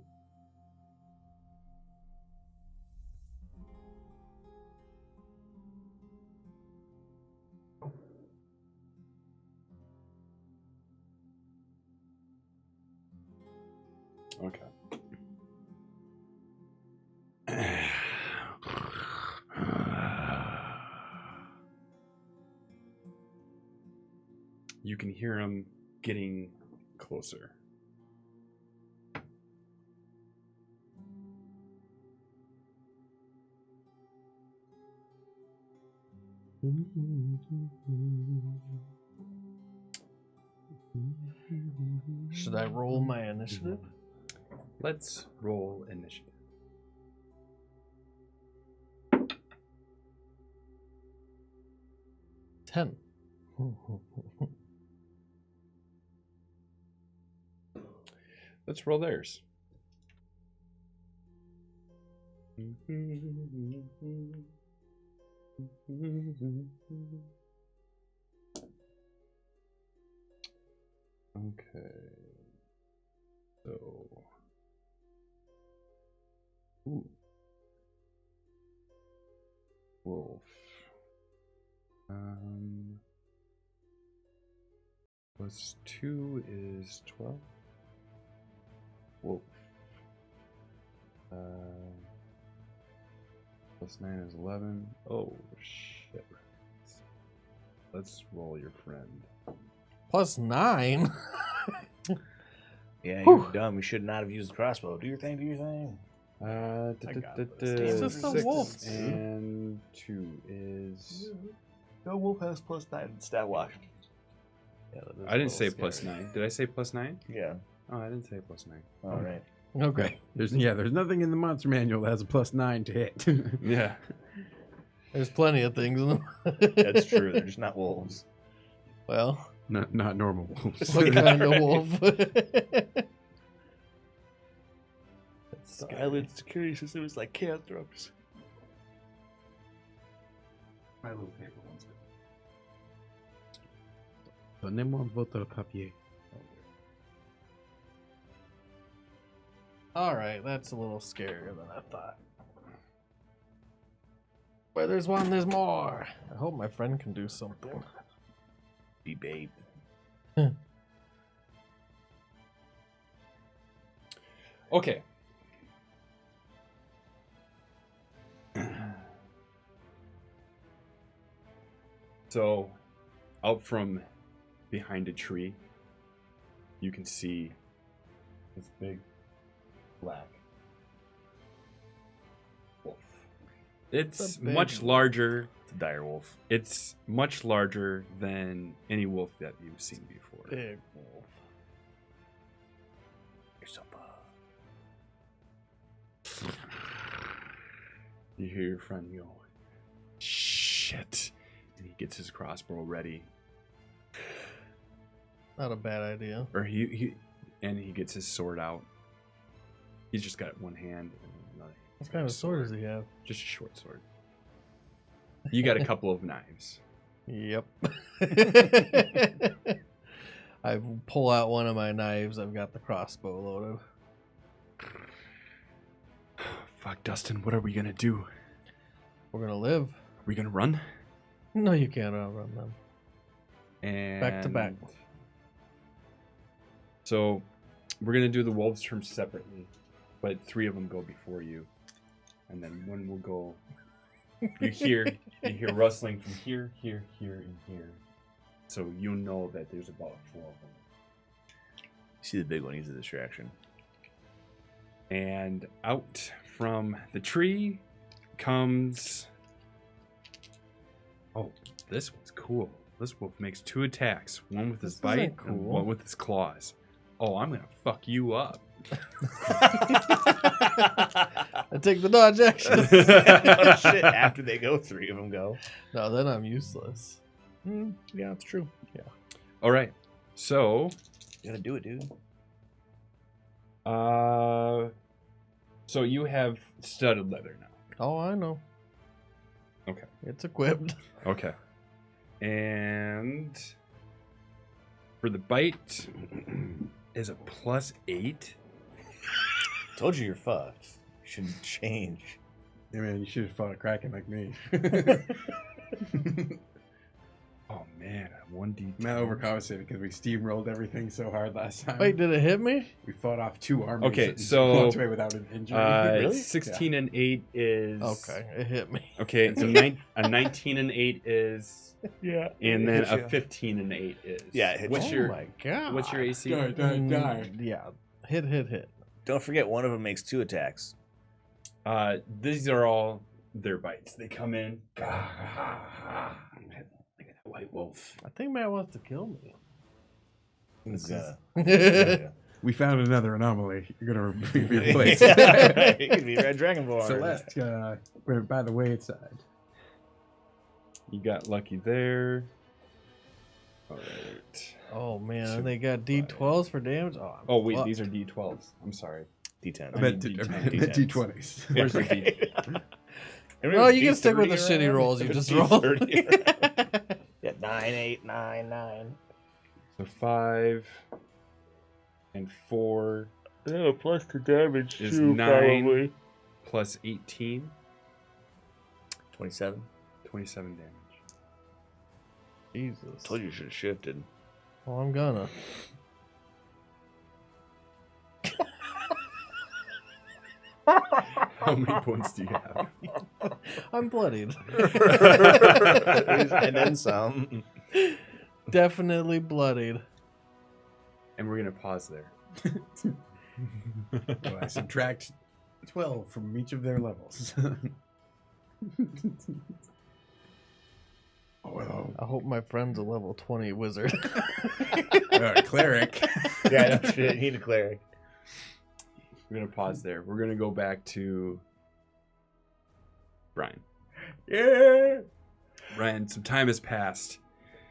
Okay. You can hear him getting closer. Should I roll my initiative? Let's roll initiative. 10. Let's roll theirs. Okay. So. Ooh. Wolf. Plus 2 is 12. Wolf. Plus 9 is 11. Oh, shit. Let's roll your friend. Plus 9? Yeah, Whew. you're dumb. You should not have used the crossbow. Do your thing, do your thing. It's just a 6 wolf. and 2 is... No wolf has plus 9 in stat block. Yeah, I didn't say plus 9. Did I say plus 9? Yeah. Oh, I didn't say plus 9. All right. Okay. There's nothing in the monster manual that has a plus 9 to hit. Yeah. There's plenty of things in them. That's true. They're just not wolves. Well, not normal wolves. what kind of wolf? Skyland security system is like canthropes. My little paper one's good. Donnez-moi votre papier. Alright, that's a little scarier than I thought. Where there's one, there's more. I hope my friend can do something. Be babe. Okay. So, out from behind a tree, you can see this big black wolf. It's a big much wolf. larger. It's a dire wolf. It's much larger than any wolf that you've seen before. Big wolf. You're so You hear your friend go, shit. And he gets his crossbow ready. Not a bad idea. Or he gets his sword out. He's just got one hand. And another. What kind of sword does he have? Just a short sword. You got a couple of knives. Yep. I pull out one of my knives. I've got the crossbow loaded. Fuck, Dustin, what are we gonna do? We're gonna live. Are we gonna run? No, you can't outrun them. And Back to back. So we're gonna do the wolves' terms separately, but 3 of them go before you, and then one will go. You hear rustling from here, here, here, and here. So you know that there's about 4 of them. You see the big one, he's a distraction. And out from the tree comes... Oh, this one's cool. This wolf makes 2 attacks. One with his This bite isn't and cool. one with his claws. Oh, I'm going to fuck you up. I take the dodge action. Oh, shit. After they go, 3 of them go. No, then I'm useless. Yeah, that's true. Yeah. All right. So, You gotta do it, dude. so you have studded leather now. Oh, I know. Okay. It's equipped. Okay. And for the bite is a +8. Told you you're fucked. You shouldn't change. Yeah, man, you should have fought a kraken like me. Oh man, 1d10. Matt overcompensated because we steamrolled everything so hard last time. Wait, did it hit me? We fought off 2 armies. Okay, and so, walked away without an injury. Really? 16 and 8 is Okay, it hit me. Okay, so a 19 and 8 is, Yeah. and then a Yeah. 15 and 8 is. Yeah, it hits What's Oh your my god. what's your AC? Die, die, die. Yeah. Hit. Don't forget, one of them makes 2 attacks. These are all their bites. They come in, white wolf. I think Matt wants to kill me. He's Yeah. yeah. We found another anomaly. You're gonna be replaced. It could be Red Dragonborn. Celeste went by the wayside. You got lucky there. All right. Oh man, So they got D12s for damage. Oh, I'm Oh wait, fucked. these are D12s. I'm sorry. D10. I I meant mean, D20s. Where's the D? Oh, you can stick with the shitty rolls you just rolled. Yeah, 9, 8, 9, 9. So 5 and 4 Yeah, plus the damage is 9 plus 18. 27. 27 damage. Jesus. Told you should have shifted. Well, I'm gonna. How many points do you have? I'm bloodied. And then some. Definitely bloodied. And we're gonna pause there. Well, I subtract 12 from each of their levels. Oh, well. I hope my friend's a level 20 wizard. Cleric. Yeah, no shit. Need a cleric. We're gonna pause there. We're gonna go back to Brian. Yeah. Brian, some time has passed.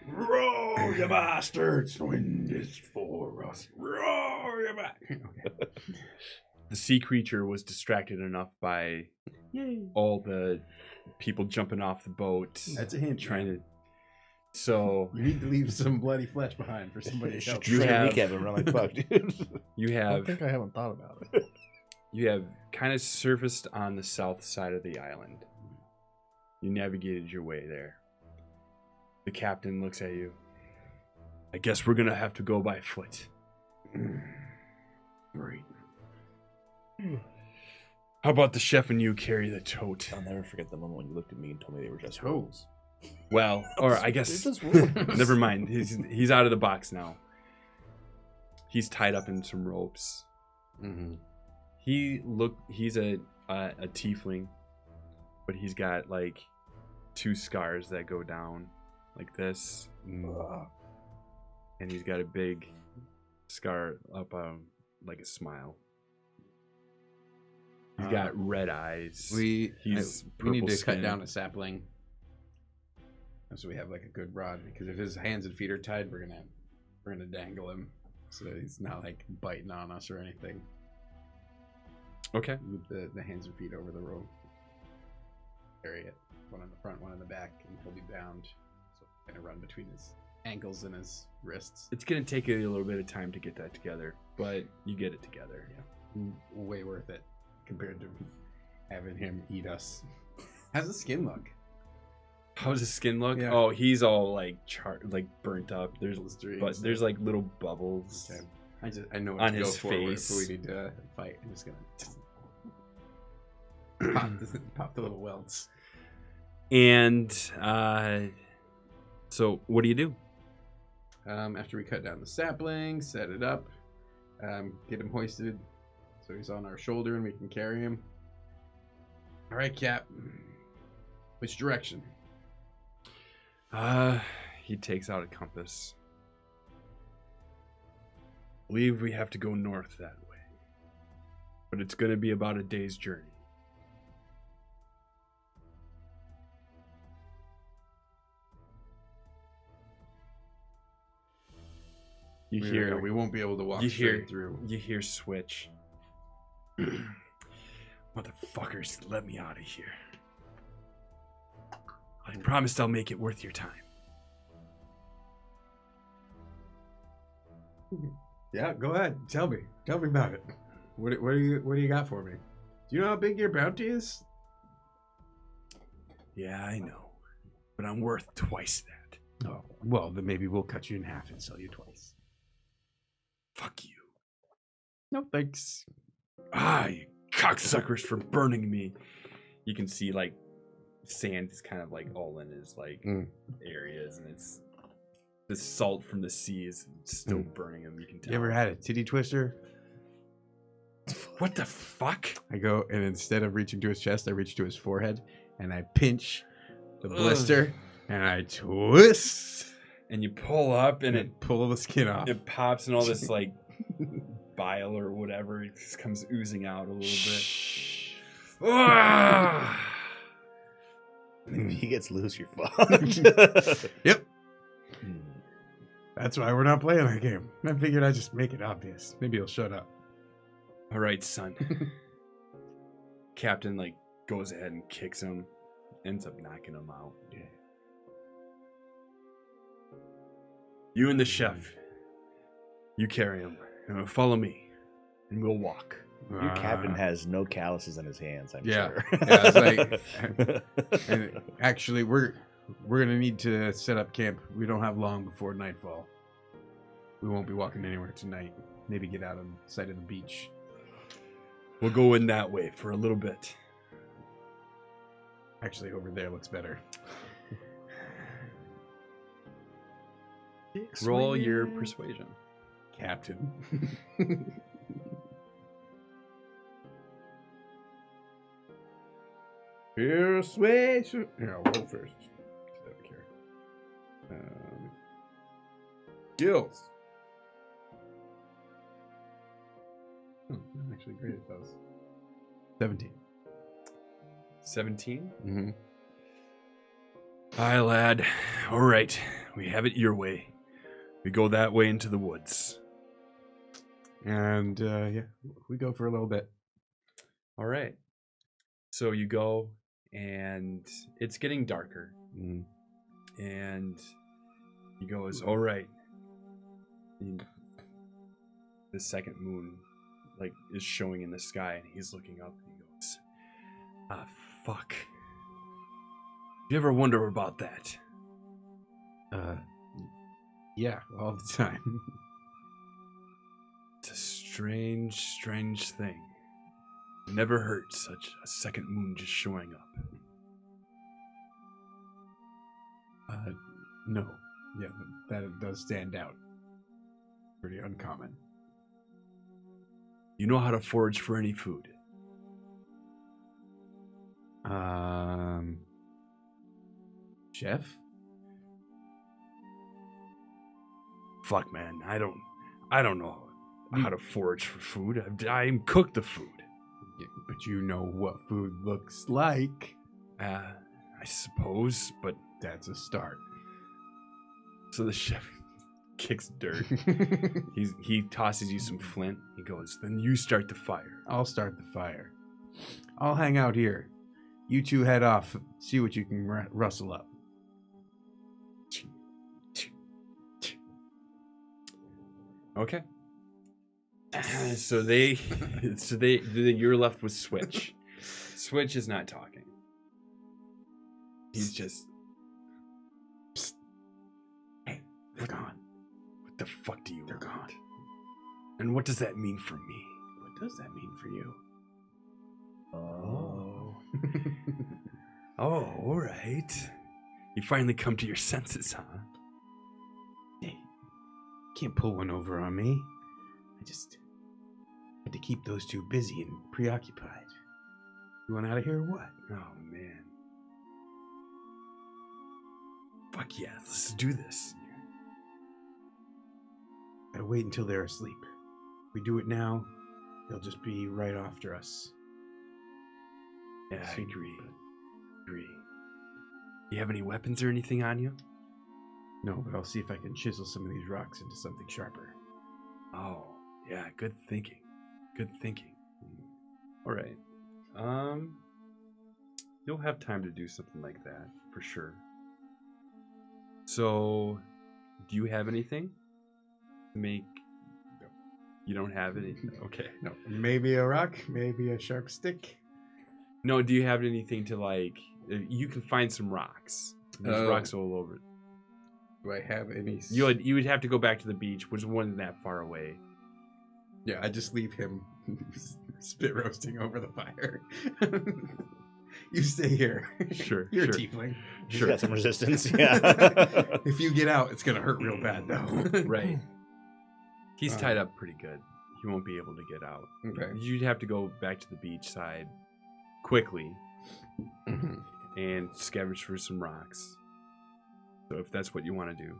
Roll, you bastards. Wind is for us. Roll, you bastards. Okay. The sea creature was distracted enough by all the people jumping off the boat. That's a hint. Trying to. So You need to leave some bloody flesh behind for somebody to help. You have- kneecap and run like fuck, dude. you I have think I haven't thought about it. you have kind of surfaced on the south side of the island. You navigated your way there. The captain looks at you. I guess we're gonna have to go by foot. Great. How about the chef and you carry the tote? I'll never forget the moment when you looked at me and told me they were just Toes. rolls. Well, or I guess They're just rolls. never mind. He's out of the box now. He's tied up in some ropes. Mm-hmm. He's a tiefling, but he's got like 2 scars that go down like this, and he's got a big scar up like a smile. He's got red eyes. We need purple to skin. cut down a sapling, so we have like a good rod. Because if his hands and feet are tied, we're gonna dangle him, so he's not like biting on us or anything. Okay. With the hands and feet over the rope. Carry it, one on the front, one on the back, and he'll be bound. So we're gonna run between his ankles and his wrists. It's gonna take you a little bit of time to get that together, but you get it together. Yeah, way worth it compared to having him eat us. How's the skin look? How's his skin look? Yeah. Oh, he's all like burnt up. There's Listerine. there's like little bubbles. Okay. I know what On to go his for face. if we need to fight. I'm just gonna pop the little welts. And so what do you do? After we cut down the sapling, set it up, get him hoisted so he's on our shoulder and we can carry him. All right, Cap. Which direction? He takes out a compass. I believe we have to go north that way, but it's going to be about a day's journey. You hear we won't be able to walk you straight hear through. You hear Switch. Motherfuckers, let me out of here. I promised I'll make it worth your time. Yeah, go ahead. Tell me about it. What do you got for me? Do you know how big your bounty is? Yeah, I know, but I'm worth twice that. Oh, well, then maybe we'll cut you in half and sell you twice. Fuck you. No, thanks. Ah, you cocksuckers for burning me. You can see like sand is kind of like all in his like areas, and it's the salt from the sea is still burning him. You can tell. You ever had a titty twister? What the fuck? I go and instead of reaching to his chest, I reach to his forehead and I pinch the blister And I twist and you pull up, and and pull the skin off. it pops, and all this like bile or whatever just comes oozing out a little bit. Ah! If he gets loose, you're fucked. Yep. That's why we're not playing that game. I figured I'd just make it obvious. Maybe he'll shut up. All right, son. Captain like goes ahead and kicks him, ends up knocking him out. Yeah. You and the chef, you carry him. Follow me, and we'll walk. Your captain has no calluses on his hands, I'm Yeah. sure. Yeah, it's like, and actually, we're gonna need to set up camp. We don't have long before nightfall. We won't be walking anywhere tonight. Maybe get out on the side of the beach. We'll go in that way for a little bit. Actually, over there looks better. Roll your persuasion. Captain. Persuasion. Yeah, I'll roll first. I don't care. Skills. I'm actually great at those. 17. 17? Mm-hmm. Aye, lad. All right. We have it your way. We go that way into the woods. And yeah, we go for a little bit. All right. So you go, and it's getting darker. Mm. And he goes, all right. The second moon, like, is showing in the sky, and he's looking up, and he goes, ah, fuck. You ever wonder about that? Yeah, all the time. It's a strange, strange thing. Never heard such a second moon just showing up. No. Yeah, that does stand out. Pretty uncommon. You know how to forage for any food? Chef? Fuck, man, I don't know how to forage for food. I cook the food. Yeah, but you know what food looks like. I suppose, but That's a start. so the chef kicks dirt. He tosses you some flint. He goes, then you start the fire. I'll start the fire. I'll hang out here. You two head off. See what you can rustle up. Okay. So you're left with Switch. Switch is not talking. He's just, hey, They're gone. what the fuck do you They're want? gone. And what does that mean for me? What does that mean for you? Oh. Oh, all right. You finally come to your senses, huh? Hey, can't pull one over on me. I just had to keep those two busy and preoccupied. You want out of here or what? Oh, man. Fuck yeah, let's do this. Gotta wait until they're asleep. If we do it now, they'll just be right after us. Yeah, I agree. You have any weapons or anything on you? No, but I'll see if I can chisel some of these rocks into something sharper. Oh, yeah, good thinking. Good thinking. All right. You'll have time to do something like that, for sure. So, do you have anything to make... No. You don't have anything? Okay. No, maybe a rock, maybe a sharp stick. No, do you have anything to, like... You can find some rocks. There's rocks all over. Do I have any... You would have to go back to the beach, which wasn't that far away. Yeah, I just leave him spit roasting over the fire. You stay here. Sure, You're sure. a tiefling. He's Sure. got some resistance. Yeah. If you get out, it's gonna hurt real bad, though. Right. He's tied up pretty good. He won't be able to get out. Okay. You'd have to go back to the beach side quickly and scavenge for some rocks. So if that's what you want to do.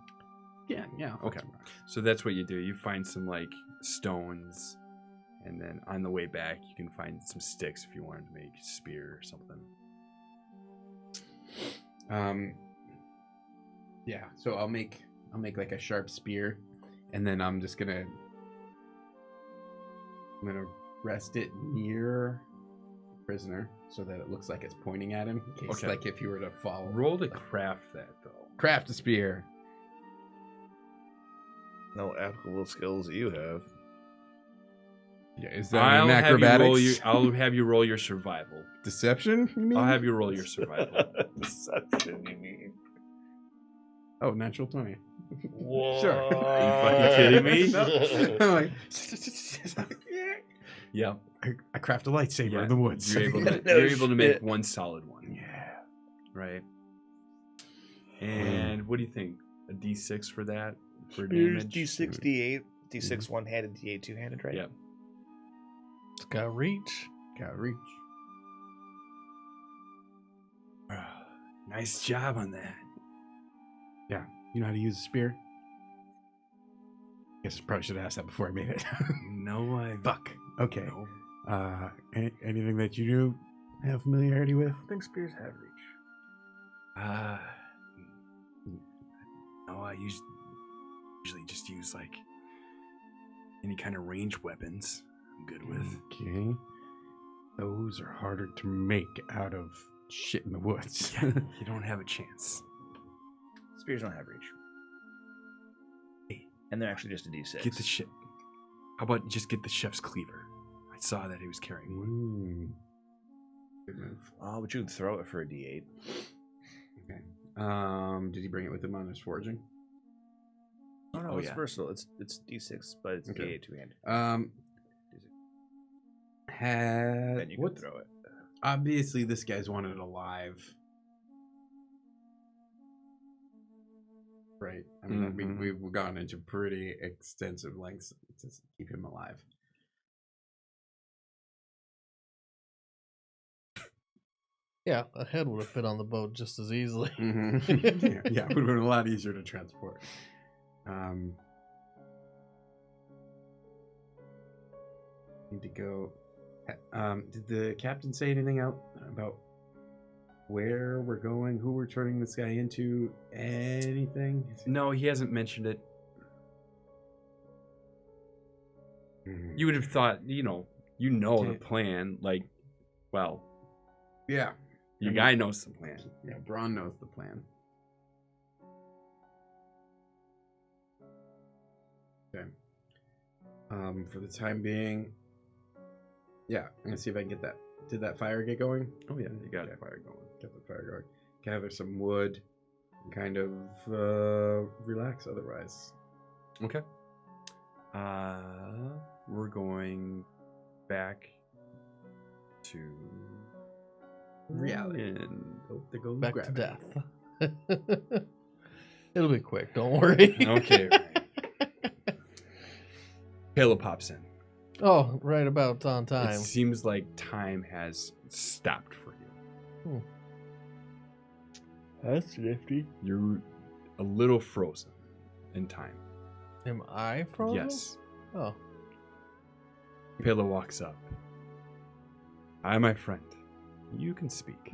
Yeah. Okay. So that's what you do. You find some like stones, and then on the way back you can find some sticks if you wanted to make a spear or something. Yeah. So I'll make like a sharp spear, and then I'm gonna rest it near the prisoner so that it looks like it's pointing at him. In case, Okay. like if he were to fall. Roll to craft that though. Craft a spear. No applicable skills you have. Yeah, is that I'll an have, you roll acrobatics? I'll have you roll your survival. Deception, you mean? I'll have you roll your survival. Deception, you mean? Oh, natural 20. What? Sure. Are you fucking kidding me? No. I'm like, Yeah. I craft a lightsaber Yeah, in the woods. You're able to, No you're able to make shit. one solid one. Yeah. Right. And what do you think? A D6 for that? For Here's damage? D6, D8. D6 one-handed, D8 two-handed, right? Yep. It's got reach. Got reach. Nice job on that. Yeah. You know how to use a spear? Guess I probably should have asked that before I made it. No, I. Fuck. Okay. No. Anything that you do have familiarity with? I think spears have reach. No, I usually just use like any kind of ranged weapons. I'm good with. Okay. Those are harder to make out of shit in the woods. You don't have a chance. Spears don't have reach. Hey. And they're actually just a D6. Get the shit. How about just get the chef's cleaver? I saw that he was carrying one. Good move. Oh, but you would throw it for a D8. Okay. Did he bring it with him on his foraging? Oh, no, Oh, it's yeah. versatile. It's D6, but it's Okay. D8 two-handed. Then You can throw it. Obviously, this guy's wanted alive. Right. I mean, Mhm. we've gone into pretty extensive lengths to keep him alive. Yeah, a head would have fit on the boat just as easily. Mm-hmm. Yeah, it would have been a lot easier to transport. Need to go. Did the captain say anything out about where we're going, who we're turning this guy into, anything? No, he hasn't mentioned it. Mhm. You would have thought, the Okay. plan. Like, well, Yeah. your I mean- guy knows the plan. Yeah, Braun knows the plan. Okay. For the time being, yeah, I'm gonna see if I can get that. Did that fire get going? Oh yeah, you got Okay. a fire going. Get the fire going. Gather some wood, and kind of relax. Otherwise, Okay. We're going back to reality. And Hope to go Back grab to it. death. It'll be quick, don't worry. Okay, right. Caleb pops in. Oh, right about on time. It seems like time has stopped for you. That's nifty. You're a little frozen in time. Am I frozen? Yes. Oh, Pela walks up. Hi, my friend. You can speak.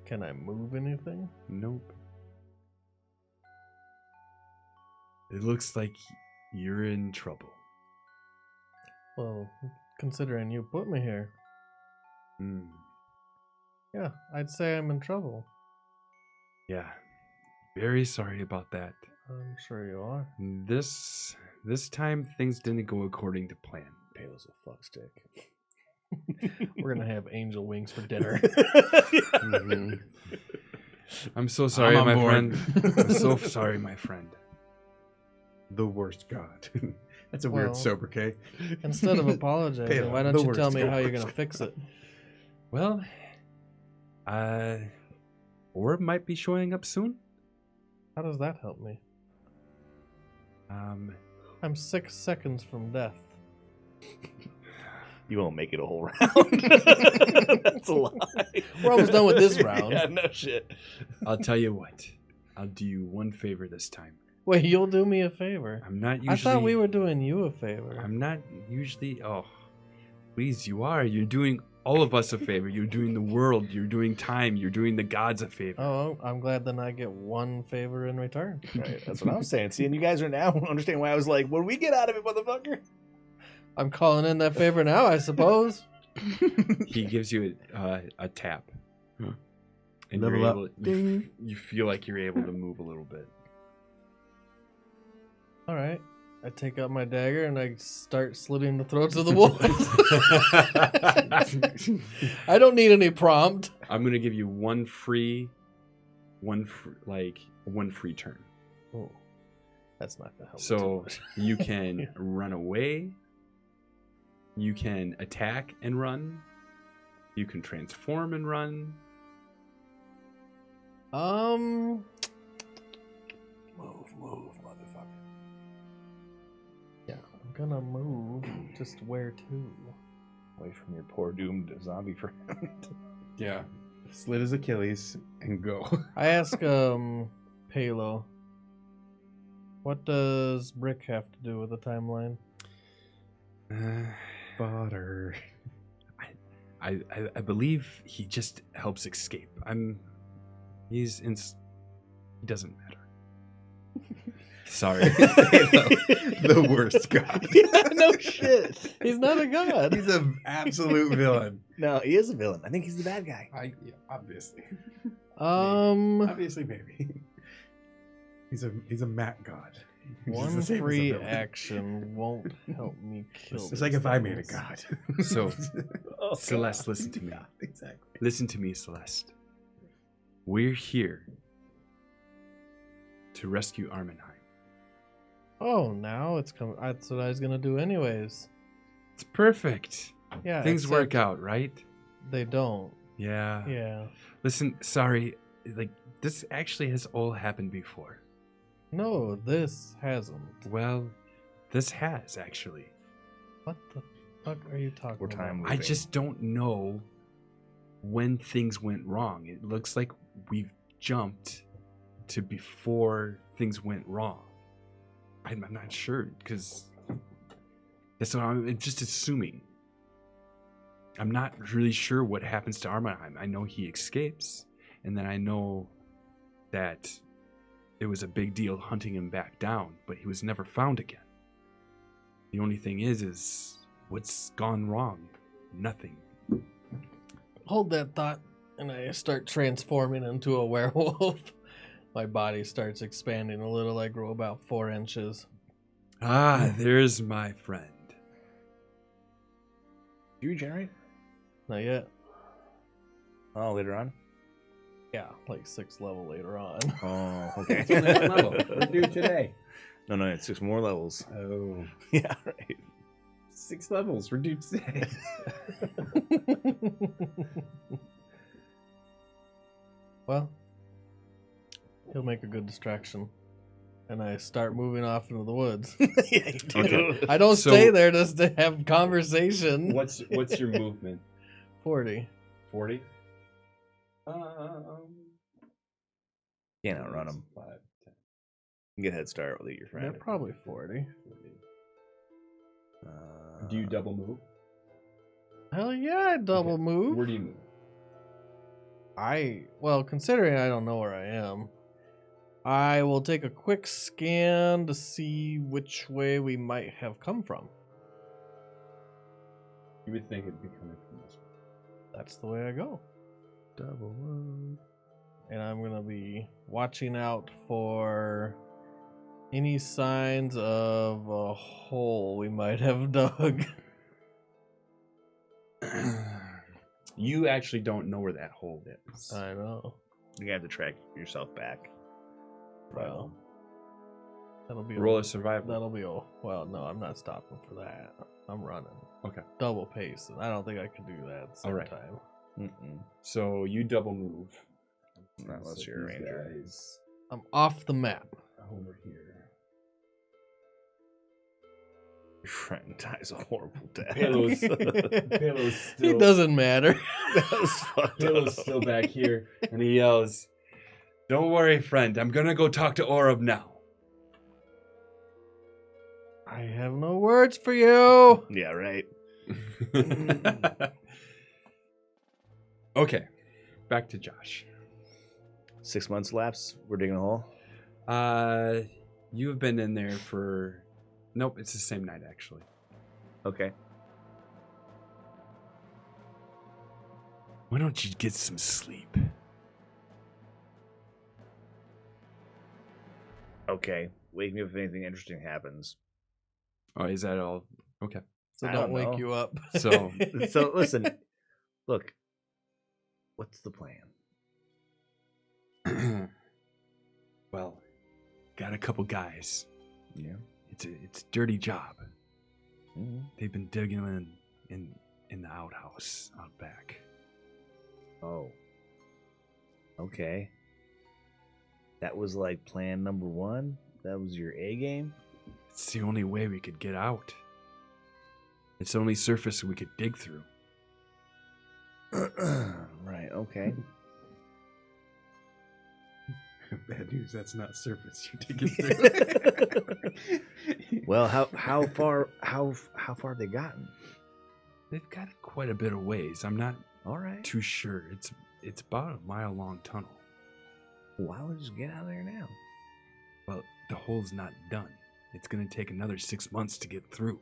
can I move anything? Nope. It looks like you're in trouble. Well, considering you put me here, Hmm. yeah, I'd say I'm in trouble. Yeah. Very sorry about that. I'm sure you are. This time things didn't go according to plan. Pale's a fuckstick. We're gonna have angel wings for dinner. Mhm. I'm so sorry, I'm on my board. friend. I'm so sorry, my friend. The worst god. That's a Well, weird sobriquet. Instead of apologizing, Pale, why don't the you tell worst me how you're god. gonna fix it? Well, Orb might be showing up soon. How does that help me? I'm 6 seconds from death. You won't make it a whole round. That's a lie. We're almost done with this round. Yeah, no shit. I'll tell you what. I'll do you one favor this time. Wait, you'll do me a favor. I'm not usually. I thought we were doing you a favor. I'm not usually. Oh, please, you are. You're doing all of us a favor. You're doing the world. You're doing time. You're doing the gods a favor. Oh, I'm glad then I get one favor in return. Right, that's what I'm saying. See, and you guys are now understanding why I was like, what do we get out of it, motherfucker? I'm calling in that favor now, I suppose. He gives you a tap, and Level you're up. able. Ding. You feel like you're able to move a little bit. All right. I take out my dagger and I start slitting the throats of the wolves. I don't need any prompt. I'm gonna give you one free turn. Oh, that's not gonna help. So too much. you can run away. You can attack and run. You can transform and run. Move, motherfucker. Yeah, I'm gonna move. Just where to? Away from your poor doomed zombie friend. Yeah. Slit his Achilles and go. I ask, Palo, what does Brick have to do with the timeline? Butter. I believe he just helps escape. He doesn't matter. Sorry. The worst god. Yeah, no shit. He's not a god. He's an absolute villain. No, he is a villain. I think he's the bad guy. Yeah, obviously. Obviously, maybe. He's a mat god. He's one the same as a free villain. action won't help me kill. It's these like if I made a things. god. So, Oh, Celeste, God. listen to me. Yeah, exactly. Listen to me, Celeste. We're here to rescue Armenheim. Oh, now it's coming. That's what I was gonna do anyways. It's perfect. Yeah, Things except work out, right? They don't. Yeah. Yeah. Listen, sorry. Like, this actually has all happened before. No, this hasn't. Well, this has, actually. What the fuck are you talking We're about? time I just don't know when things went wrong. It looks like we've jumped to before things went wrong. I'm not sure, because that's what I'm just assuming. I'm not really sure what happens to Armenheim. I know he escapes, and then I know that it was a big deal hunting him back down, but he was never found again. The only thing is what's gone wrong? Nothing. Hold that thought, and I start transforming into a werewolf. My body starts expanding a little. I grow about 4 inches. There's my friend. Do you regenerate? Not yet. Oh, later on? Yeah, like 6th level later on. Oh, okay. It's only one level. We're due today. No, it's 6 more levels. Oh. Yeah, right. 6 levels. We're due today. Well, he'll make a good distraction. And I start moving off into the woods. Yeah, you do. Okay. I don't So- stay there just to have conversation. What's your movement? 40. 40? Can't outrun him. 5, 10, Get a head start with your They're friend. probably 40. 40. Do you double move? Hell yeah, I double move. Where do you move? Well, considering I don't know where I am, I will take a quick scan to see which way we might have come from. You would think it'd be coming from this way. That's the way I go. Double move. And I'm going to be watching out for any signs of a hole we might have dug. You actually don't know where that hole is. I know. You have to track yourself back. Well, that'll be Roll a survival. That'll be well. No, I'm not stopping for that. I'm running. Okay. Double pace, and I don't think I can do that at the same Alright. time. Mm-mm. So you double move. Not unless you're a These ranger. guys I'm off the map. over here. Your friend dies a horrible death. Pillows. Pillows It still. doesn't matter. That was fucked Bill's up. still back here, and he yells, "Don't worry, friend. I'm gonna go talk to Orub now." I have no words for you. Yeah, right. Okay, back to Josh. 6 months lapse. We're digging a hole. You have been in there for... Nope, it's the same night, actually. Okay. Why don't you get some sleep? Okay. Wake me up if anything interesting happens. Oh, is that all? Okay. So I don't don't wake know. you up. So, So listen, look. What's the plan? well, got a couple guys. Yeah. It's a dirty job. Mm-hmm. They've been digging in the outhouse out back. Oh. Okay. That was like plan number 1? That was your A game? It's the only way we could get out. It's the only surface we could dig through. Right, okay. Bad news. That's not surface you're digging through. Well, how far have they gotten? They've got quite a bit of ways. I'm not All right. too sure. It's about a mile-long tunnel. Why don't we just get out of there now? Well, the hole's not done. It's going to take another 6 months to get through.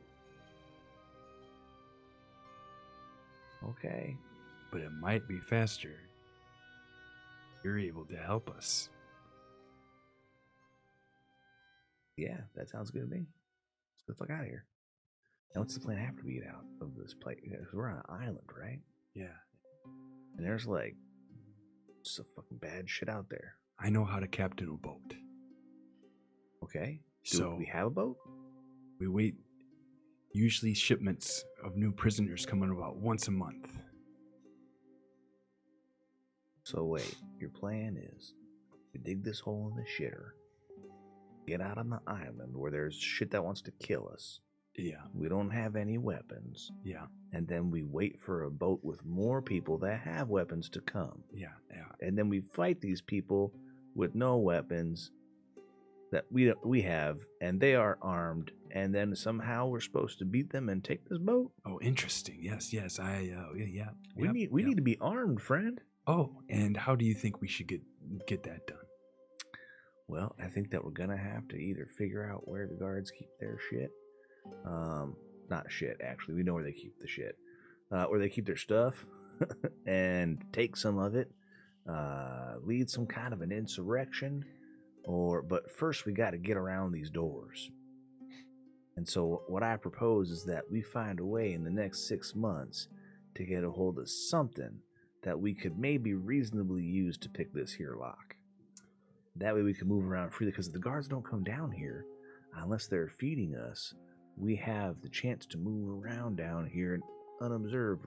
Okay. But it might be faster. You're able to help us. Yeah, that sounds good to me. Let's get the fuck out of here. Now, what's the plan after we get out of this place? Because we're on an island, right? Yeah. And there's like some fucking bad shit out there. I know how to captain a boat. Okay. So we have a boat? we wait. Usually shipments of new prisoners come in about once a month. So wait, your plan is to dig this hole in the shitter, get out on the island where there's shit that wants to kill us. Yeah. We don't have any weapons. Yeah. And then we wait for a boat with more people that have weapons to come. Yeah. Yeah. And then we fight these people with no weapons that we have, and they are armed, and then somehow we're supposed to beat them and take this boat. Oh, interesting. Yes. Yes. Yeah. We need to be armed, friend. Oh, and how do you think we should get that done? Well, I think that we're gonna have to either figure out where the guards keep their shit. Not shit, actually. We know where they keep the shit. Where they keep their stuff, and take some of it. Lead some kind of an insurrection. But first we got to get around these doors. And so what I propose is that we find a way in the next 6 months to get a hold of something that we could maybe reasonably use to pick this here lock. That way we can move around freely, because if the guards don't come down here, unless they're feeding us, we have the chance to move around down here unobserved,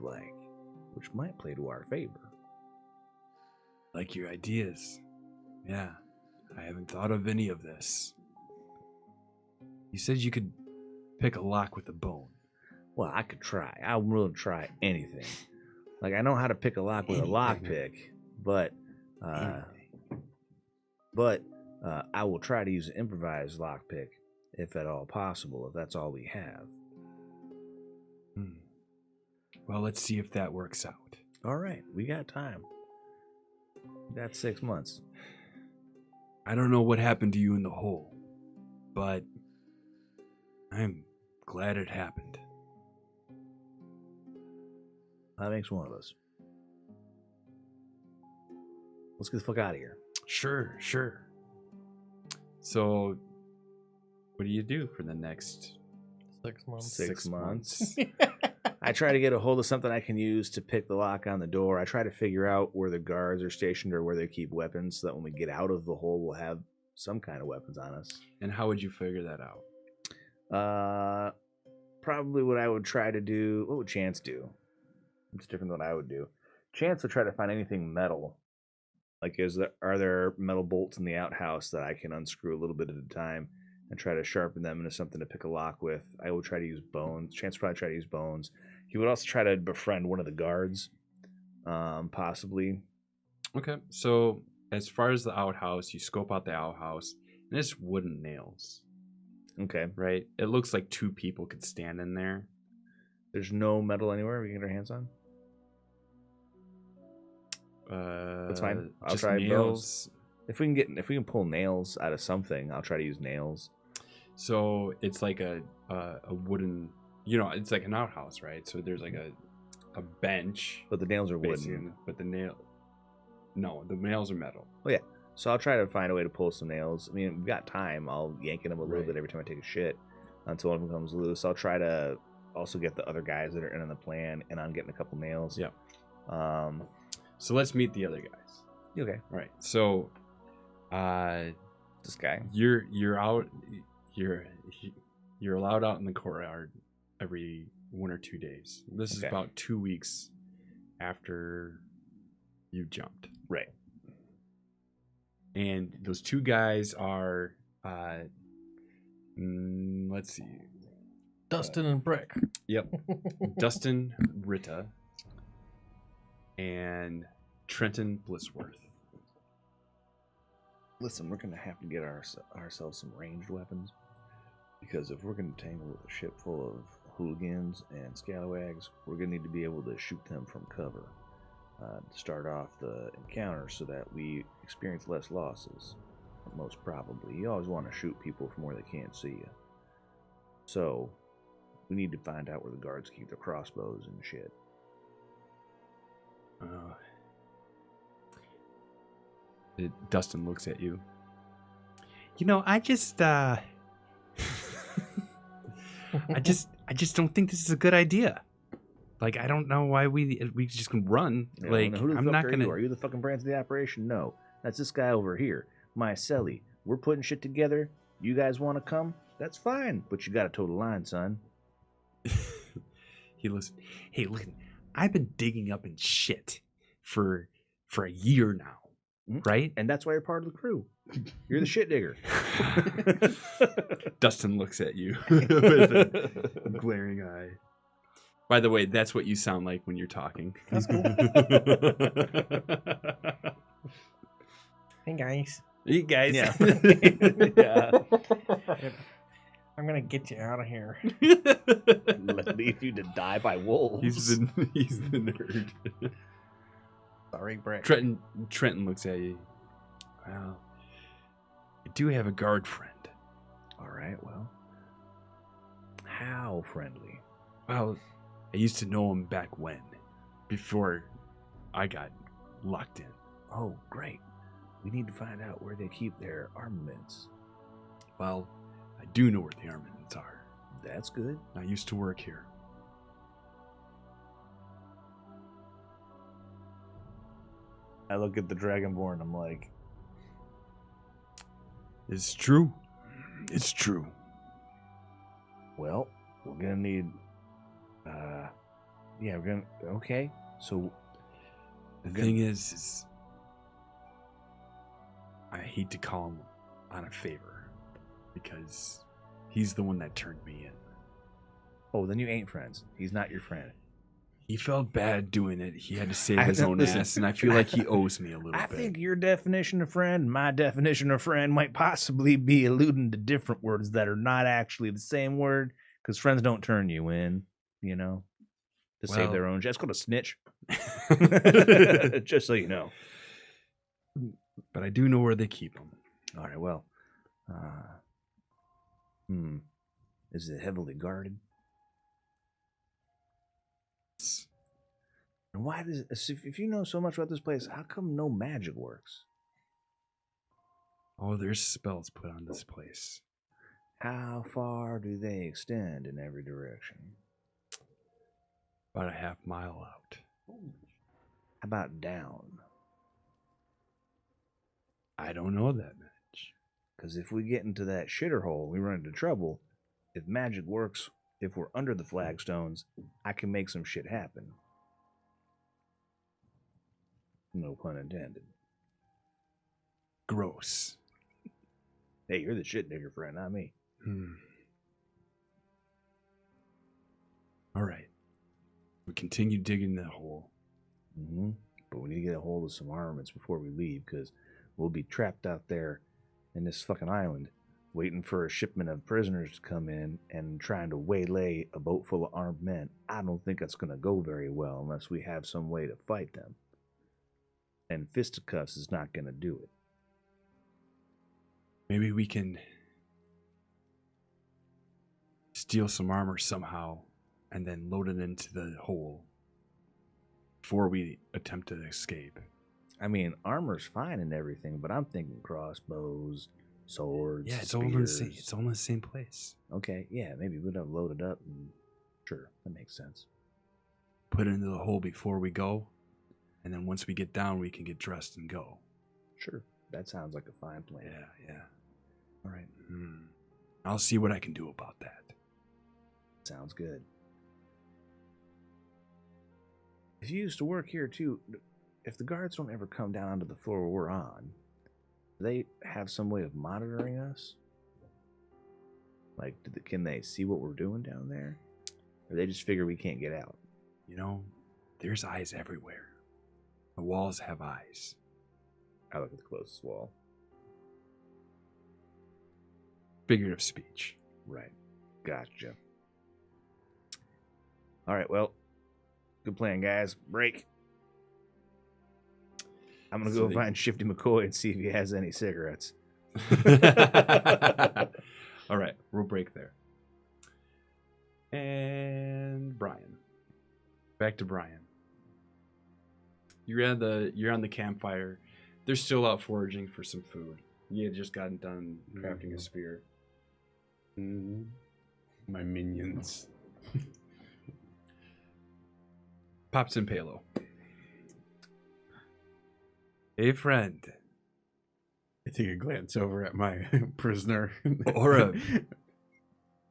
which might play to our favor. Like your ideas. Yeah. I haven't thought of any of this. You said you could pick a lock with a bone. Well, I could try. I'm willing to try anything. I know how to pick a lock with a lockpick, but I will try to use an improvised lockpick if at all possible, if that's all we have. Well, let's see if that works out. All right, we got time. We got 6 months. I don't know what happened to you in the hole, but I'm glad it happened. That makes one of us. Let's get the fuck out of here. Sure. So, what do you do for the next 6 months. 6 months. I try to get a hold of something I can use to pick the lock on the door. I try to figure out where the guards are stationed or where they keep weapons, so that when we get out of the hole, we'll have some kind of weapons on us. And how would you figure that out? Probably what I would try to do. What would Chance do? It's different than what I would do. Chance would try to find anything metal. Are there metal bolts in the outhouse that I can unscrew a little bit at a time and try to sharpen them into something to pick a lock with? I will try to use bones. Chance would probably try to use bones. He would also try to befriend one of the guards. possibly. Okay, so as far as the outhouse, you scope out the outhouse, and it's wooden nails, Okay. right? It looks like 2 people could stand in there. There's no metal anywhere we can get our hands on. That's fine. I'll just try nails. If we can pull nails out of something, I'll try to use nails. So it's like a wooden, it's like an outhouse, right? So there's like a bench, But the nails are basically, wooden. but the nails are metal. Oh yeah. So I'll try to find a way to pull some nails. I mean, we've got time. I'll yank them a little Right. bit every time I take a shit until one of them comes loose. I'll try to also get the other guys that are in on the plan, and I'm getting a couple nails. Yeah. So let's meet the other guys. Okay. All right. So, This guy. you're out. You're allowed out in the courtyard every 1 or 2 days. This is Okay. about 2 weeks after you jumped. Right. And those 2 guys are, let's see. Dustin and Brick. Yep. Dustin Rita and Trenton Blissworth. Listen, we're going to have to get ourselves some ranged weapons. Because if we're going to tangle with a ship full of hooligans and scalawags, we're going to need to be able to shoot them from cover to start off the encounter so that we experience less losses. Most probably. You always want to shoot people from where they can't see you. So, we need to find out where the guards keep their crossbows and shit. Dustin looks at you. I just I just don't think this is a good idea. Like, I don't know why we just can run. Yeah, like, who the I'm fuck not are gonna. you? Are you the fucking brains of the operation? No, that's this guy over here, Mycelli. We're putting shit together. You guys want to come? That's fine, but you got to toe the line, son. He looks. Hey, look. I've been digging up in shit for a year now, right? And that's why you're part of the crew. You're the shit digger. Dustin looks at you with a glaring eye. By the way, that's what you sound like when you're talking. That's cool. Hey guys. You guys. Yeah. Yeah. I'm gonna get you out of here. Leave you to die by wolves. He's the nerd. Sorry, Brick. Trenton looks at you. Well, I do have a guard friend. All right, well. How friendly? Well, I used to know him back when, before I got locked in. Oh, great. We need to find out where they keep their armaments. Well, I do know where the armaments are. That's good. I used to work here. I look at the Dragonborn, I'm like, It's true. It's true. well, we're gonna need, okay. So, The thing is I hate to call him on a favor because he's the one that turned me in. oh, then you ain't friends. He's not your friend. He felt bad doing it. He had to save I his don't- own listen, ass, and I feel like he owes me a little I bit. think your definition of friend and my definition of friend might possibly be alluding to different words that are not actually the same word, because friends don't turn you in, to save Well- their own. That's called a snitch. Just so you know. But I do know where they keep him. All right, well, is it heavily guarded? And why does if you know so much about this place, how come no magic works? Oh, there's spells put on this place. How far do they extend in every direction? About a half mile out. How about down? I don't know that much. Because if we get into that shitter hole, we run into trouble. If magic works, if we're under the flagstones, I can make some shit happen. No pun intended. Gross. Hey, you're the shit digger friend, not me. All right. We continue digging that hole. Mm-hmm. We need to get a hold of some armaments before we leave, because we'll be trapped out there in this fucking island, waiting for a shipment of prisoners to come in and trying to waylay a boat full of armed men. I don't think that's going to go very well unless we have some way to fight them. And fisticuffs is not going to do it. Maybe we can steal some armor somehow and then load it into the hole before we attempt to escape. I mean, armor's fine and everything, but I'm thinking crossbows, swords, Yeah, it's spears. all in the same place. Okay, yeah, maybe we'd have loaded up. And sure, that makes sense. Put it into the hole before we go, and then once we get down, we can get dressed and go. Sure, that sounds like a fine plan. Yeah. All right. I'll see what I can do about that. Sounds good. If you used to work here too, if the guards don't ever come down onto the floor we're on, do they have some way of monitoring us? Like, can they see what we're doing down there? Or they just figure we can't get out? You know, there's eyes everywhere. The walls have eyes. I look at the closest wall. Figurative speech. Right. Gotcha. All right, well, good plan, guys. Break. I'm going to go find Shifty McCoy and see if he has any cigarettes. All right, we'll break there. And Brian. Back to Brian. You're on the campfire. They're still out foraging for some food. You had just gotten done crafting a spear. My minions. Pops in Palo. Hey, friend. I take a glance over at my prisoner. Aura.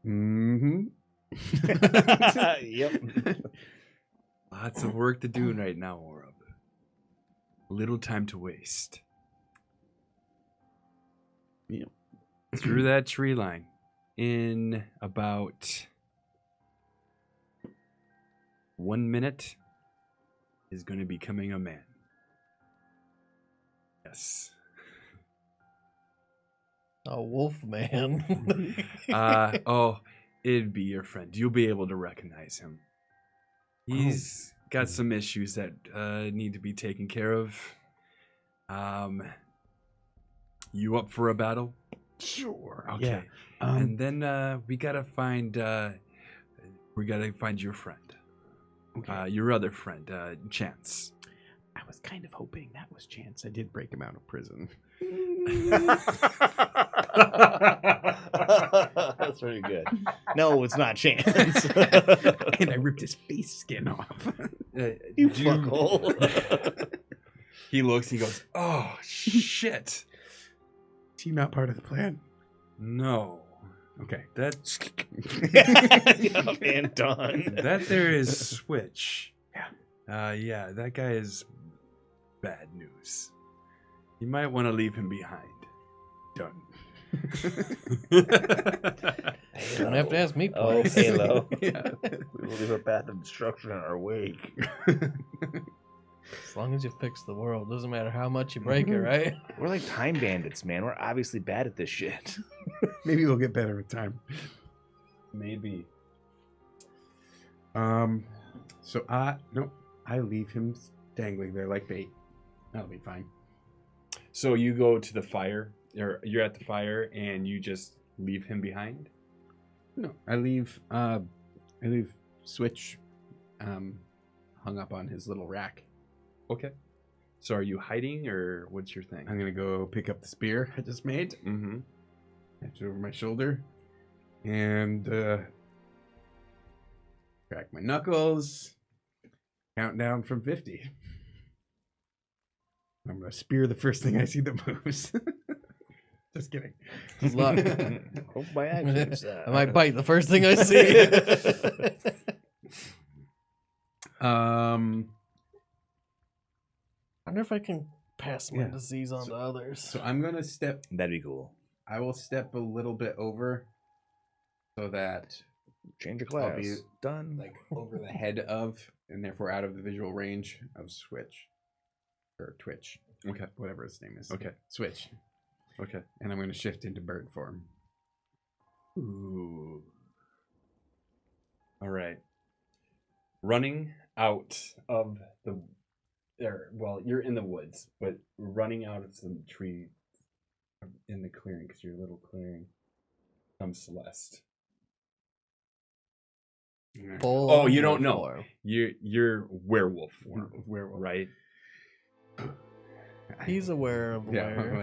Yep. Lots of work to do right now, Orub. Little time to waste. Yep. Through that tree line. In about 1 minute is going to be becoming a man. Yes. A wolf man. It'd be your friend. You'll be able to recognize him. He's got some issues that need to be taken care of. You up for a battle? Sure. Okay. Yeah. And then we gotta find your friend. Okay. Your other friend, Chance. I was kind of hoping that was Chance. I did break him out of prison. That's pretty good. No, it's not Chance. And I ripped his face skin off. You fuckhole. He looks, he goes, oh, shit. Is he not part of the plan? No. Okay. That's... And done. That there is Switch. Yeah. Yeah, that guy is bad news. You might want to leave him behind. Done. Don't have to ask me Oh, twice. Halo. Yeah. We will leave a path of destruction in our wake. As long as you fix the world, doesn't matter how much you break it, right? We're like time bandits, man. We're obviously bad at this shit. Maybe we'll get better with time. Maybe. So I leave him dangling there like bait. That'll be fine. So you go to the fire, or you're at the fire, and you just leave him behind? No, I leave Switch hung up on his little rack. Okay. So are you hiding, or what's your thing? I'm gonna go pick up the spear I just made. Mm-hmm. It's over my shoulder, and crack my knuckles. Count down from 50. I'm gonna spear the first thing I see that moves. Just kidding. Good luck. Hope by actions. I might bite the first thing I see. I wonder if I can pass my disease on to others. So I'm gonna step. That'd be cool. I will step a little bit over, so that Change your class. I'll be done. like over the head of, and therefore out of the visual range of Switch. or Twitch, Okay. whatever his name is. Okay. Switch. Okay. And I'm going to shift into bird form. Ooh. All right. Running out of the, well, you're in the woods, but running out of some tree in the clearing, because you're a little clearing, comes Celeste. Full Oh, you don't know. form. You're werewolf form, Werewolf. right? He's aware of Yeah, where. I'm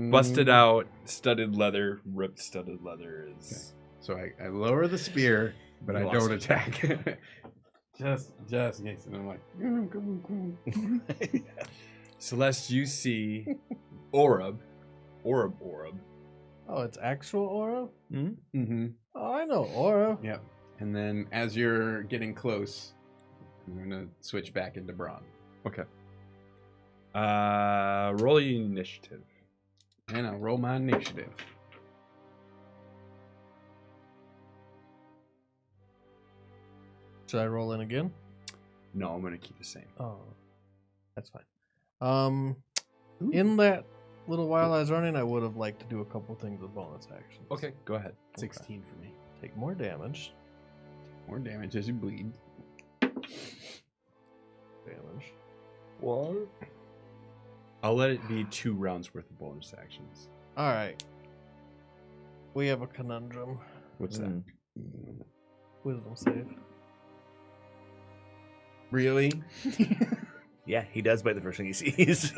like, Busted out, studded leather, ripped studded leather is. So I lower the spear, but You I lost don't it. attack. just in case. And I'm like, come. Celeste, you see Orb. Oh, it's actual aura? Mm-hmm. Oh, I know aura. Yep. And then as you're getting close, I'm gonna switch back into Brawn. Okay. Roll your initiative. And I'll roll my initiative. Should I roll in again? No, I'm gonna keep the same. Oh, that's fine. In that little while I was running, I would have liked to do a couple things with bonus actions. Okay, go ahead. 16 for me. Take more damage. More damage as you bleed. Damage. What? I'll let it be 2 rounds worth of bonus actions. All right. We have a conundrum. What's that? Wisdom save. Really? Yeah, he does bite the first thing he sees.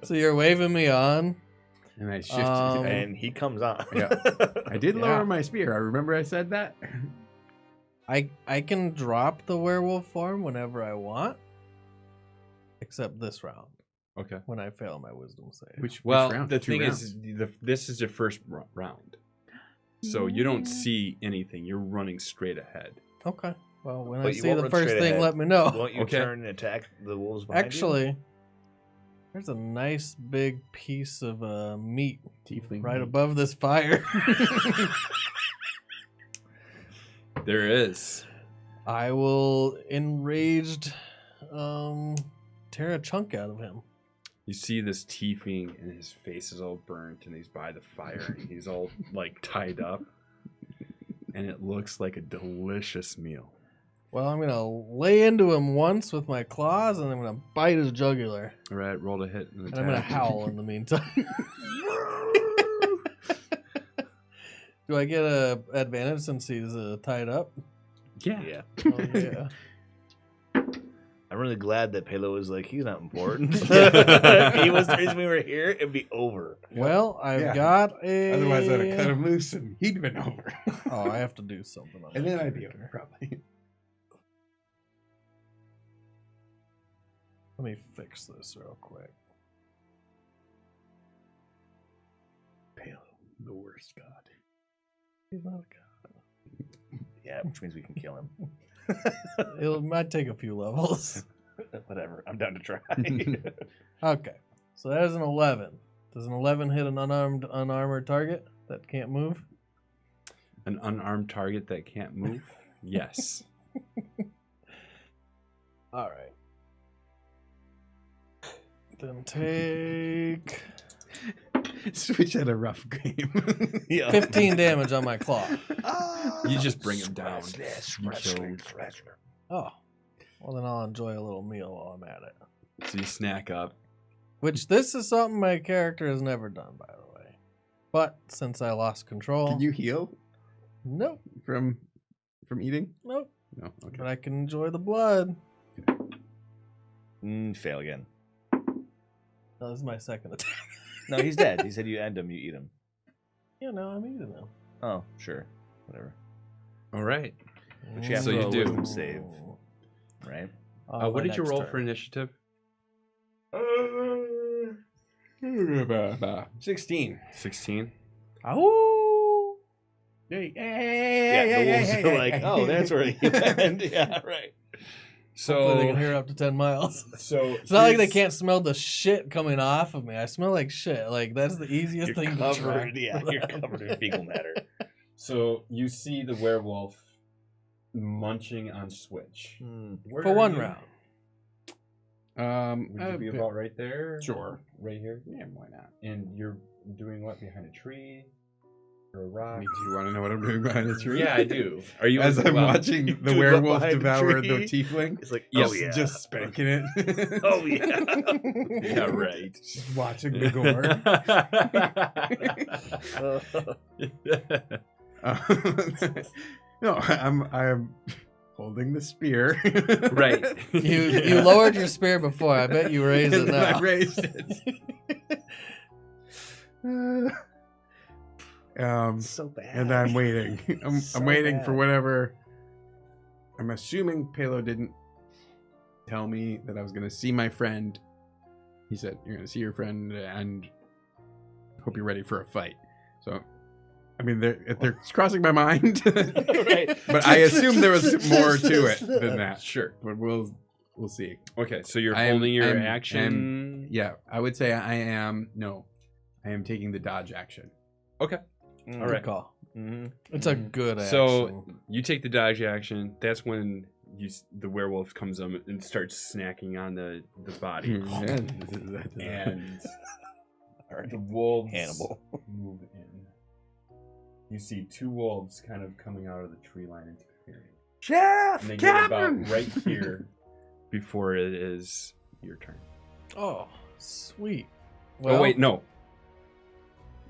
So you're waving me on. And I shift. And he comes on. Yeah. I did Yeah. lower my spear. I remember I said that. I can drop the werewolf form whenever I want, except this round Okay. when I fail my wisdom save. Which Well, round? the 2 thing rounds. is, this is your first round. So you don't see anything. You're running straight ahead. Okay. Well, when I But you see won't the run first straight thing, ahead. let me know. Won't you Okay. turn and attack the wolves behind you? Actually, there's a nice big piece of meat Tiefling. right above this fire. There is. I will enraged tear a chunk out of him. You see this tiefling, and his face is all burnt, and he's by the fire, and he's all like tied up, and it looks like a delicious meal. Well, I'm gonna lay into him once with my claws, and I'm gonna bite his jugular, All right, roll to hit. and I'm gonna howl in the meantime. Do I get a advantage since he's tied up? Yeah. Yeah. Oh, yeah. I'm really glad that Palo was like, he's not important. If he was the reason we were here, it'd be over. Well, I've Yeah. got a. Otherwise, I'd have cut him loose and he'd been over. Oh, I have to do something on And that then I'd be character. over, probably. Let me fix this real quick. Palo, the worst god. He's not a god. Yeah, which means we can kill him. It might take a few levels. Whatever. I'm down to try. Okay, so there's an 11. Does an 11 hit an unarmored target that can't move? An unarmed target that can't move? Yes. All right. Then take Switch had a rough game. Yeah. 15 damage on my claw. You just bring him down. You kill him. Oh, well then I'll enjoy a little meal while I'm at it. So you snack up. Which this is something my character has never done, by the way. But since I lost control, Can you heal nope, from eating? nope. No. Okay. But I can enjoy the blood. Fail again. No, this is my second attack. No, he's dead. He said you end him, you eat him. You know, I'm eating them. Oh, sure. Whatever. All right. But you have So to you roll a do. wisdom save, right? What did you roll for initiative? 16. 16. Ow! Yeah, the wolves are like, oh, that's where he went. Yeah, right. Hopefully they can So, hear up to 10 miles. so It's not like they here's- can't smell the shit coming off of me. I smell like shit. Like, that's the easiest You're thing to covered. track. Yeah, you're covered in fecal matter. So you see the werewolf munching on Switch. For one round. Would you be about right there? Sure. Right here? Yeah, why not? And you're doing what behind a tree? Or a rock? I mean, do you want to know what I'm doing behind the tree? Yeah, I do. Are you As I'm watching the Dude, werewolf behind the devour the tree. tiefling? It's like, Yes. oh yeah, Just spanking it. oh yeah. Yeah, right. Just watching the gore. No, I'm holding the spear. Right. You lowered your spear before. I bet you raised it And then now. I raised it. So bad. And I'm waiting. So I'm waiting for bad. whatever. I'm assuming Palo didn't tell me that I was going to see my friend. He said, "You're going to see your friend and hope you're ready for a fight." So, I mean, they're crossing my mind. Right. But I assume there was more to it than that. Sure. But we'll see. Okay, so you're I am- holding your I'm- action. Yeah, I would say I am taking the dodge action. Okay. Mm. All right. Good call. Mhm. It's a good action. So you take the dodge action. That's when the werewolf comes up and starts snacking on the body. And All right. the wolves Hannibal. move in. You see two wolves kind of coming out of the tree line into the clearing. Chef, And they get about right here before it is your turn. Oh, sweet. Oh, wait, no.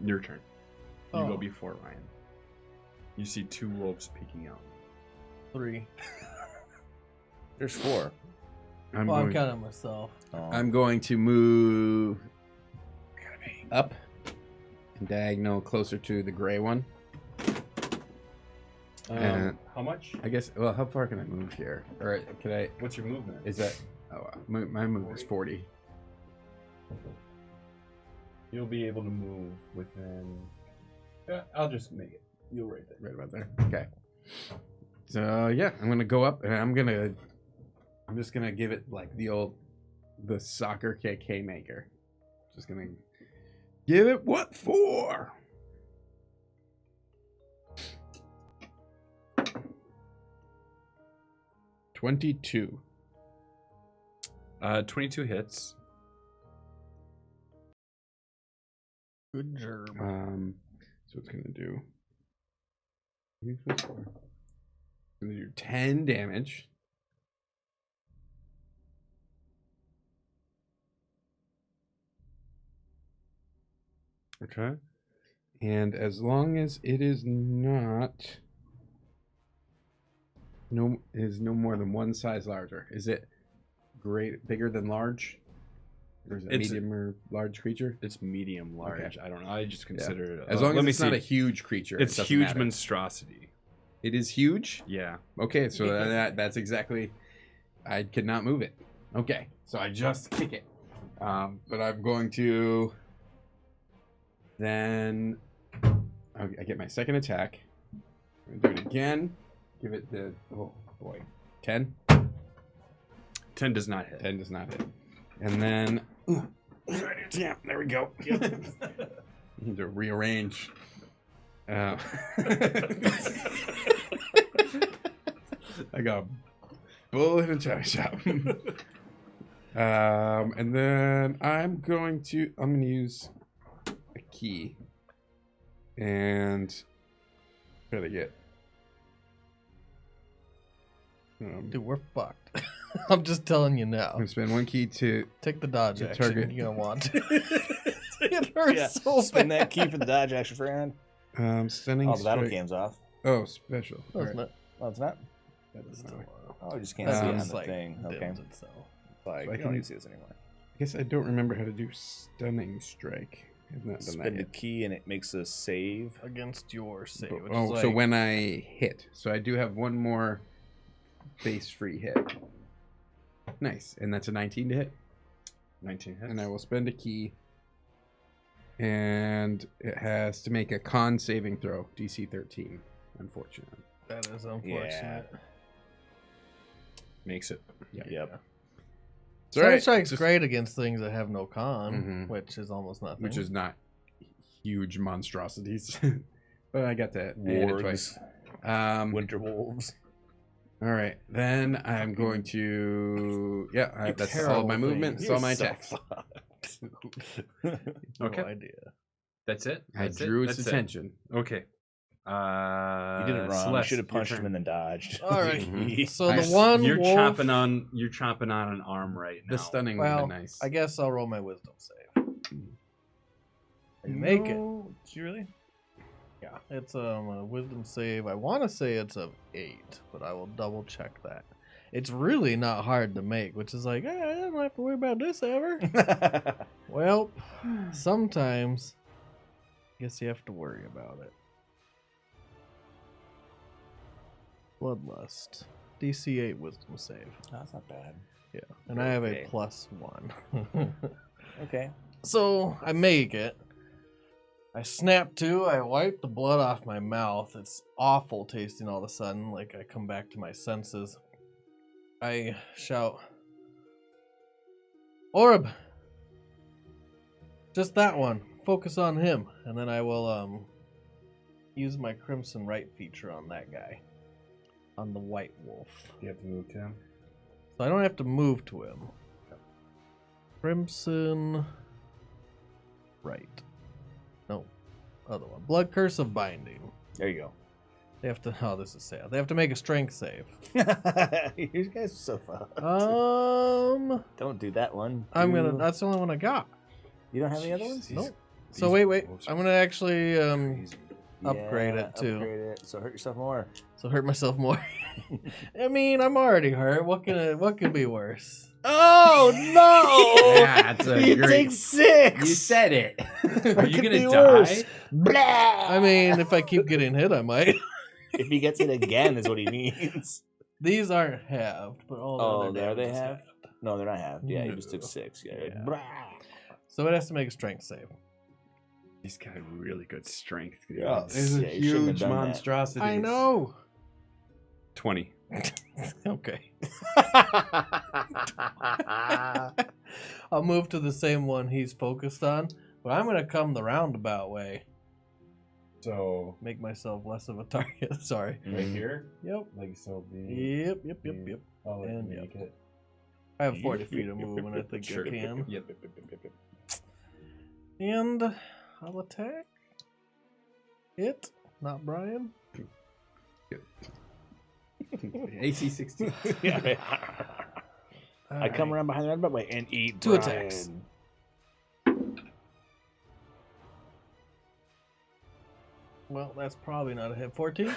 Your turn. You Oh. go before Ryan. You see two wolves peeking out. 3. There's 4. I'm Well, I'm going, counting myself. Oh. I'm going to move up and diagonal closer to the gray one. How much? I guess. Well, how far can I move here? All right, can I? What's your movement? Is that? Oh, my move is 40. You'll be able to move within. Yeah, I'll just make it. You'll rate it. Right about there. Okay. So yeah, I'm gonna go up and I'm just gonna give it like the soccer kick haymaker. Just gonna give it what for? $22. 22 hits. Good job. So it's gonna do. It's gonna do 10 damage. Okay. And as long as it is not no more than one size larger. Is it bigger than large? Or is it It's- medium or large creature? It's medium large. I don't know. I just consider it. As long let as me it's not see. a huge creature. It's it doesn't huge matter. monstrosity. It is huge? Yeah. Okay, so that's exactly. I could not move it. Okay, so I just kick it. But I'm going to. Then I get my second attack. I'm gonna do it again. Give it the. Oh boy. 10? 10 does not hit. 10 does not hit. And then. Yeah, there we go. Need to rearrange. I got a bull in a china shop. And then I'm gonna use a key and try to get. Dude, we're fucked. I'm just telling you now. I'm gonna spend one key to Take the dodge The action. target. You're gonna want to. It hurts Yeah, so spin bad. that key for the dodge action, friend. stunning Oh, the battle strike. cam's off. Oh, special. No, it's Alright. not. Oh, it's not? That doesn't matter. Oh, you just can't see it on It's the like thing. Okay. dims itself. Like, So I you don't can- need to see this anymore. I guess I don't remember how to do stunning strike. I've not done that Spin the yet. key and it makes a save. Against your save. But- Which oh, is like, so when I hit, so I do have one more base free hit. Nice, and that's a 19 to hit. 19 hits. And I will spend a key, and it has to make a con saving throw, DC 13. Unfortunately. that is unfortunate. Makes it. Yep. It's all Stunning right. strike's Just- great against things that have no con, Mhm. which is almost nothing. which is not huge monstrosities, but I got that. I hit it twice. Wargs, Um, winter wolves. All right, then I'm going to. Yeah, that's all of my terrible movement. thing. That's all my You're so attacks. No Okay. idea. That's it. I That's drew it? its That's it. attention. Okay. You did it wrong. You Celeste, should have your punched him turn. and then dodged. All right. Mhm. So I- the one You're wolf. chomping on an arm right now. The stunning would have Well, been nice. I guess I'll roll my wisdom save. And make it. No, did you really? Yeah, it's a wisdom save. I want to say it's a 8, but I will double check that. It's really not hard to make, which is like, I don't have to worry about this ever. Well, sometimes I guess you have to worry about it. Bloodlust. DC 8 wisdom save. No, that's not bad. Yeah. And I have Okay. a +1. Okay. So I make it. I snap to, I wipe the blood off my mouth. It's awful tasting all of a sudden, like I come back to my senses. I shout, Orb! Just that one. Focus on him. And then I will use my Crimson Right feature on that guy. On the White Wolf. You have to move to him. So I don't have to move to him. Crimson Right. No. Other one. Blood Curse of Binding. There you They have to. Oh, this is sad. They have to make a strength save. go. You guys are so fun. Don't do that one. I'm gonna. Do- That's the only one I got. You don't have any other ones? These- Nope. So these wait. wolves I'm are gonna actually crazy. upgrade it, too. Upgrade it. So hurt yourself more. so hurt myself more. I mean, I'm already hurt. What could be worse? Oh no! Yeah, it's a you great- take 6. You said it. Are you Could be gonna worse. die? Blah! I mean, if I keep getting hit, I might. if he gets it again, is what he means. These aren't halved, but all the Oh, other there they damage is have. halved. No, they're not halved. Yeah, you No. just took 6. Yeah. Yeah. Blah. So it has to make a strength save. He's got really good strength. Yeah. It's a Yeah, you shouldn't have huge done that. monstrosity. I know. 20. Okay. I'll move to the same one he's focused on, but I'm gonna come the roundabout way. So Make myself less of a target. Sorry. right here, Yep. like so. Yep. I'll let And you yep. make it. I have 40 feet of movement. I think I can. Yep. And I'll attack it, not Brian. AC 16. I come around behind the roundabout way and eat 2 attacks. Brian. Well, that's probably not a hit. 14?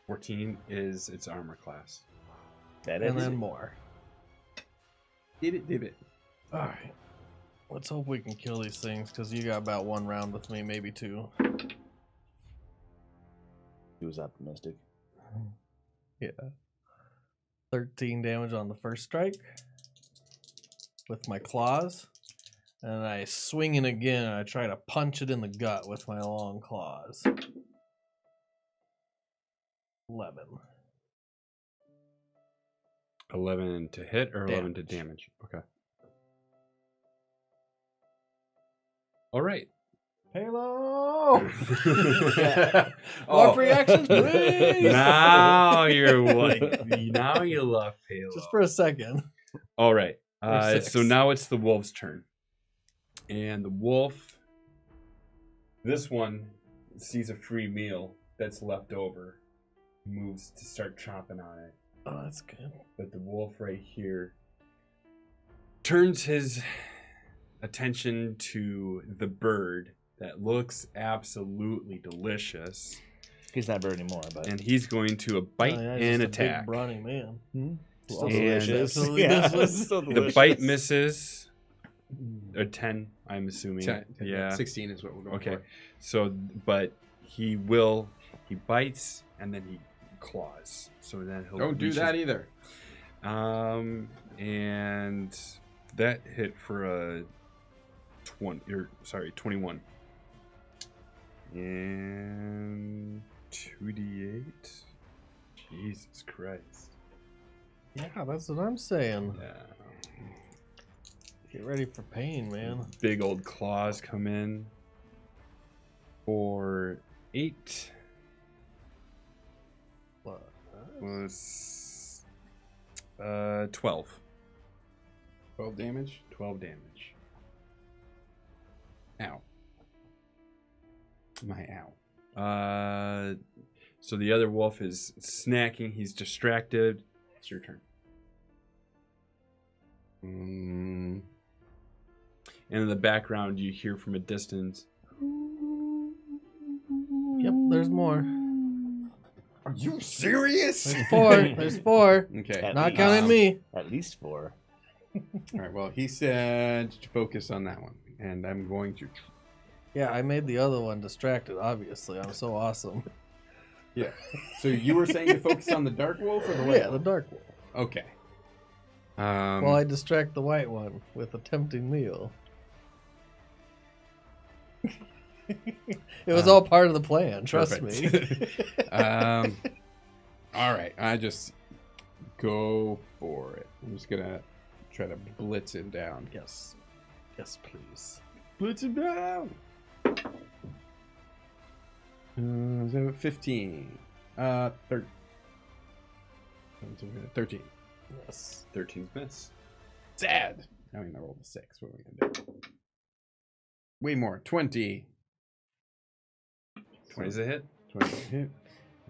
14 is its armor class. That And is then it. more. Did it. Alright. Let's hope we can kill these things, because you got about 1 round with me, maybe 2. He was optimistic. Yeah. 13 damage on the first strike with my claws. And I swing it again, and I try to punch it in the gut with my long claws. 11. 11 to hit or 11 to damage? Okay. All right. Halo! Oh. More free actions, please! Now you're like, now you love Halo. Just for a second. All right. Or So 6. now it's the wolf's turn. And the wolf, this one sees a free meal that's left over, moves to start chomping on it. Oh, that's good. But the wolf right here turns his attention to the bird that looks absolutely delicious. He's not a bird anymore, but And he's going to bite Oh, yeah, and just a big, attack. brawny man. still And- delicious. Absolutely Yeah, delicious. still The delicious. bite misses. A 10, I'm assuming. 10, Yeah. 16 is what we're going Okay. for. So, but he bites and then he claws. So then he'll Don't do reach that his- either. And that hit for a 21. And 2d8. Jesus Christ. Yeah, that's what I'm saying. Yeah. Get ready for pain, man. Big old claws come in for 8. What? was 12. 12 damage. 12 damage. Ow. My ow. So the other wolf is snacking. He's distracted. It's your turn. And in the background, you hear from a distance. Yep, there's more. Are you serious? There's 4. There's 4. Okay. At Not least. counting me. At least 4. All right. Well, he said to focus on that one, and I'm going to. Yeah, I made the other one distracted, obviously. I'm so awesome. Yeah. So you were saying to focus on the dark wolf or the white? Yeah, the dark wolf. Okay. Well, I distract the white one with a tempting meal. It was all part of the plan, trust me. All right. I just go for it. I'm just gonna try to blitz him down. Yes. Yes, please. Blitz him down. Is that 15? 13. Yes. 13's miss. Sad. I mean, I rolled a 6. What are we gonna do? Way more. 20. 20's a hit. 20 hit.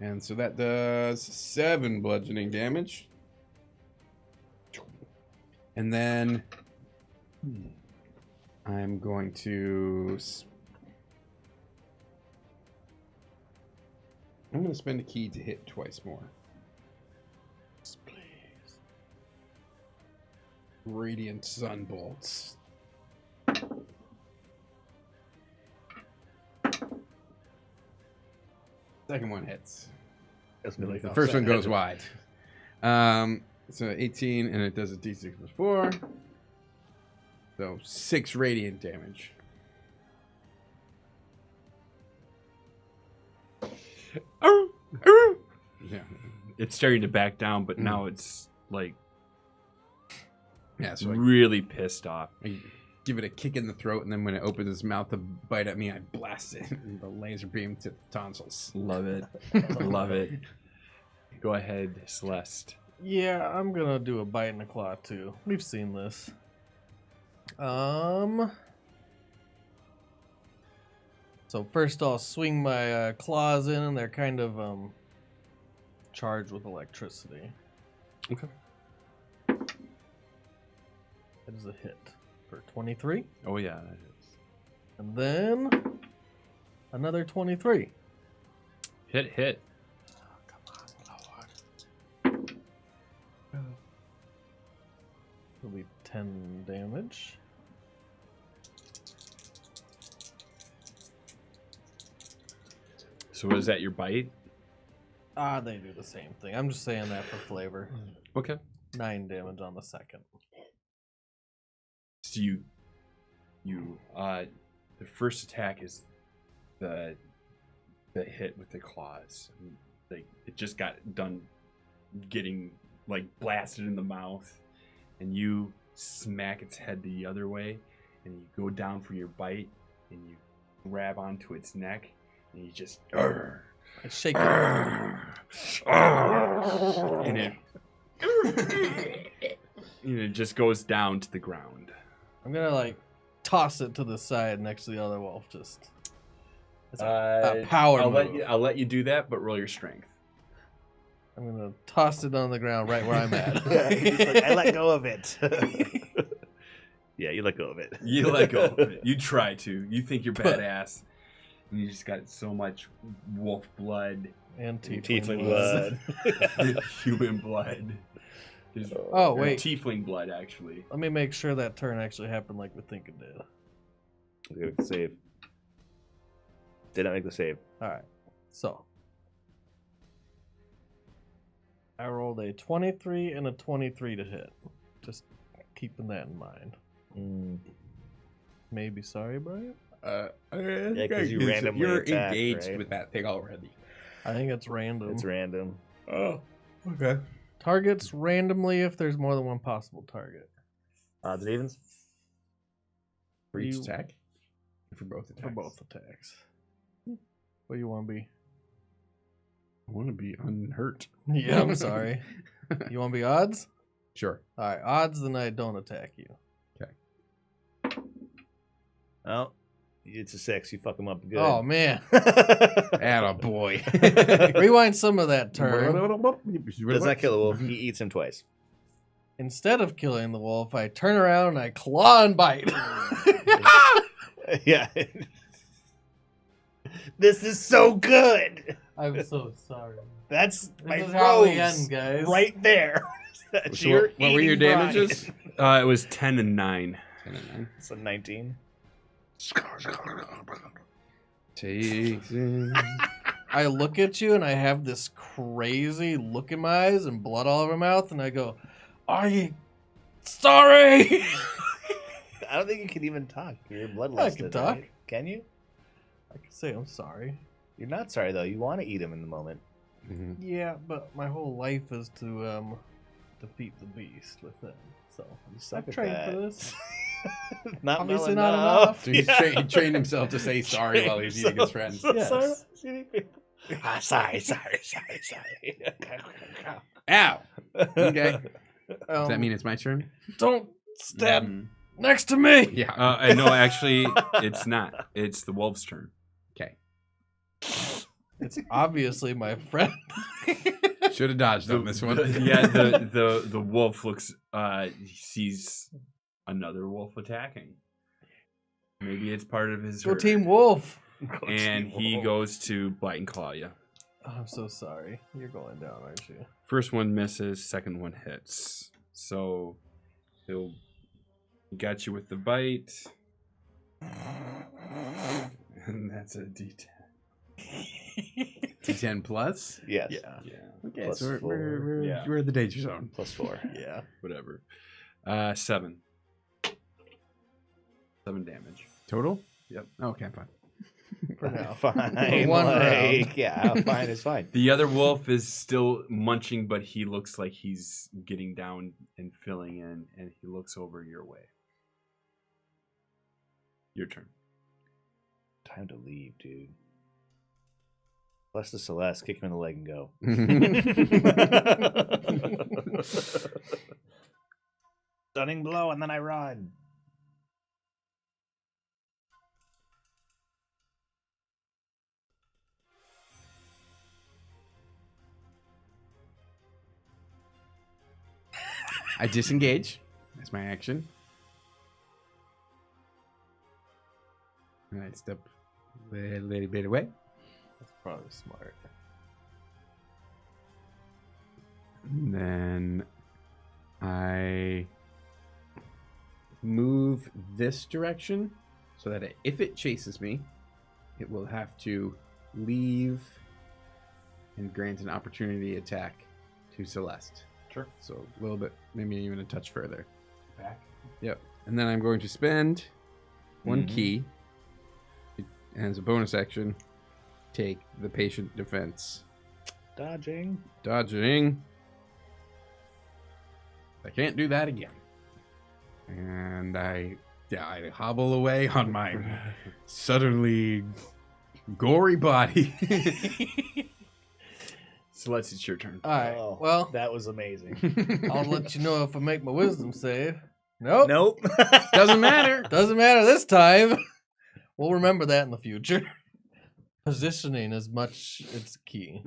And so that does 7 bludgeoning damage. And then I'm going to... I'm going to spend a key to hit twice more. Please. Radiant Sunbolts. Second one hits. The first one goes wide. So 18, and it does a d6 plus 4. So 6 radiant damage. Yeah. It's starting to back down, but now it's like Yeah, so I really pissed off. give it a kick in the throat, and then when it opens its mouth to bite at me, I blast it in the laser beam to the tonsils. Love it. Love it. Go ahead, Celeste. Yeah, I'm gonna do a bite and a claw too. We've seen this. So first I'll swing my claws in, and they're kind of charged with electricity. Okay. That is a hit for 23, Oh yeah, that is. and then another 23. Hit. It'll be 10 damage. So is that your bite? They do the same thing. I'm just saying that for flavor. Okay. 9 damage on the second. So the first attack is the hit with the claws. Like it just got done getting like blasted in the mouth, and you smack its head the other way, and you go down for your bite, and you grab onto its neck, and you just I shake it. and it just goes down to the ground. I'm gonna like toss it to the side next to the other wolf. Just it's a power move. I'll let you do that, but roll your strength. I'm gonna toss it on the ground right where I'm at. He's like, I let go of it. Yeah, you let go of it. You let go of it. You try to. You think you're badass, and you just got so much wolf blood, And Tiefling blood. human blood. There's- Oh, or wait. tiefling blood actually. Let me make sure that turn actually happened like we think it did. Let's make the save. Did not make the save. Alright. So I rolled a 23 and a 23 to hit. Just keeping that in mind. Maybe sorry, Brian? Yeah, 'cause you randomly You're attack, engaged right? with that thing already. I think it's random. It's random. Oh, okay. Targets randomly if there's more than one possible target. Odds and evens? For each You- attack? For both attacks? For both attacks. What do you want to be? I want to be unhurt. Yeah, I'm sorry. You want to be odds? Sure. All right, odds, then I don't attack you. Oh, it's a 6. You fuck him up good. Oh, man. Attaboy. Rewind some of that turn. Does not kill a wolf. He eats him twice. Instead of killing the wolf, I turn around and I claw and bite. Yeah. This is so good. I'm so sorry. That's my This is how we rose end, guys. right there. That's So your what were your eating damages? bride. It was 10 and 9. So 19. I look at you and I have this crazy look in my eyes and blood all over my mouth, and I go, "Are you sorry?" I don't think you can even talk. You're bloodlusted. I can talk. Right? Can you? I can say I'm sorry. You're not sorry though. You want to eat him in the moment. Mhm. Yeah, but my whole life is to defeat the beast with him. So You suck I've at trained that. for this. Not Obviously well not enough. So he trained himself to say sorry while he's eating his friends. Yes. Sorry. Ow! Okay. Does that Um, mean it's my turn? don't stand Mhm. next to me? Yeah. No, actually, it's not. It's the wolf's turn. Okay. It's obviously my friend. Should have dodged on this one. The wolf looks. He sees another wolf attacking. Maybe it's part of his Go herd. Team Wolf. And he goes to bite and claw you. Oh, I'm so sorry. You're going down, aren't you? First one misses, second one hits. So he'll got you with the bite. And that's a D10. D10 plus? Yes. Yeah. Yeah, Okay, Plus so four. we're in the danger zone. +4. Yeah. whatever. 7. 7 damage. Total? Yep. Okay, fine. For now. Fine. One like, round. yeah, fine is fine. The other wolf is still munching, but he looks like he's getting down and filling in, and he looks over your way. Your turn. Time to leave, dude. Bless the Celeste, kick him in the leg and go. Stunning blow, and then I run. I disengage. That's my action. And I step a little bit away. That's probably smart. And then I move this direction so that if it chases me, it will have to leave and grant an opportunity attack to Celeste. Sure. So a little bit, maybe even a touch further. Back. Yep. And then I'm going to spend one Mhm. key and as a bonus action, take the patient defense. Dodging. Dodging. I can't do that again. And I hobble away on my suddenly gory body. Celeste, it's your turn. All right. Oh, Well, that was amazing. I'll let you know if I make my wisdom save. Nope. Nope. Doesn't matter. Doesn't matter this time. We'll remember that in the future. Positioning is much. It's key.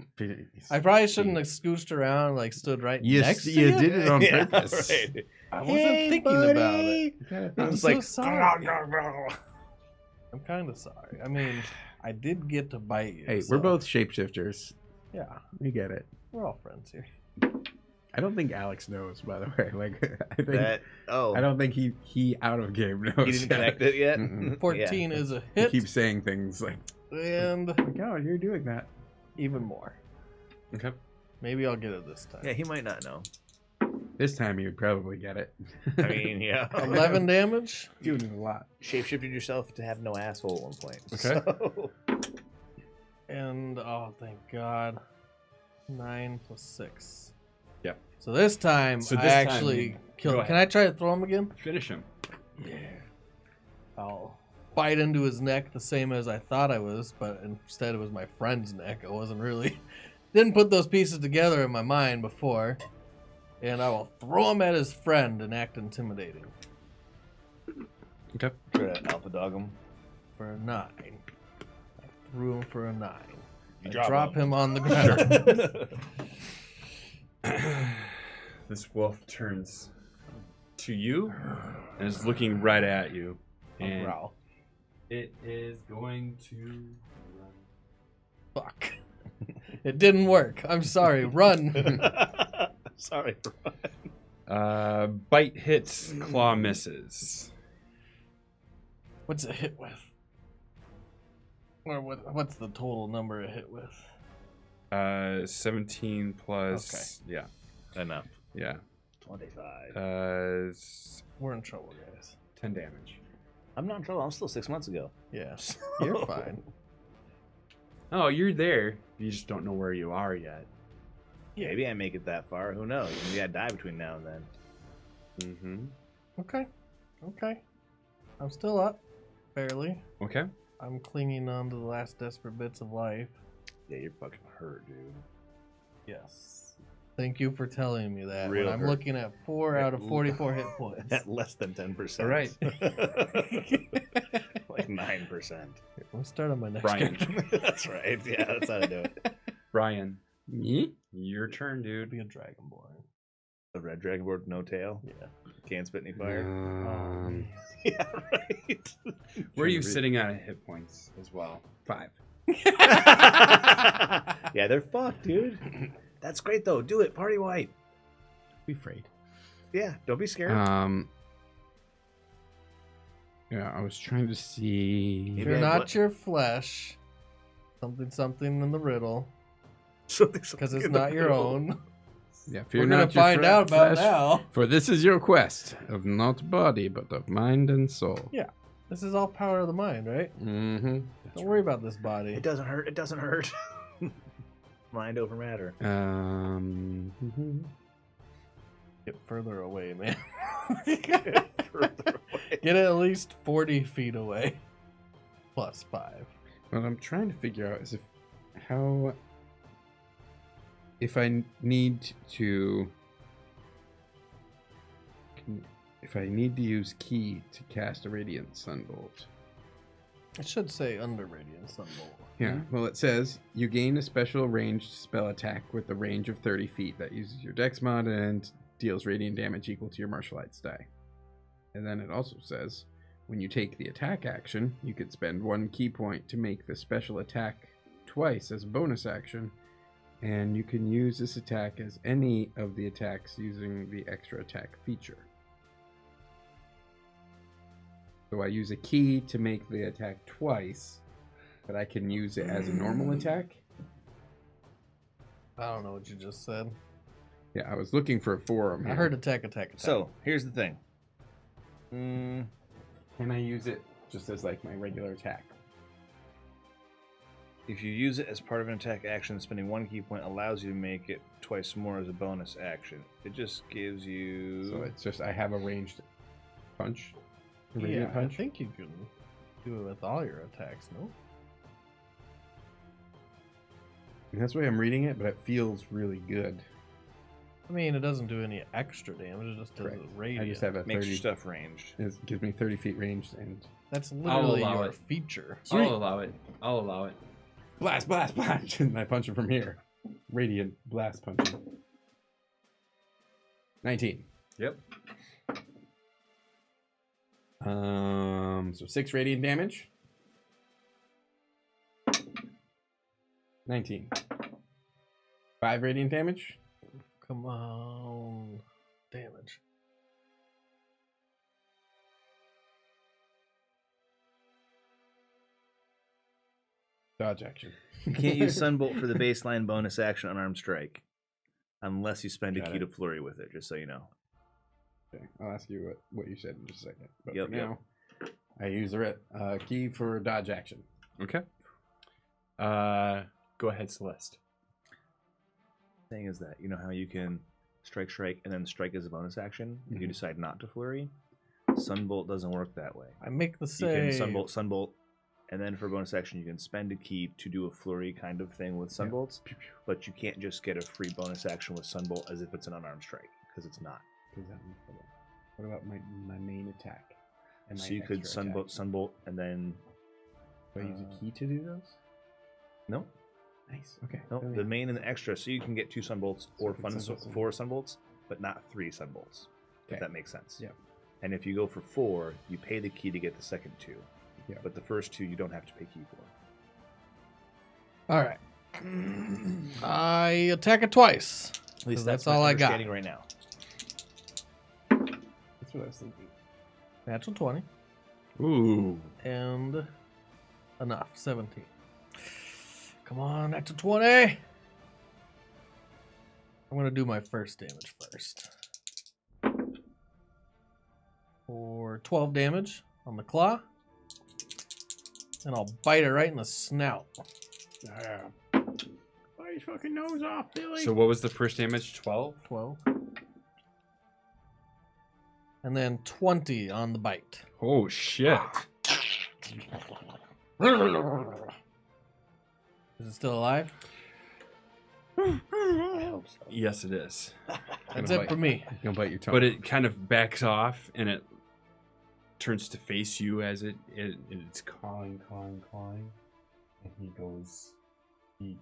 I probably shouldn't have scooched around, like stood right next to you. did it on Yeah, purpose. right. I wasn't thinking about it. It I'm was so like, sorry. I'm kind of sorry. I mean, I did get to bite you. Hey, so- we're both shapeshifters. Yeah, We get it. we're all friends here. I don't think Alex knows, by the way. Like, I think that. Oh, I don't think he out of game knows. he didn't connect it yet. Mm-mm. 14 is a He hit, keeps saying things like, and like, "Oh, you're doing that." even more. Okay. Maybe I'll get it this time. Yeah, he might not know. This time he would probably get it. I mean, yeah. 11 damage. Doing it a lot. Shapeshifted yourself to have no asshole at one point. Okay. So- And oh, thank God. 9 plus 6. Yep. So this time, So I this time, actually kill go him. Can I try to throw him again? Finish him. Yeah. I'll bite into his neck the same as I thought I was, but instead it was my friend's neck. I wasn't really Didn't put those pieces together in my mind before. And I will throw him at his friend and act intimidating. Okay. Try to alpha dog him. For a 9. I threw him for a 9. You I drop him on the ground. This wolf turns to you and is looking right at you. And Growl. it is going to run. Fuck. It didn't work. I'm sorry. Run. Sorry. Bite hits, claw misses. What's it hit with? Or what's the total number it hit with? 17 plus. Yeah. Enough. Yeah. 25. We're in trouble, guys. 10 damage. I'm not in trouble. I'm still 6 months ago. Yeah. You're fine. Oh, you're there. You just don't know where you are yet. Maybe I make it that far. Who knows? Maybe I die between now and then. Mm-hmm. Okay. I'm still up. Barely. Okay. I'm clinging on to the last desperate bits of life. Yeah, you're fucking hurt, dude. Yes. Thank you for telling me that. Real When I'm hurt. looking at 4 out of 44 hit points. At less than 10%. All right. Like 9%. Let's start on my next Brian. character. That's right. Yeah, that's how to do it. Brian, Me? your turn, dude. Be a dragonborn. A red dragonborn with no tail. Yeah. Can't spit any fire. Um, Yeah, right. Where are you sitting on hit points as well? 5. Yeah, they're fucked, dude. That's great though. Do it. Party white. Be afraid. Yeah, don't be scared. Yeah, I was trying to see. If Maybe you're I not put- your flesh, something in the riddle, Something because it's in the not your middle. own. Yeah, if We're you're gonna not your find out about flesh, now. For this is your quest of not body, but of mind and soul. Yeah. This is all power of the mind, right? Mm-hmm. Don't worry about this body. It doesn't hurt. It doesn't hurt. Mind over matter. Mhm. Get further away, man. Further away. Get at least 40 feet away. Plus 5. What I'm trying to figure out is if I need to use key to cast a radiant sunbolt. It should say under Radiant Sunbolt. Yeah, well, it says you gain a special ranged spell attack with a range of 30 feet that uses your dex mod and deals radiant damage equal to your martial arts die. And then it also says when you take the attack action, you could spend 1 key point to make the special attack twice as a bonus action, and you can use this attack as any of the attacks using the extra attack feature. So I use a key to make the attack twice, but I can use it as a normal attack. I don't know what you just said. Yeah, I was looking for a forum. I here. heard attack. So here's the thing. Can I use it just as like my regular attack? If you use it as part of an attack action, spending 1 key point allows you to make it twice more as a bonus action. It just gives you. So it's just I have a ranged punch. A Yeah, radiant I punch. think you can do it with all your attacks, no? And that's the way I'm reading it, but it feels really good. I mean, it doesn't do any extra damage. It just does Correct. it radiant. I just have a makes 30. your stuff ranged. It gives me 30 feet range and That's I'll literally allow your it. feature. I'll allow it. I'll allow it. blast, blast, blast, and I punch it from here. Radiant blast punching. 19. Yep. So 6 radiant damage. 19. 5 radiant damage. Come on. Damage. Dodge action. You can't use Sunbolt for the baseline bonus action unarmed strike. Unless you spend a Got key it. to flurry with it, just so you know. Okay, I'll ask you what you said in just a second. But Yep, for yep. now, I use the key for dodge action. Okay. Go ahead, Celeste. Thing is that, you know how you can strike, and then strike as a bonus action if you Mhm. decide not to flurry? Sunbolt doesn't work that way. I make the You can save. Sunbolt, And then for a bonus action, you can spend a key to do a flurry kind of thing with Sunbolts, but you can't just get a free bonus action with Sunbolt as if it's an unarmed strike, because it's not. What about my main attack? And my So you could extra attack? Sunbolt, and then... Do I use a key to do those? No. Nice. Okay. No, Then the main and the extra, so you can get 2 Sunbolts or Sunbolts. 4 Sunbolts, but not 3 Sunbolts, if Okay. that makes sense. Yeah. And if you go for 4, you pay the key to get the second 2. Yeah. But the first 2 you don't have to pay key for. All right. I attack it twice. At least that's my all I got. understanding right now. That's what I was thinking. Natural 20. Ooh. And enough. 17. Come on, natural 20. I'm going to do my first damage first. For 12 damage on the claw. And I'll bite it right in the snout. Bite his fucking nose off, Billy. So what was the first damage? 12? 12. And then 20 on the bite. Oh shit. Is it still alive? I hope so. Yes, it is. That's it for me. You'll bite your tongue. But it kind of backs off and it turns to face you as it's clawing. And he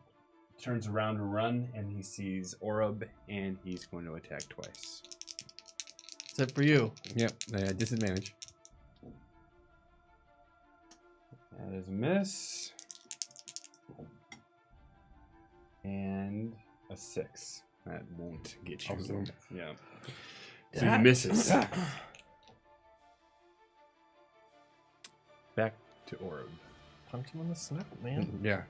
turns around to run and he sees Orub and he's going to attack twice. That's it for you. Yep. Disadvantage. That is a miss. And a 6. That won't get you. Also- Yeah. So he misses. Back to Orb. Punch him in the snout, man. Yeah.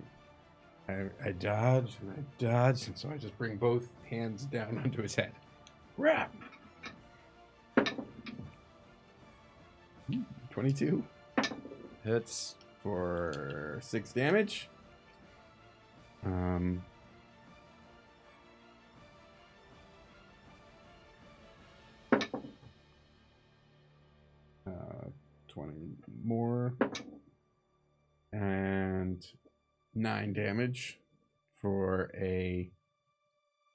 I dodge and I dodge, and so I just bring both hands down onto his head. Rap! 22 hits for 6 damage. 20 more. And 9 damage for a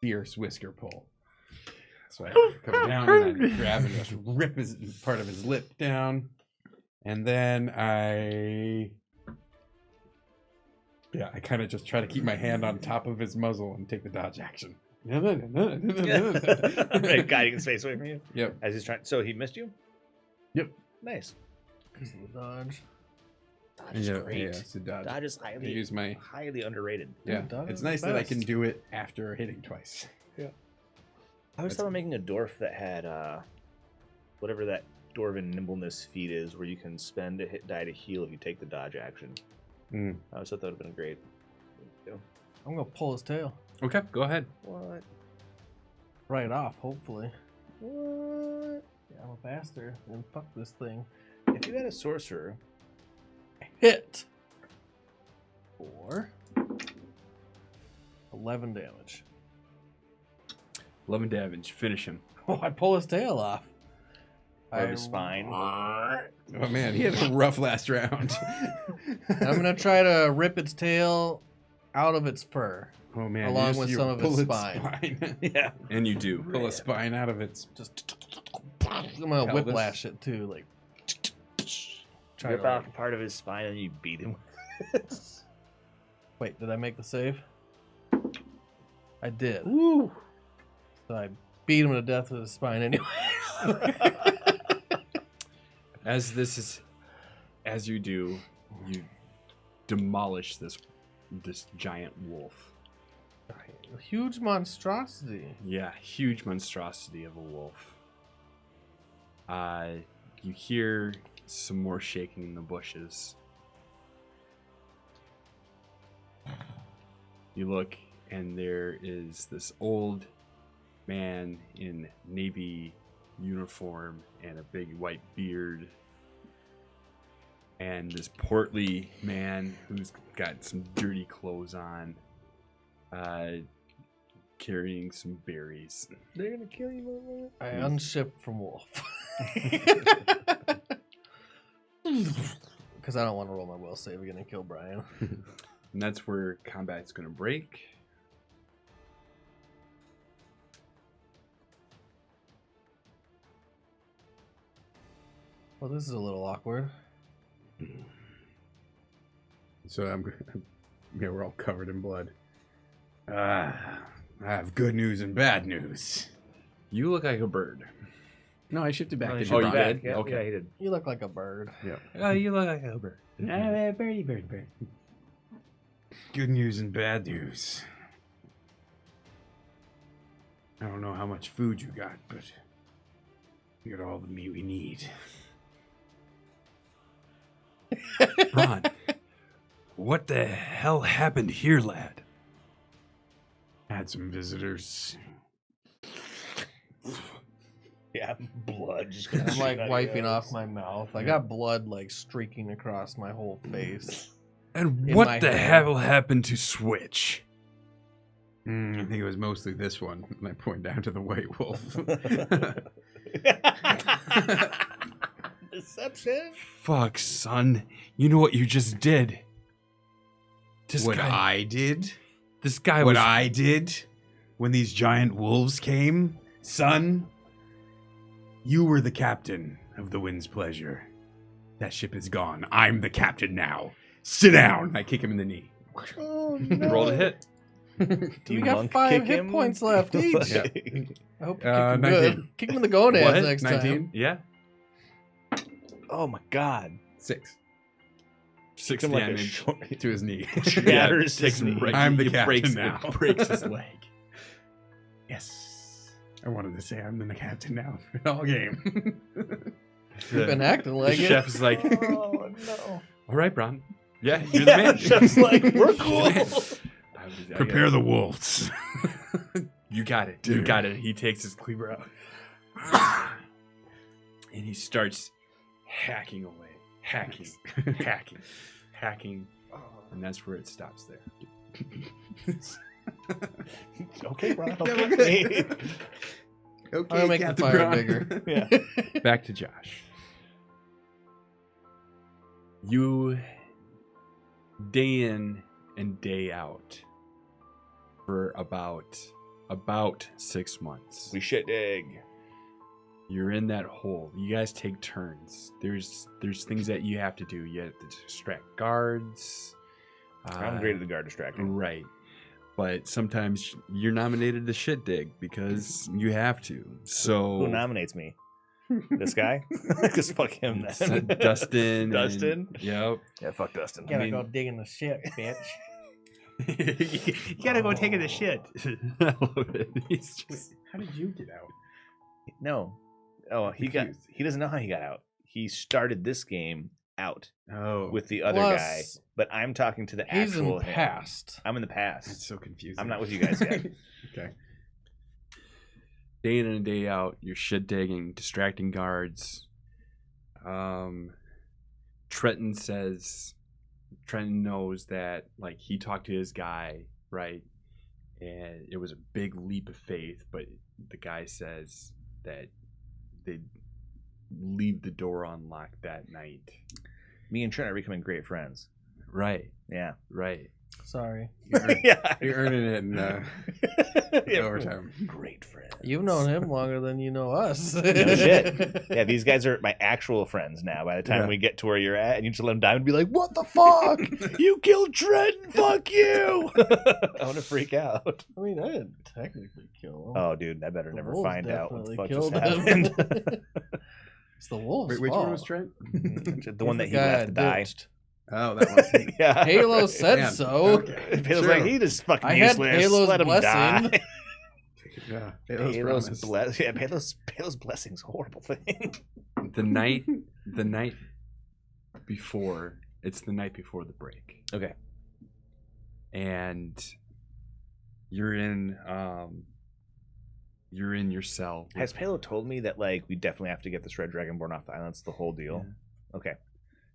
fierce whisker pull. So I come down and I grab and just rip his part of his lip down. And then I kind of just try to keep my hand on top of his muzzle and take the dodge action. Right, guiding his face away from you. Yep. As he's trying. So he missed you? Yep. Nice. Because of the dodge. Dodge is great. Yeah, it's a dodge. Dodge is I use my highly underrated. yeah. dodge It's is nice the that I can best. do it after hitting twice. I was thought of making a dwarf that had whatever that dwarven nimbleness feat is, where you can spend a hit die to heal if you take the dodge action. Mm. I always thought that would have been great. I'm going to pull his tail. Okay, go ahead. What? Right off, hopefully. What? Yeah, I'm a bastard. And fuck this thing. If you had a sorcerer, Hit. For 11 damage. 11 damage. Finish him. Oh, I pull his tail off. or his spine. Oh man, he had a rough last round. I'm going to try to rip its tail out of its fur. Oh man, Along with some of its pull spine. Yeah. And you do. Pull a spine out of its. Just I'm going to Pelvis. whiplash it too. Like, try Rip to off part of his spine and you beat him with it. Wait, did I make the save? I did. Woo! So I beat him to death with his spine anyway. As you do, you demolish this giant wolf. A huge monstrosity. Yeah, huge monstrosity of a wolf. You hear some more shaking in the bushes. You look, and there is this old man in navy uniform and a big white beard, and this portly man who's got some dirty clothes on, carrying some berries. They're gonna kill you. I unshipped from wolf. Because I don't want to roll my will save again and kill Brian. And that's where combat's going to break. Well, this is a little awkward. So we're all covered in blood. I have good news and bad news. You look like a bird. No, I shifted back. Oh, into you rock. did? Yeah, Okay. yeah, he did. You look like a bird. Yeah. Oh, you look like a bird. Bird. Good news and bad news. I don't know how much food you got, but we got all the meat we need. Ron, what the hell happened here, lad? Had some visitors. Yeah, blood. Just I'm like wiping off my mouth. I got blood like streaking across my whole face. And In what my the head. hell happened to Switch? I think it was mostly this one. And I point down to the white wolf. Deception. Fuck, son. You know what you just did? This What guy, I did? this guy What was. I did when these giant wolves came? Son, you were the captain of the Wind's Pleasure. That ship is gone. I'm the captain now. Sit down. I kick him in the knee. Oh, Roll to hit. Do We you got monk 5 kick hit him? points left each. Yeah. I hope you kick him 19. good. Kick him in the gonads What? next 19? time. Yeah. Oh my god. 6 6 Him like a damage. short- to his knee. Shatters takes his him knee. right. I'm the it captain breaks, now. It breaks his leg. Yes. I wanted to say I'm the captain now for the whole game. You've been acting like The it. chef's like, Oh no. all right, Bron. Yeah, you're the man. Chef's like, we're You're the cool. man. I Prepare the wolves. You got it. You Dude. got it. He takes his cleaver out. And he starts hacking away. Hacking. Hacking. And that's where it stops there. Okay, Ron. Yeah, Okay. we're good. Okay, I'll make the Captain fire Bron. bigger. Yeah. Back to Josh. You, day in and day out, for about 6 months. We shit dig. You're in that hole. You guys take turns. There's things that you have to do. You have to distract guards. I'm great at the guard distracting. Right. But sometimes you're nominated to shit dig because you have to. So Who nominates me? This guy? Because fuck him then. Dustin. Dustin? Yep. Yeah, fuck Dustin. Gotta go digging the shit, bitch. You gotta go take the shit. I love it. He's just How did you get out? No. Oh, he doesn't know how he got out. He started this game out Oh, with the other Plus, guy, but I'm talking to the He's actual in him. past. I'm in the that's past. so confusing. I'm not with you guys yet. Okay. day in and day out, you're shit digging, distracting guards. Trenton knows that like he talked to his guy, right? And it was a big leap of faith, but the guy says that they'd leave the door unlocked that night. Me and Trent are becoming great friends. Right, Yeah. right. Sorry. Yeah. You're earning it in Yeah, overtime. Great friends. You've known him longer than you know us. No shit. Yeah, these guys are my actual friends now. By the time Yeah. we get to where you're at, and you just let them die and be like, "What the fuck? You killed Trent? Fuck you!" I want to freak out. I mean, I didn't technically kill him. Oh, dude, I better The never wolves find out what the definitely fuck just killed him. happened. It's the wolves' Wait, which fault. one was Trent? The one that he guy left to die. ditched. Oh, that one. Yeah. Halo said Damn. so. Okay. Halo's Sure. like, he just fucking I had useless. Halo's Let him blessing. die. Yeah. Halo's blessing's a horrible thing. The night before, it's the night before the break. Okay. And you're in your cell. Has Palo told me that like we definitely have to get this red dragonborn off the island? That's the whole deal. Okay.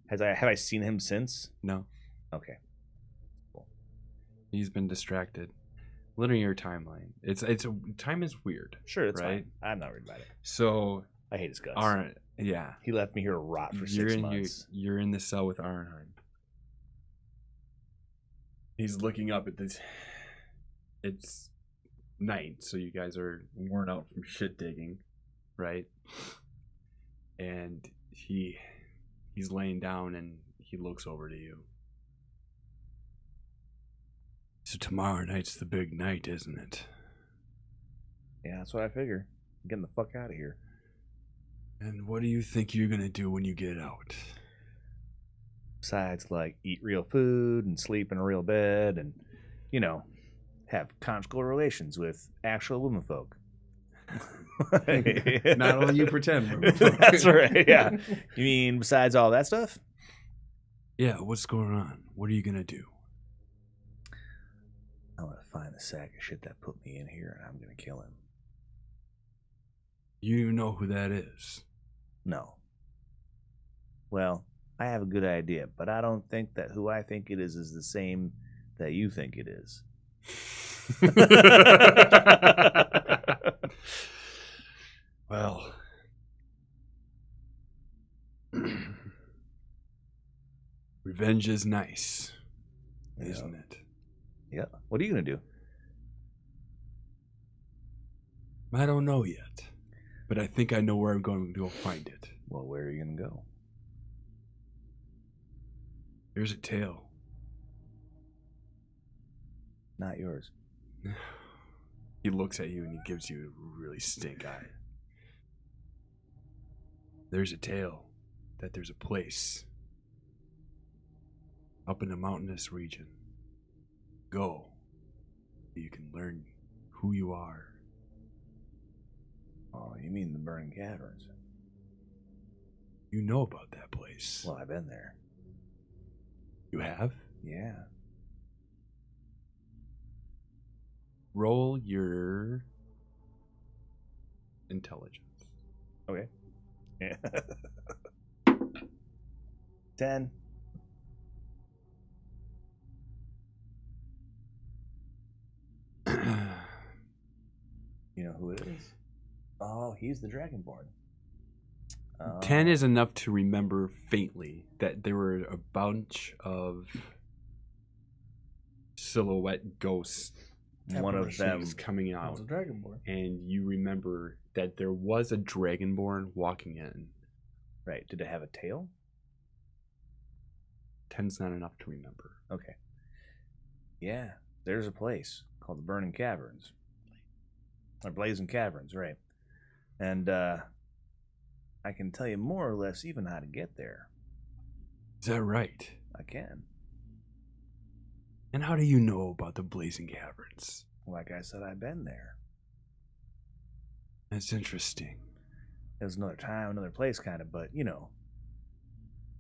Have I seen him since? No, Okay. he's been distracted. Linear timeline. It's time is weird. Sure, that's Right. fine. I'm not worried about it. So I hate his guts. Yeah. He left me here to rot for You're 6 in months. you're in the cell with Arnheim. He's looking up at this. It's night, so you guys are worn out from shit digging, right? And he's laying down and he looks over to you. So tomorrow night's the big night, isn't it? Yeah, that's what I figure. I'm getting the fuck out of here. And what do you think you're gonna do when you get out? Besides, like, eat real food and sleep in a real bed and, you know, have conjugal relations with actual women folk. Not all you pretend. That's right, yeah. You mean besides all that stuff? Yeah, what's going on? What are you gonna do? I'm going to find the sack of shit that put me in here and I'm going to kill him. You know who that is? No. Well, I have a good idea, but I don't think that who I think it is the same that you think it is. Well, revenge is nice, isn't it? Yeah. What are you going to do? I don't know yet, but I think I know where I'm going to go find it. Well, where are you going to go? Here's a tale. Not yours. He looks at you and he gives you a really stink eye. There's a tale that there's a place up in a mountainous region. Go. You can learn who you are. Oh, you mean the Burning Caverns? You know about that place. Well, I've been there. You have? Yeah. Roll your intelligence. Okay. Yeah. 10. You know who it is? Oh, he's the Dragonborn. 10 is enough to remember faintly that there were a bunch of silhouette ghosts. One of them things coming That out, was a Dragonborn. and you remember that there was a Dragonborn walking in. Right. Did it have a tail? 10's not enough to remember. Okay. Yeah. There's a place called the Burning Caverns. Or Blazing Caverns, right. And I can tell you more or less even how to get there. Is that right? I can. And how do you know about the Blazing Caverns? Like I said, I've been there. That's interesting. It was another time, another place kind of, but, you know.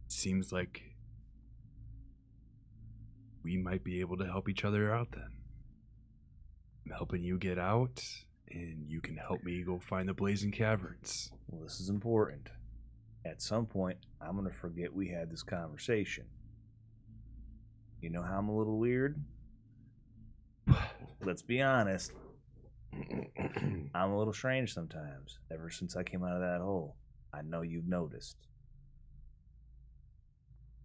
Seems like we might be able to help each other out then. I'm helping you get out, and you can help me go find the Blazing Caverns. Well, this is important. At some point, I'm going to forget we had this conversation. You know how I'm a little weird? Let's be honest. I'm a little strange sometimes, ever since I came out of that hole. I know you've noticed.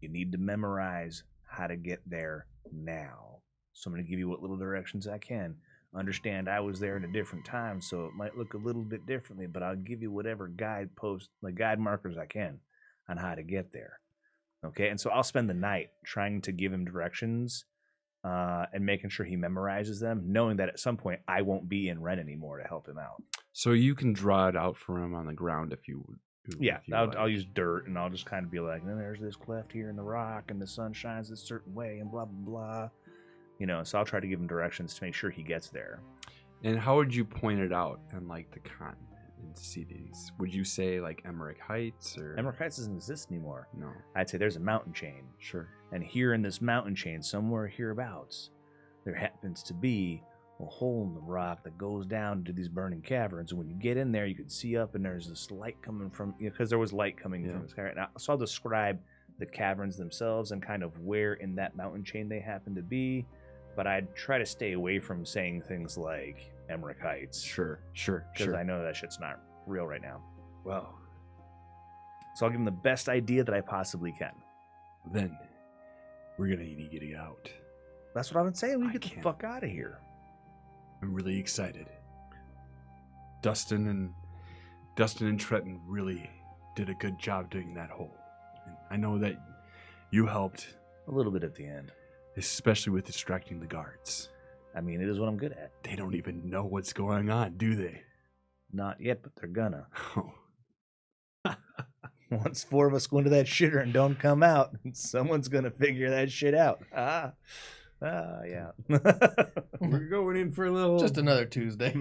You need to memorize how to get there now. So I'm going to give you what little directions I can. Understand I was there at a different time, so it might look a little bit differently, but I'll give you whatever guide markers I can on how to get there. Okay, and so I'll spend the night trying to give him directions and making sure he memorizes them, knowing that at some point I won't be in Ren anymore to help him out. So you can draw it out for him on the ground if you would. Yeah, I'll use dirt, and I'll just kind of be like, there's this cleft here in the rock, and the sun shines a certain way, and blah, blah, blah. You know, so I'll try to give him directions to make sure he gets there. And how would you point it out in, like, the continent and cities? Would you say, like, Emmerich Heights? Or Emmerich Heights doesn't exist anymore. No. I'd say there's a mountain chain. Sure. And here in this mountain chain, somewhere hereabouts, there happens to be a hole in the rock that goes down into these burning caverns. And when you get in there, you can see up, and there's this light coming from, because there was light coming from the sky. Right now, so I'll describe the caverns themselves and kind of where in that mountain chain they happen to be. But I'd try to stay away from saying things like Emmerich Heights. Sure. Because I know that shit's not real right now. Well, So I'll give him the best idea that I possibly can. Then we're gonna need to get out. That's what I've been saying. We I get the can't. fuck out of here. I'm really excited. Dustin and Trenton really did a good job doing that hole. And I know that you helped, A little bit at the end. especially with distracting the guards. I mean, it is what I'm good at. They don't even know what's going on, do they? Not yet, but they're gonna. Oh, Once 4 of us go into that shitter and don't come out, someone's gonna figure that shit out. Yeah. We're going in for a little. Just another Tuesday.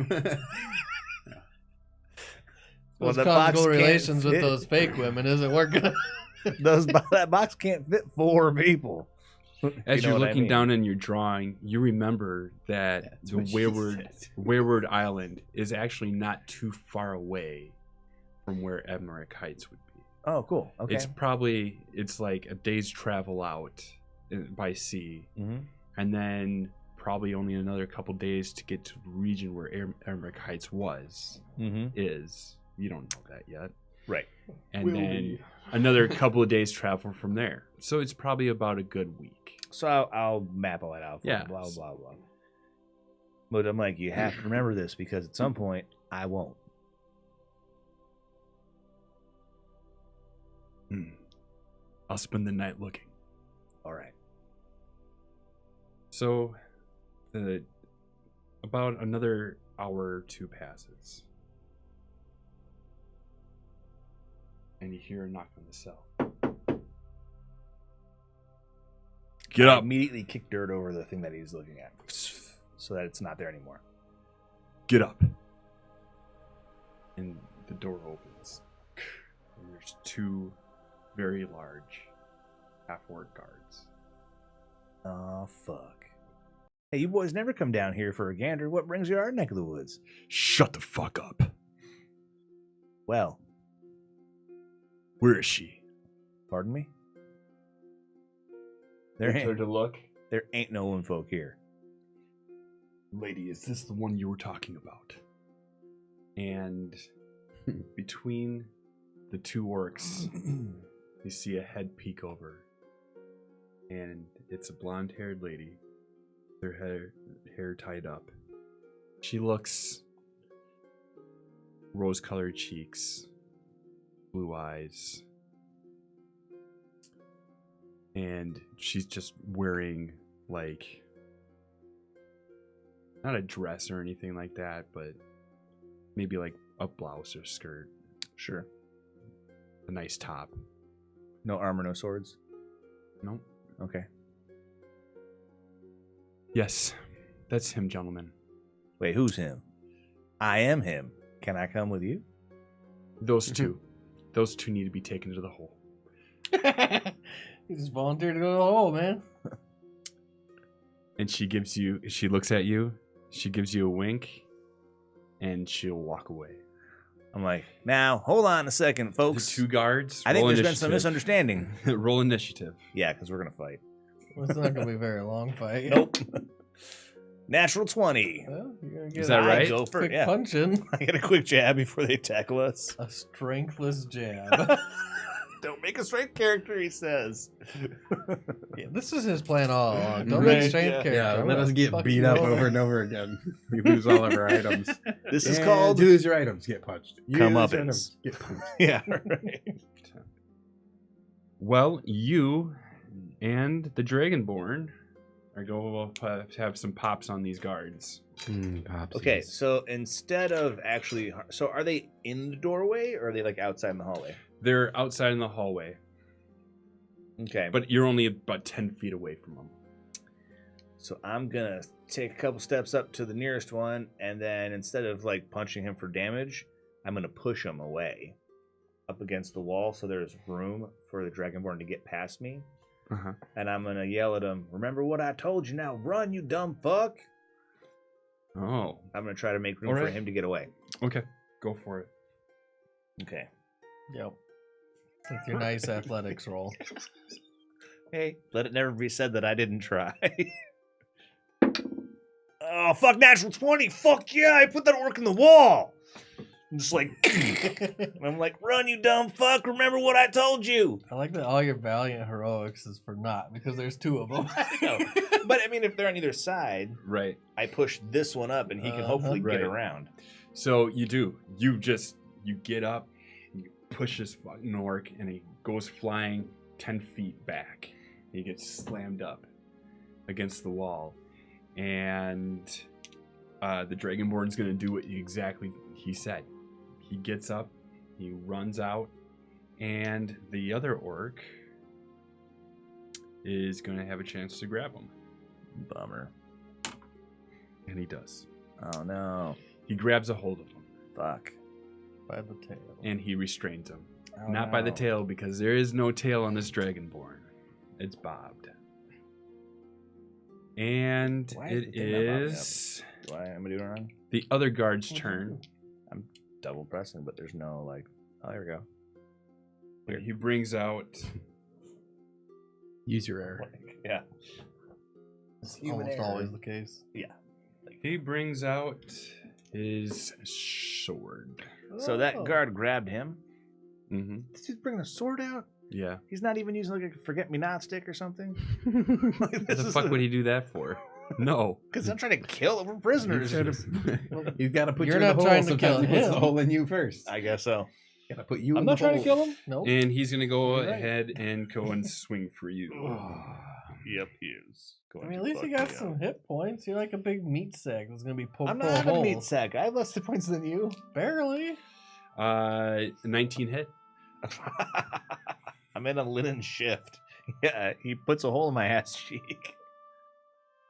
Well, Those the box conjugal can't relations with fit. those fake women isn't working. That box can't fit 4 people. as You know you're what I looking mean. down in your drawing, you remember that That's the what she Wayward Island is actually not too far away from where Emmerich Heights would be. Oh, cool. Okay. It's like a day's travel out by sea, Mm-hmm. and then probably only another couple days to get to the region where Emmerich Heights is. You don't know that yet. Right. And Will then be. another couple of days travel from there. So it's probably about a good week. So I'll map all that out. For Yeah. you, blah blah blah. But I'm like, you have to remember this because at some point I won't. I'll spend the night looking. All right. So, about another hour or two passes, and you hear a knock on the cell. Get I up! immediately kick dirt over the thing that he's looking at, so that it's not there anymore. Get up! And the door opens, and there's 2 very large half-orc guards. Oh fuck! Hey, you boys never come down here for a gander. What brings you to our neck of the woods? Shut the fuck up! Well, Where is she? pardon me. Turn to look. There ain't no one folk here. Lady, is this the one you were talking about? And between the 2 orcs, you see a head peek over. And it's a blonde-haired lady. Her hair tied up. She looks rose-colored cheeks, blue eyes. And she's just wearing, like, not a dress or anything like that, but maybe like a blouse or skirt, Sure. a nice top. No armor, no swords. Nope. Okay. Yes, that's him, gentlemen. Wait, who's him? I am him. Can I come with you? Those two. Those 2 need to be taken to the hole. He just volunteered to go to the hole, man. And she looks at you, she gives you a wink, and she'll walk away. I'm like, now hold on a second, The folks. 2 guards. I think roll there's been some initiative. misunderstanding. Roll initiative. Yeah, because we're gonna fight. Well, it's not gonna be a very long fight. Nope. Natural 20. Well, you're gonna get Is that a right? I go for quick it. Yeah. punching. I get a quick jab before they tackle us. A strengthless jab. Don't make a strength character, he says. Yeah, this is his plan all along. Don't Right, make strength yeah. character. Yeah, I'm let gonna us get fuck beat you up over. over and over again. We lose all of our items. This is And called you lose your items, get punched. You Come lose up your its. items, get punched. Yeah, right. Well, you and the Dragonborn are going to have some pops on these guards. Okay, so instead of actually, so are they in the doorway or are they like outside in the hallway? They're outside in the hallway, Okay, but you're only about 10 feet away from them. so I'm gonna take a couple steps up to the nearest one, and then instead of like punching him for damage, I'm gonna push him away up against the wall so there's room for the Dragonborn to get past me. Uh-huh. And I'm gonna yell at him, "Remember what I told you, now run, you dumb fuck!" Oh, I'm gonna try to make room All for right. him to get away. okay. Go for it. Okay. Yep. With your nice athletics roll. Hey, let it never be said that I didn't try. Oh, fuck, natural 20. Fuck yeah, I put that work in the wall. Just like, and I'm like, run, you dumb fuck! Remember what I told you. I like that all your valiant heroics is for naught because there's two of them. No. But I mean, if they're on either side, Right. I push this one up, and he can hopefully Right. get around. So you do. You get up, and you push this fucking orc, and he goes flying 10 feet back. He gets slammed up against the wall, and the Dragonborn's gonna do what exactly he said. He gets up, he runs out, and the other orc is gonna have a chance to grab him, Bummer. and he does. Oh no. He grabs a hold of him, Fuck. By the tail. and he restrains him. Oh, Not by the no. tail, because there is no tail on this Dragonborn. It's bobbed. And Why is it the thing not bobbed is Do I am I doing it wrong? the other guard's turn. I'm double pressing, but there's no like. Oh, there we go. Where he brings out. Use your air. Yeah. It's almost always the case. He brings out his sword. So that guard grabbed him. Mm-hmm. This dude's bringing a sword out. Yeah. He's not even using like a forget-me-not stick or something. What the fuck would he do that for? No. Because I'm trying to kill him. We're prisoners. He's got to put You're you in not the hole. trying to kill Sometimes he puts him. the hole in you first. I guess so. Got to put you I'm in not the trying hole. to kill him. No. And he's gonna go You're right. ahead and go and swing for you. Yep, he is. I mean, at least you got some hit points. You're like a big meat sack that's gonna be poked I'm full of not a meat holes. sack. I have less hit points than you. Barely. 19 hit. I'm in a linen shift. Yeah, he puts a hole in my ass cheek.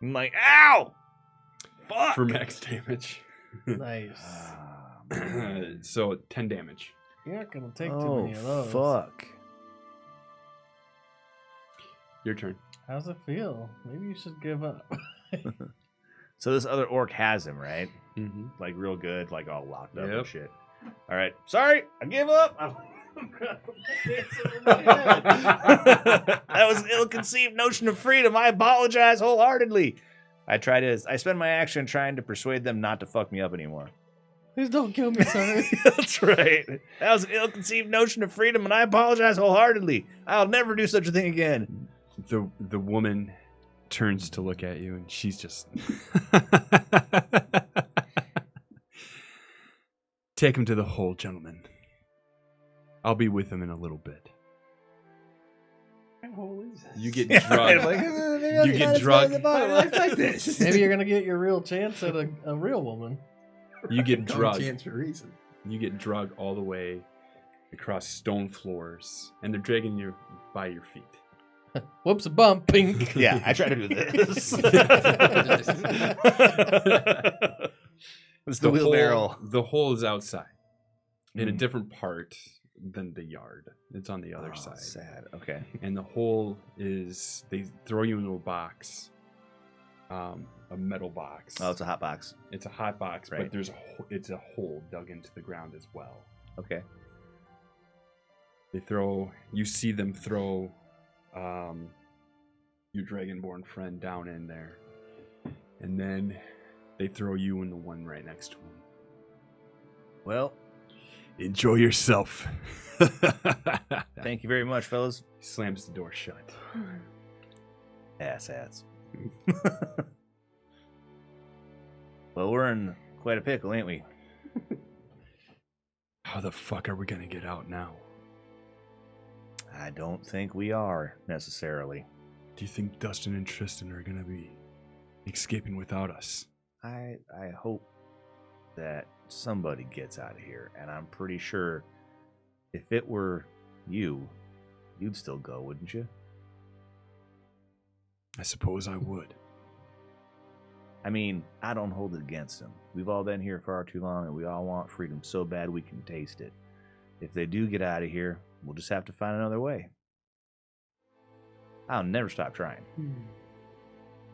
I'm like, ow! Fuck! For max damage. Nice. Ah, man. So 10 damage. You're not gonna take too Oh, many of those. fuck. Your turn. How's it feel? Maybe you should give up. So this other orc has him, right? Mm-hmm. Like real good, like all locked up and Yep. shit. All right, sorry, I give up. That was an ill-conceived notion of freedom. I apologize wholeheartedly. I spend my action trying to persuade them not to fuck me up anymore. Please don't kill me, sir. That's right. That was an ill-conceived notion of freedom, and I apologize wholeheartedly. I'll never do such a thing again. The woman turns to look at you, and she's just take him to the hole, gentlemen. I'll be with him in a little bit. You get drugged. You get drugged. like this. Maybe you're gonna get your real chance at a real woman. You get No drugged. chance for reason. You get drugged all the way across stone floors, and they're dragging you by your feet. Whoops, a bump. Pink. Yeah, I try to do this. It's the wheelbarrow. The hole is outside, in a Mm. different part than the yard. It's on the other Oh, side. sad. Okay. And the hole is, they throw you into a box, a metal box. Oh, it's a hot box. It's a hot box, Right. but it's a hole dug into the ground as well. Okay. You see them throw your dragonborn friend down in there, and then they throw you in the one right next to him. Well, Enjoy yourself. thank you very much, fellas. He slams the door shut. Asshats. Well, we're in quite a pickle, ain't we? How the fuck are we gonna get out now? I don't think we are, necessarily. Do you think Dustin and Tristan are gonna be escaping without us? I hope that somebody gets out of here, and I'm pretty sure if it were you, you'd still go, wouldn't you? I suppose I would. I mean, I don't hold it against them. We've all been here far too long, and we all want freedom so bad we can taste it. If they do get out of here, we'll just have to find another way. I'll never stop trying.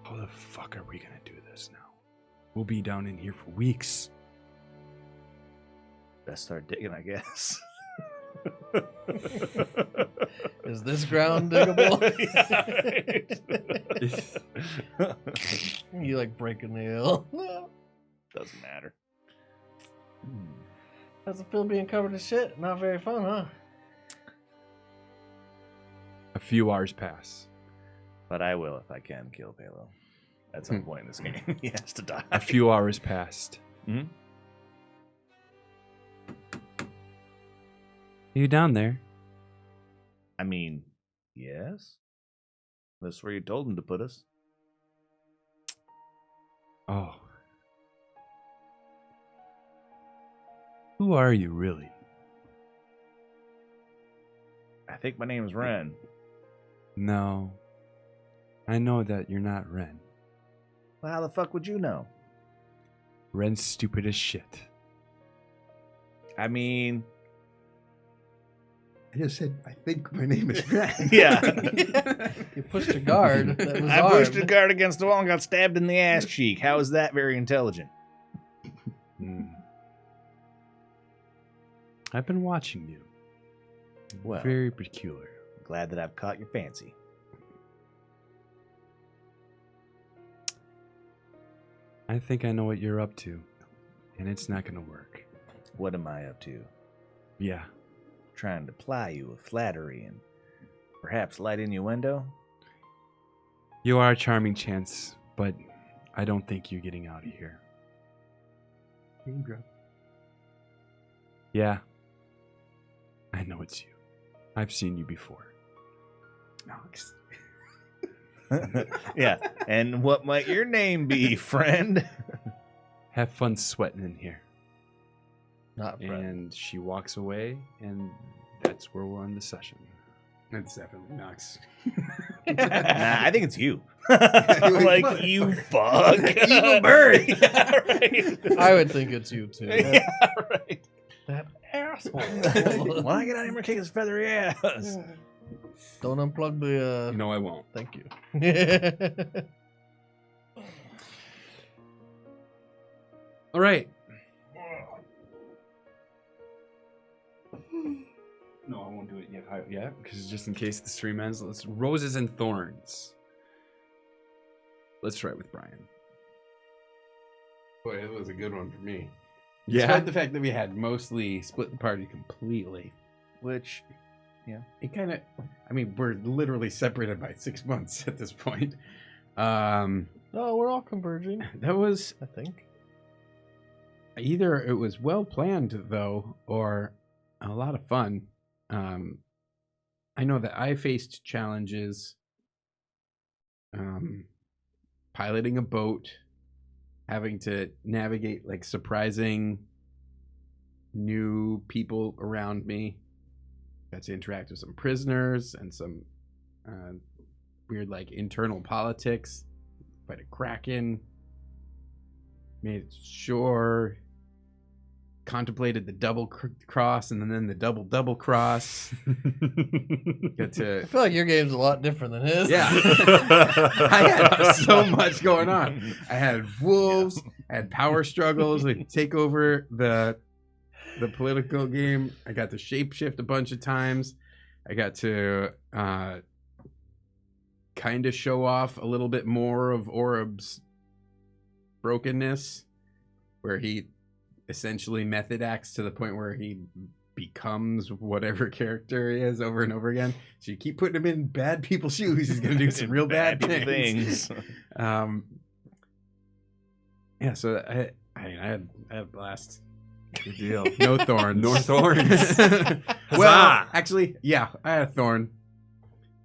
How the fuck are we gonna do this now? We'll be down in here for weeks. Best start digging, I guess. Is this ground diggable? You like break a nail. Doesn't matter. How's it feel being covered in shit? Not very fun, huh? A few hours pass. But I will if I can kill Palo. At some point in this game, he has to die. A few hours passed. Hmm? Are you down there? I mean, yes. That's where you told him to put us. Oh. Who are you, really? I think my name is Ren. No. I know that you're not Ren. Well, how the fuck would you know? Ren's stupid as shit. I mean, I just said, I think my name is Ren. yeah. You pushed a guard. That was I pushed armed. a guard against the wall and got stabbed in the ass cheek. How is that very intelligent? I've been watching you. Well, Very peculiar. glad that I've caught your fancy. I think I know what you're up to, and it's not gonna work. What am I up to? Yeah. Trying to ply you with flattery and perhaps light innuendo? You are a charming chance, but I don't think you're getting out of here. Name drop. Yeah. I know it's you. I've seen you before. Knox. Yeah. And what might your name be, friend? Have fun sweating in here. Not friend. And she walks away, and that's where we'll end the session. That's definitely Knox. Nah, I think it's you. Like, you fuck. Evil bird. Yeah, right. I would think it's you too. Yeah, right. That asshole. When I get out of here, I'm gonna kick his feathery ass. Don't unplug the. No, I won't. Thank you. All right. No, I won't do it yet. Yeah, because just in case the stream ends, let's Roses and Thorns. Let's try it with Brian. Boy, it was a good one for me. Yeah. Despite the fact that we had mostly split the party completely. Which, It kind of, I mean, we're literally separated by 6 months at this point. Oh, we're all converging. That was I think. either it was well planned though, or a lot of fun. I know that I faced challenges, piloting a boat, having to navigate like surprising new people around me. Got to interact with some prisoners and some weird like internal politics. Fight a kraken. Made sure. Contemplated the double cross and then the double cross. Got I to. feel like your game's a lot different than his. Yeah. I had so much going on. I had wolves, I had power struggles, like take over the political game. I got to shapeshift a bunch of times. I got to kind of show off a little bit more of Orub's brokenness, where he essentially method acts to the point where he becomes whatever character he is over and over again. So you keep putting him in bad people's shoes, he's going to do some real bad things. Yeah, so I had a blast. Good deal. No thorns. No thorns. Well, actually, yeah, I had a thorn.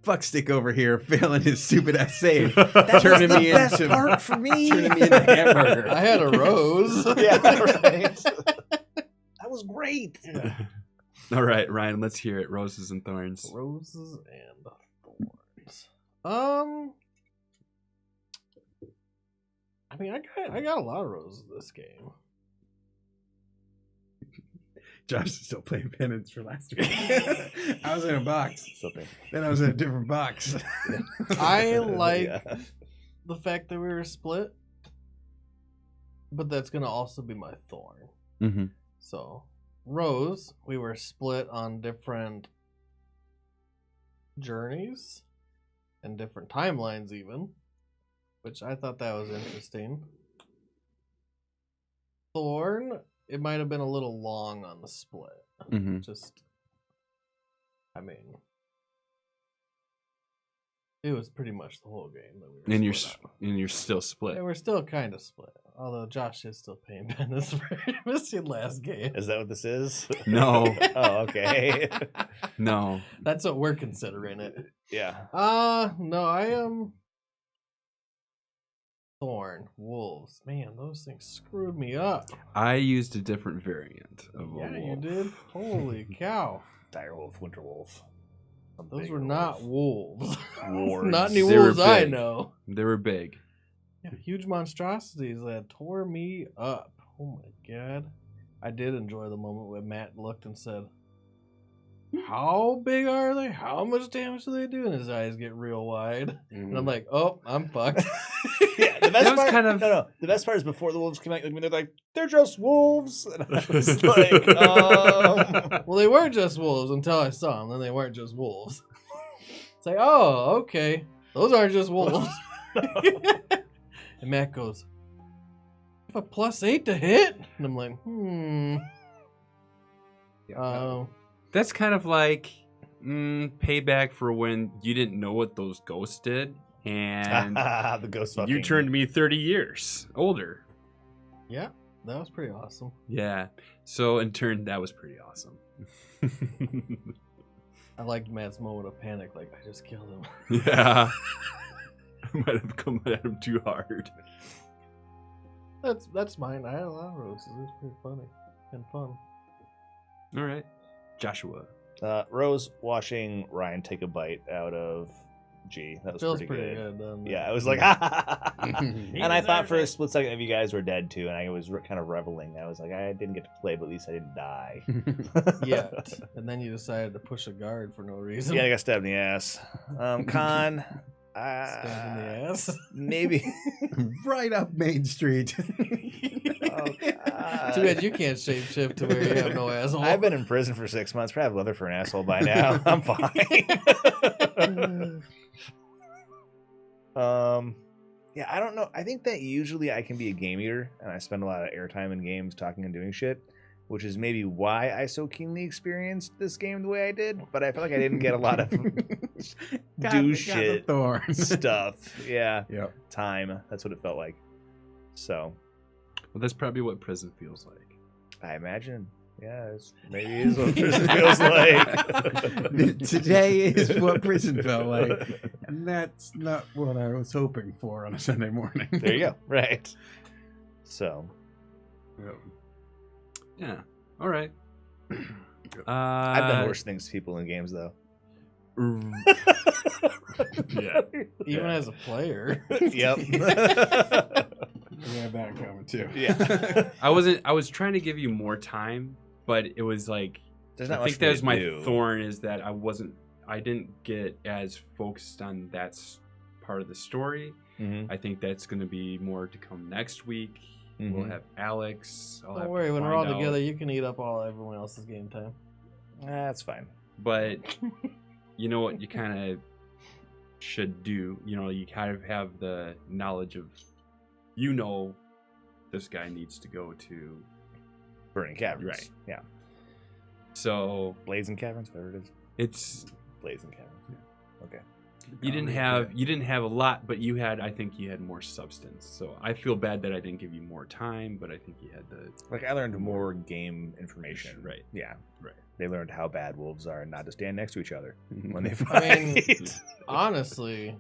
Fuck stick over here, failing his stupid ass save, turning me into part for me. turning me into hamburger. I had a rose. Yeah, right. That was great. All right, Ryan, let's hear it. Roses and Thorns. Roses and thorns. I mean, I got a lot of roses this game. Josh is still playing penance for last week. I was in a box. Something. Then I was in a different box. I like Yeah. the fact that we were split, but that's gonna also be my thorn. Mm-hmm. So, Rose, we were split on different journeys and different timelines, even, which I thought that was interesting. Thorn it might have been a little long on the split. Mm-hmm. Just, I mean, it was pretty much the whole game that we were And split up. you're still split. Yeah, we're still kind of split. Although Josh is still paying Bendis for missing last game. Is that what this is? No. Oh, okay. No. That's what we're considering it. Yeah. No, I am Thorn, Wolves. Man, those things screwed me up. I used a different variant of a Yeah, you wolf. did. Holy cow. Direwolf, Winterwolf. Those were not wolves. Wards. Not any They were wolves I big. know. They were big. Yeah, huge monstrosities that tore me up. Oh my god. I did enjoy the moment when Matt looked and said, how big are they? How much damage do they do? And his eyes get real wide. And I'm like, oh, I'm fucked. Yeah, the best That was part, kind of- no. The best part is before the wolves came out. When they're like, they're just wolves. And I was like, Well, they were just wolves until I saw them. Then they weren't just wolves. It's like, oh, okay. Those aren't just wolves. And Matt goes, I have a +8 to hit? And I'm like, That's kind of like payback for when you didn't know what those ghosts did, and the ghost fucking. you turned me 30 years older. yeah, that was pretty awesome. Yeah. So in turn, that was pretty awesome. I liked Matt's moment of panic, like, I just killed him. Yeah. I might have come at him too hard. That's mine. I had a lot of roses. It was pretty funny and fun. All right. Joshua. Rose watching Ryan take a bite out of G. That was Feels pretty good. doesn't it? Yeah, I was like, and I thought for a split second if you guys were dead too, and I was kind of reveling. I was like, I didn't get to play, but at least I didn't die. Yet. And then you decided to push a guard for no reason. Yeah, I got stabbed in the ass. Con, Stabbed in the ass. maybe. Right up Main Street. Oh, God. Too bad you can't shapeshift to where you have no asshole. I've been in prison for 6 months. Probably have leather for an asshole by now. I'm fine. Yeah, I don't know. I think that usually I can be a game eater, and I spend a lot of airtime in games talking and doing shit, which is maybe why I so keenly experienced this game the way I did. But I feel like I didn't get a lot of do shit stuff. Yeah, Yep. time. That's what it felt like. So Well, that's probably what prison feels like. I imagine. Yeah, maybe it is what prison feels like. Today is what prison felt like. And that's not what I was hoping for on a Sunday morning. There you go. Right. So. Yep. Yeah. All right. I've done worse things to people in games, though. Yeah. Even as a player. Yep. We have that coming too. Yeah. I was trying to give you more time, but it was like There's not I think much for me that was to my do. thorn is that I didn't get as focused on that part of the story. Mhm. I think that's going to be more to come next week. We'll Mhm. have Alex. I'll have Don't to worry, when we're all find out. together, you can eat up everyone else's game time. That's fine. But you know what you kind of should do? You know, you kind of have the knowledge of, this guy needs to go to. Burning Caverns. Right. Yeah. So Blazing Caverns, whatever it is. it's Blazing Caverns. Yeah. Okay. you didn't have a lot, but I think you had more substance. So I feel bad that I didn't give you more time, but I think you had the Like, I learned more game information. Right. Yeah. Right. They learned how bad wolves are and not to stand next to each other when they I fight. mean, honestly,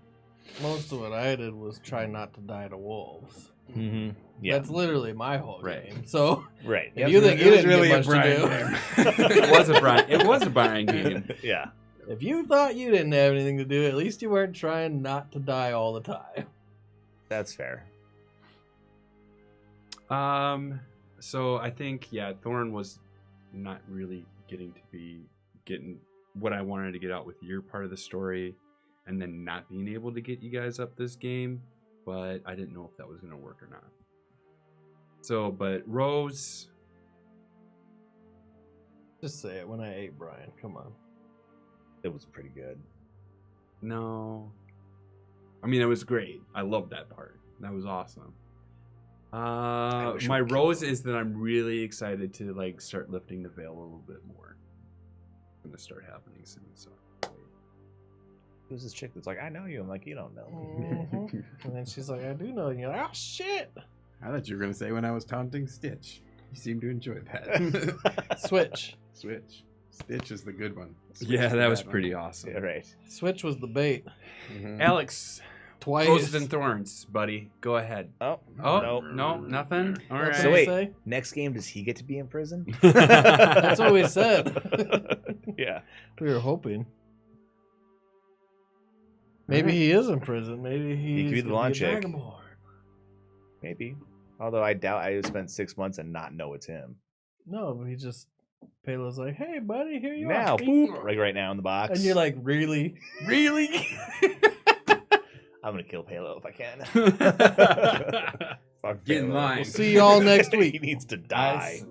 most of what I did was try not to die to wolves. Mm-hmm. Yeah. That's literally my whole Right. game. So right. if you think you didn't get much to do, it was a Brian game. Yeah. if you thought you didn't have anything to do, at least you weren't trying not to die all the time. That's fair. So I think Thorn was not really getting what I wanted to get out with your part of the story, and then not being able to get you guys up this game, but I didn't know if that was going to work or not. So, but Rose, Just say it. When I ate Brian, come on. It was pretty good. no. I mean, it was great. I loved that part. That was awesome. My rose is that I'm really excited to like start lifting the veil a little bit more. It's gonna start happening soon. So Who's this chick that's like, I know you? I'm like, you don't know me. Mhm. And then she's like, I do know. And you're like, oh shit. I thought you were gonna say when I was taunting Stitch. You seem to enjoy that. Switch. Switch. Stitch is the good one. Switch yeah, is the that was bad one. pretty awesome. Yeah, right. Switch was the bait. Alex, Twice. roses and thorns, buddy. Go ahead. Oh, Oh no, nothing. All right. That's So what we wait, say? next game, does he get to be in prison? That's what we said. Yeah. We were hoping. Maybe he is in prison. Maybe He could be he's the gonna blonde a chick. Dragonborn. Maybe. Although I doubt I would spend 6 months and not know it's him. No, but he just Palo's like, hey buddy, here you Now, are. boop, like right now in the box. And you're like, really? Really? I'm gonna kill Palo if I can. Fuck Get in Palo. line. We'll see you all next He week. needs to die.